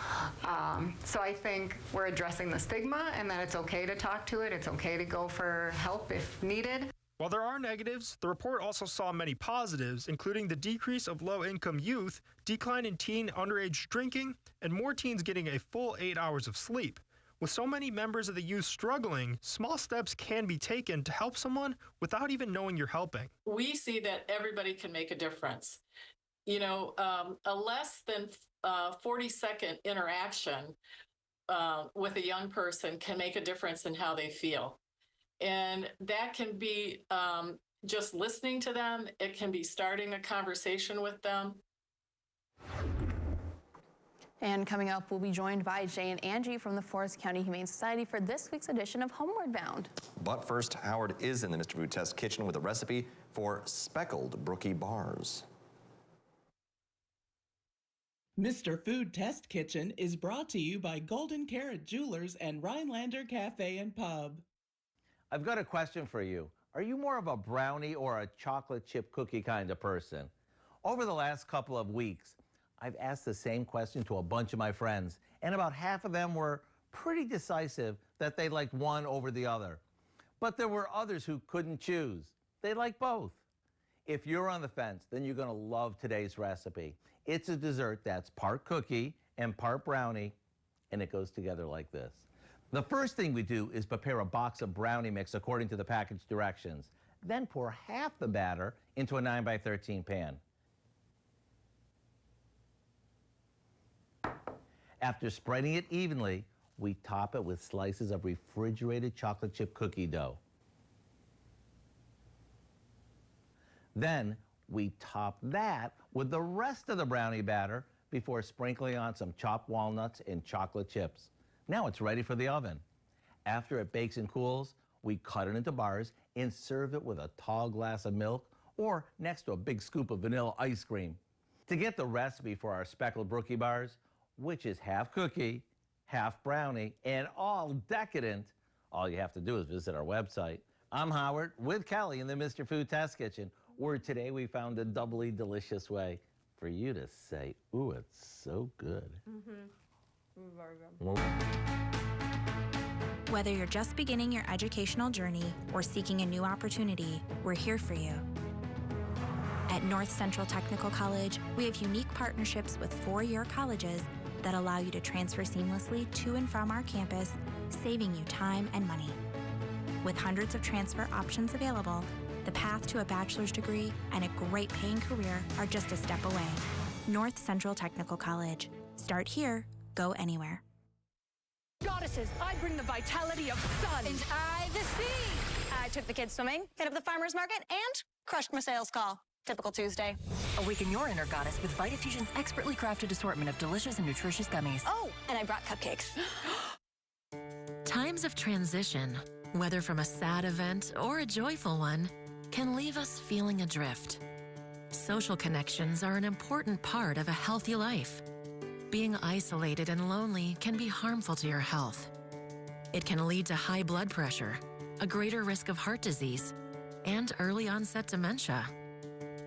So I think we're addressing the stigma and that it's okay to talk to it. It's okay to go for help if needed. While there are negatives, the report also saw many positives, including the decrease of low-income youth, decline in teen underage drinking, and more teens getting a full 8 hours of sleep. With so many members of the youth struggling, small steps can be taken to help someone without even knowing you're helping. We see that everybody can make a difference. You know, a less than 40-second interaction with a young person can make a difference in how they feel. And that can be just listening to them. It can be starting a conversation with them. And coming up, we'll be joined by Jay and Angie from the Forest County Humane Society for this week's edition of Homeward Bound. But first, Howard is in the Mr. Food Test kitchen with a recipe for speckled brookie bars. Mr. Food Test Kitchen is brought to you by Golden Carrot Jewelers and Rhinelander Cafe and Pub. I've got a question for you. Are you more of a brownie or a chocolate chip cookie kind of person? Over the last couple of weeks, I've asked the same question to a bunch of my friends, and about half of them were pretty decisive that they liked one over the other. But there were others who couldn't choose. They liked both. If you're on the fence, then you're going to love today's recipe. It's a dessert that's part cookie and part brownie, and it goes together like this. The first thing we do is prepare a box of brownie mix according to the package directions. Then pour half the batter into a 9x13 pan. After spreading it evenly, we top it with slices of refrigerated chocolate chip cookie dough. Then we top that with the rest of the brownie batter before sprinkling on some chopped walnuts and chocolate chips. Now it's ready for the oven. After it bakes and cools, we cut it into bars and serve it with a tall glass of milk or next to a big scoop of vanilla ice cream. To get the recipe for our speckled brookie bars, which is half cookie, half brownie, and all decadent, all you have to do is visit our website. I'm Howard with Kelly in the Mr. Food Test Kitchen, where today we found a doubly delicious way for you to say, ooh, it's so good. Whether you're just beginning your educational journey or seeking a new opportunity, we're here for you. At North Central Technical College, we have unique partnerships with four-year colleges that allow you to transfer seamlessly to and from our campus, saving you time and money. With hundreds of transfer options available, the path to a bachelor's degree and a great paying career are just a step away. North Central Technical College. Start here, go anywhere. Goddesses, I bring the vitality of sun. And I the sea. I took the kids swimming, hit up the farmer's market, and crushed my sales call. Typical Tuesday. Awaken your inner goddess with Vitafusion's expertly crafted assortment of delicious and nutritious gummies. Oh, and I brought cupcakes. Times of transition, whether from a sad event or a joyful one, can leave us feeling adrift. Social connections are an important part of a healthy life. Being isolated and lonely can be harmful to your health. It can lead to high blood pressure, a greater risk of heart disease, and early onset dementia.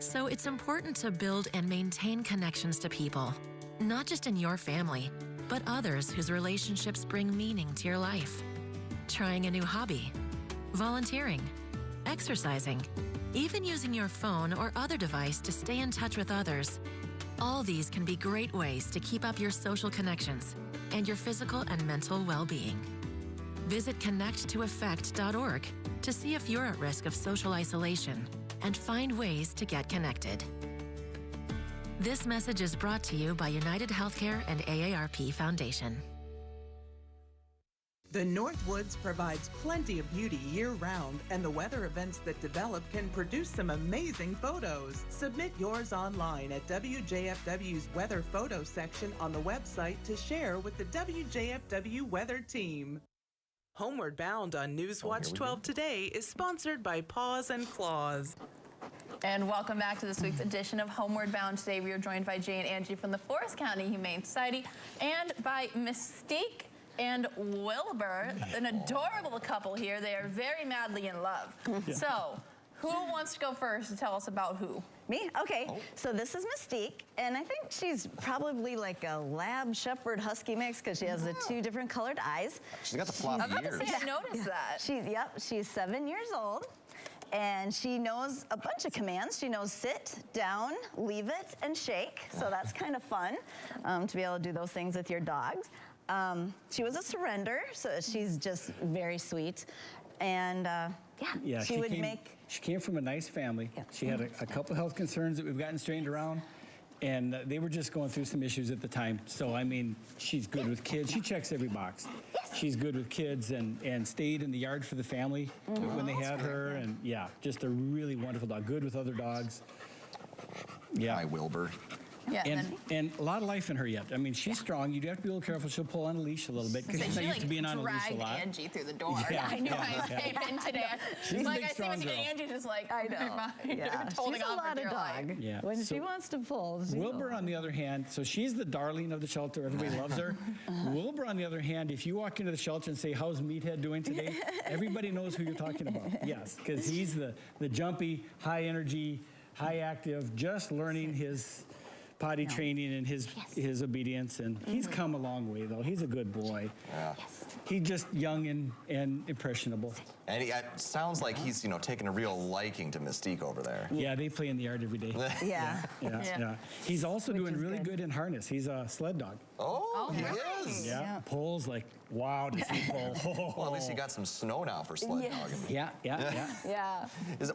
So it's important to build and maintain connections to people, not just in your family, but others whose relationships bring meaning to your life. Trying a new hobby, volunteering, exercising, even using your phone or other device to stay in touch with others. All these can be great ways to keep up your social connections and your physical and mental well-being. Visit connecttoeffect.org to see if you're at risk of social isolation and find ways to get connected. This message is brought to you by United Healthcare and AARP Foundation. The Northwoods provides plenty of beauty year-round, and the weather events that develop can produce some amazing photos. Submit yours online at WJFW's Weather Photo section on the website to share with the WJFW Weather Team. Homeward Bound on Newswatch 12 Today is sponsored by Paws and Claws. And welcome back to this week's edition of Homeward Bound. Today we are joined by Jay and Angie from the Forest County Humane Society and by Mystique and Wilbur, an adorable couple here. They are very madly in love. Yeah. So, who wants to go first to tell us about who? Me? Okay. So this is Mystique, and I think she's probably like a lab shepherd husky mix because she has the two different colored eyes. She's got the floppy I was about ears. to say, I noticed that. She's 7 years old. And she knows a bunch of commands. She knows sit, down, leave it, and shake. So that's kind of fun to be able to do those things with your dogs. She was a surrender, so she's just very sweet. And She came from a nice family. Yeah. She had a couple health concerns that we've gotten straightened around. And they were just going through some issues at the time. So, I mean, she's good with kids. She checks every box. Yes. She's good with kids and stayed in the yard for the family when they had her. And, yeah, just a really wonderful dog. Good with other dogs. Yeah. Hi, Wilbur. Yeah, and a lot of life in her yet. I mean, she's strong. You do have to be a little careful. She'll pull on a leash a little bit because she's not used to being on a leash a lot. Angie through the door. Yeah, I know. I came in today. She's like a big, I strong see girl. Angie just like, I know. Yeah. holding She's a on for lot of dear life. dog. Yeah. When So she wants to pull. Wilbur, on the other hand, so she's the darling of the shelter. Everybody loves her. Wilbur, on the other hand, if you walk into the shelter and say, "How's Meathead doing today?" everybody knows who you're talking about. Yes, because he's the jumpy, high energy, high active, just learning his potty training and his obedience, and he's come a long way, though. He's a good boy. Yeah. He's just young and impressionable. And it sounds like he's, taking a real liking to Mystique over there. Yeah, they play in the yard every day. Yeah. He's also doing really good in harness. He's a sled dog. Oh, he is. Yeah, pulls like, wow, does he pull. Well, at least you got some snow now for sled dogging. Yeah.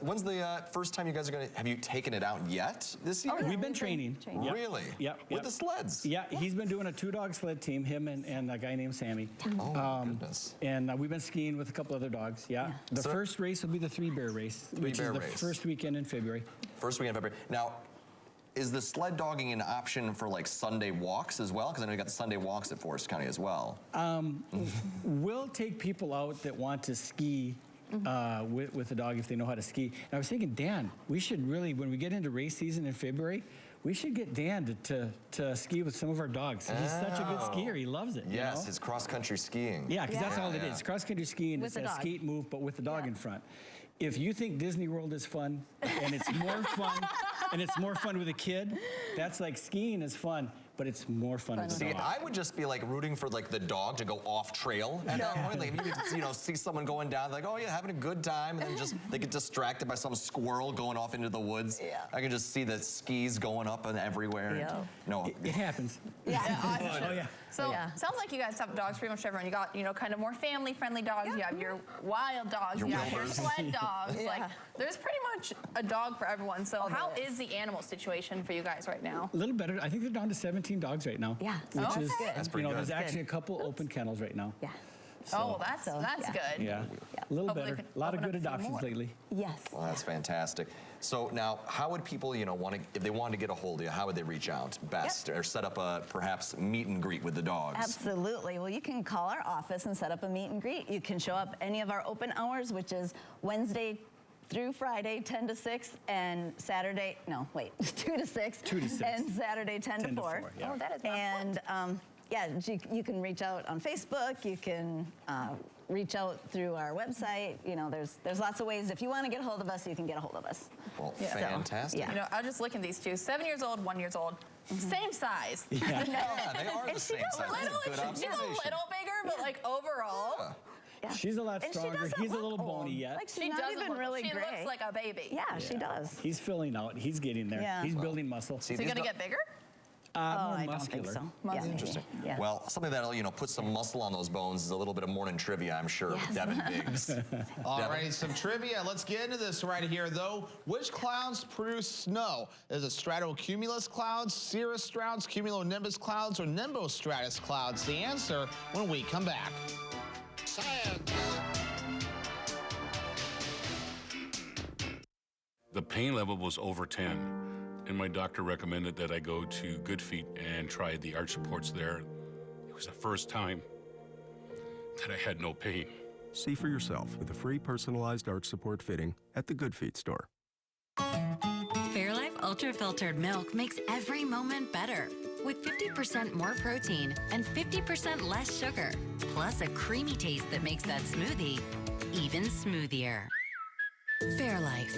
When's the first time you guys are going to, have you taken it out yet this year? Oh, we've been training. Yep. Really? Yep. With the sleds? Yeah, he's been doing a 2-dog sled team, him and a guy named Sammy. Oh, goodness. And we've been skiing with a couple other dogs, The first race will be the 3-bear race, which is the first weekend in February. First weekend in February. Now, is the sled dogging an option for like Sunday walks as well? Because I know you got the Sunday walks at Forest County as well. We'll take people out that want to ski with the dog if they know how to ski. And I was thinking, Dan, we should really, when we get into race season in February, we should get Dan to ski with some of our dogs. He's such a good skier. He loves it. Yes, it's cross-country skiing. Yeah, because that's all it is. Cross-country skiing is a skate move, but with the dog in front. If you think Disney World is fun, and it's more fun, with a kid, that's like skiing is fun, but it's more fun with a dog. I would just be like rooting for like the dog to go off trail at that point. Like if you see someone going down, like, oh yeah, having a good time, and then just they get distracted by some squirrel going off into the woods. I can just see the skis going up and everywhere. No, it happens. So sounds like you guys have dogs pretty much everyone. You got kind of more family-friendly dogs. You have your wild dogs. You have your sled dogs. Like there's pretty much a dog for everyone. So how is the animal situation for you guys right now? A little better. I think they're down to 17 dogs right now. Yeah, which is good. That's pretty good. There's actually a couple open kennels right now. Yeah. So, that's good. Yeah, a little better. A lot of good adoptions lately. Yes. Well, that's fantastic. So now, how would people, if they wanted to get a hold of you, how would they reach out best, or set up a perhaps meet and greet with the dogs? Absolutely. Well, you can call our office and set up a meet and greet. You can show up any of our open hours, which is Wednesday through Friday, 10 to 6, and Saturday, 2 to 6. 2 to 6. And Saturday, 10 to 4. Oh, that is and you can reach out on Facebook. You can reach out through our website. There's lots of ways. If you want to get a hold of us, you can get a hold of us. Well, fantastic. So, I'll just look at these two. 7 years old, 1 year old. Same size. Yeah, they are the same size. She's a little bigger, but like overall. She's a lot stronger. He's a little bony yet. She doesn't really She gray. looks like a baby. Yeah, she does. He's filling out. He's getting there. Yeah. He's building muscle. Is he going to get bigger? More I muscular. don't think so. Yeah. Interesting. Yeah. Well, something that'll put some muscle on those bones is a little bit of morning trivia, I'm sure. With Devin Biggs. All right, some trivia. Let's get into this right here, though. Which clouds produce snow? Is it stratocumulus clouds, cirrus clouds, cumulonimbus clouds, or nimbostratus clouds? The answer when we come back. Science. The pain level was over 10, and my doctor recommended that I go to Good Feet and try the arch supports there. It was the first time that I had no pain. See for yourself with a free personalized arch support fitting at the Good Feet store. Fairlife Ultra Filtered Milk makes every moment better. With 50% more protein and 50% less sugar, plus a creamy taste that makes that smoothie even smoothier. Fairlife.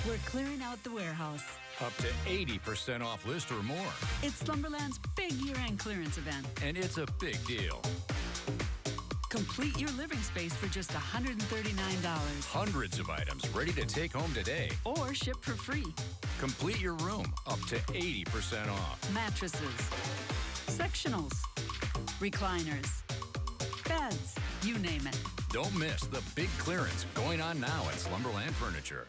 We're clearing out the warehouse. Up to 80% off list or more. It's Slumberland's big year-end clearance event. And it's a big deal. Complete your living space for just $139. Hundreds of items ready to take home today. Or ship for free. Complete your room up to 80% off. Mattresses, sectionals, recliners, beds, you name it. Don't miss the big clearance going on now at Slumberland Furniture.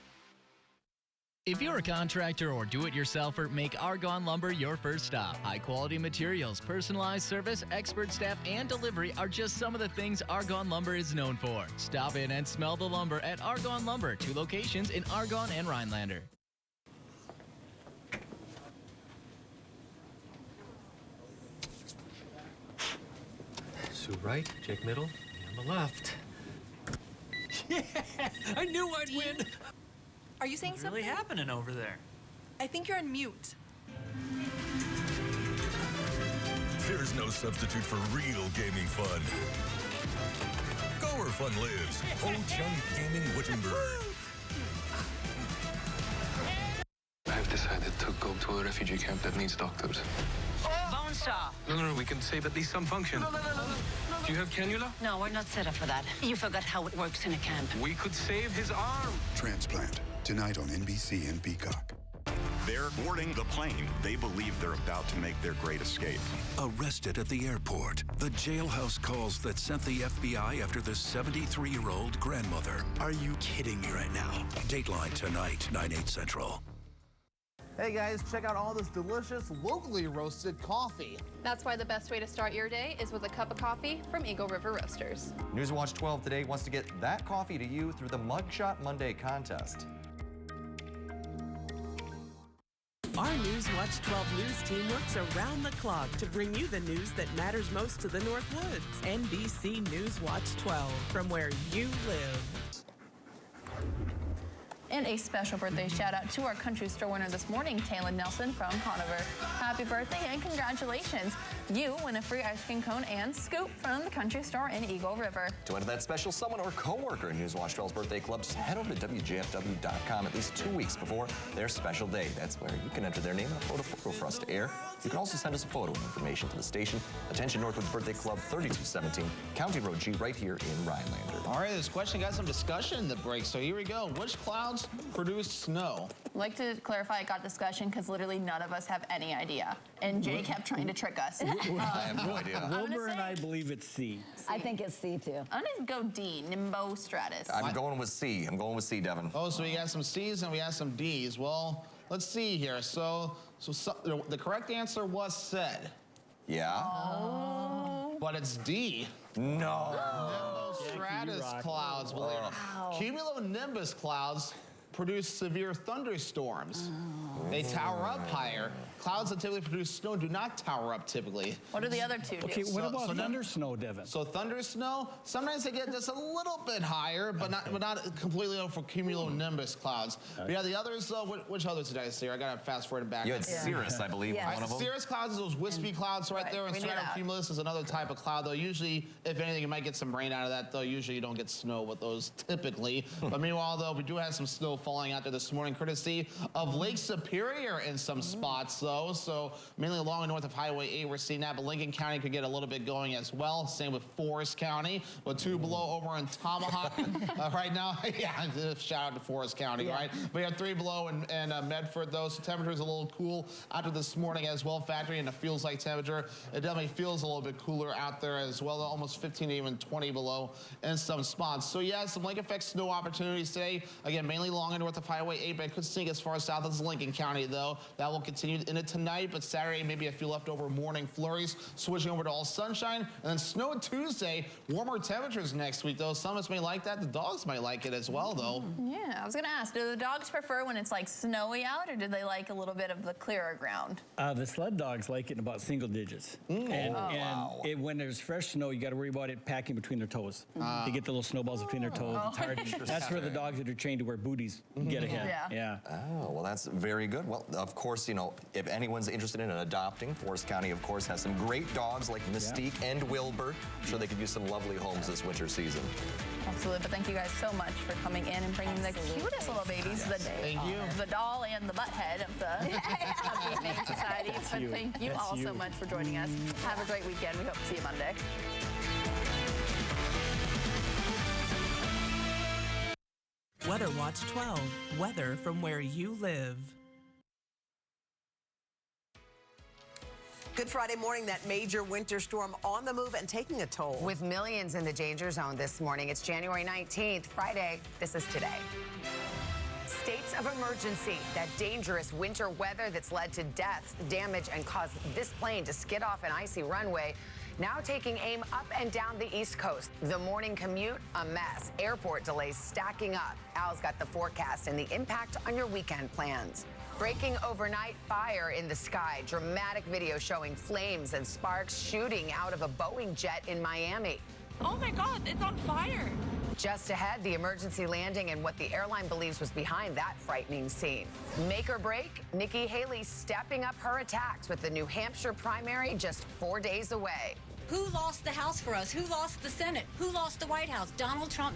If you're a contractor or do-it-yourselfer, make Argonne Lumber your first stop. High-quality materials, personalized service, expert staff, and delivery are just some of the things Argonne Lumber is known for. Stop in and smell the lumber at Argonne Lumber, 2 locations in Argonne and Rhinelander. Sue right, Jake middle, me on the left. Yeah, I knew I'd win. Are you saying something? What's really happening over there? I think you're on mute. There's no substitute for real gaming fun. Go where fun lives. Ho Chunk Gaming Wittenberg. I've decided to go to a refugee camp that needs doctors. Bone saw. No, we can save at least some function. No. Do you have cannula? No, we're not set up for that. You forgot how it works in a camp. We could save his arm. Transplant, tonight on NBC and Peacock. They're boarding the plane. They believe they're about to make their great escape. Arrested at the airport. The jailhouse calls that sent the FBI after the 73-year-old grandmother. Are you kidding me right now? Dateline tonight, 9/8 Central. Hey guys, check out all this delicious, locally roasted coffee. That's why the best way to start your day is with a cup of coffee from Eagle River Roasters. Newswatch 12 today wants to get that coffee to you through the Mugshot Monday contest. Our Newswatch 12 news team works around the clock to bring you the news that matters most to the Northwoods. NBC Newswatch 12, from where you live. And a special birthday shout out to our country store winner this morning, Taylor Nelson from Hanover. Happy birthday and congratulations. You win a free ice cream cone and scoop from the country store in Eagle River. To enter that special someone or coworker in Newswatch 12's birthday club, just head over to WJFW.com at least 2 weeks before their special day. That's where you can enter their name and upload a photo for us to air. You can also send us a photo and information to the station. Attention Northwoods Birthday Club, 3217 County Road G, right here in Rhinelander. All right, this question got some discussion in the break, so here we go. Which clouds produce snow? I'd like to clarify it got discussion because literally none of us have any idea. And Jay kept trying to trick us. I have no idea. Wilbur and I believe it's C. I think it's C too. I'm going to go D, Nimbostratus. I'm going with C. I'm going with C, Devin. Oh, so we got some C's and we got some D's. Well, let's see here. So the correct answer was said. Yeah? Oh. But it's D. No. Nimbostratus clouds, believe it. Cumulonimbus clouds produce severe thunderstorms. They tower up higher. Clouds that typically produce snow do not tower up typically. What do the other two do? Okay, what about thunder snow, Devin? So thunder snow, sometimes they get just a little bit higher, but not completely over for cumulonimbus clouds. But yeah, the others, which others did I say? I got to fast forward back. You had cirrus, I believe, one of them. Cirrus clouds is those wispy clouds right there, and stratocumulus is another type of cloud, though. Usually, if anything, you might get some rain out of that, though. Usually, you don't get snow with those typically. But meanwhile, though, we do have some snow falling out there this morning, courtesy of Lake Superior in some spots, though. So mainly along the north of Highway 8, we're seeing that, but Lincoln County could get a little bit going as well. Same with Forest County, but 2 below over in Tomahawk right now. Yeah, shout out to Forest County, right? We have 3 below in Medford, though. So temperature's a little cool after this morning as well, factoring in the feels like temperature. It definitely feels a little bit cooler out there as well, almost 15 to even 20 below in some spots. So yeah, some lake effect snow opportunities today. Again, mainly along the north of Highway 8, but it could sneak as far south as Lincoln County, though. That will continue into tonight, but Saturday, maybe a few leftover morning flurries, switching over to all sunshine, and then snow Tuesday. Warmer temperatures next week, though. Some of us may like that. The dogs might like it as well, though. Yeah, I was going to ask, do the dogs prefer when it's like snowy out, or do they like a little bit of the clearer ground? The sled dogs like it in about single digits. When there's fresh snow, you got to worry about it packing between their toes. They get the little snowballs between their toes. It's hard. That's where the dogs that are trained to wear booties get ahead. Yeah. Oh, well, that's very good. Well, of course, you know, if anyone's interested in adopting, Forest County, of course, has some great dogs like Mystique and Wilbur. I'm sure they could use some lovely homes this winter season. Absolutely, but thank you guys so much for coming in and bringing the cutest little babies. The doll and the butthead of the Humane Society. So thank you all so much for joining us. Have a great weekend. We hope to see you Monday. Weather Watch 12, weather from where you live. Good Friday morning, that major winter storm on the move and taking a toll. With millions in the danger zone this morning, it's January 19th, Friday. This is today. States of emergency, that dangerous winter weather that's led to deaths, damage, and caused this plane to skid off an icy runway. Now taking aim up and down the East Coast. The morning commute, a mess. Airport delays stacking up. Al's got the forecast and the impact on your weekend plans. Breaking overnight, fire in the sky. Dramatic video showing flames and sparks shooting out of a Boeing jet in Miami. Oh my God, it's on fire. Just ahead, the emergency landing and what the airline believes was behind that frightening scene. Make or break, Nikki Haley stepping up her attacks with the New Hampshire primary just 4 days away. Who lost the House for us? Who lost the Senate? Who lost the White House? Donald Trump.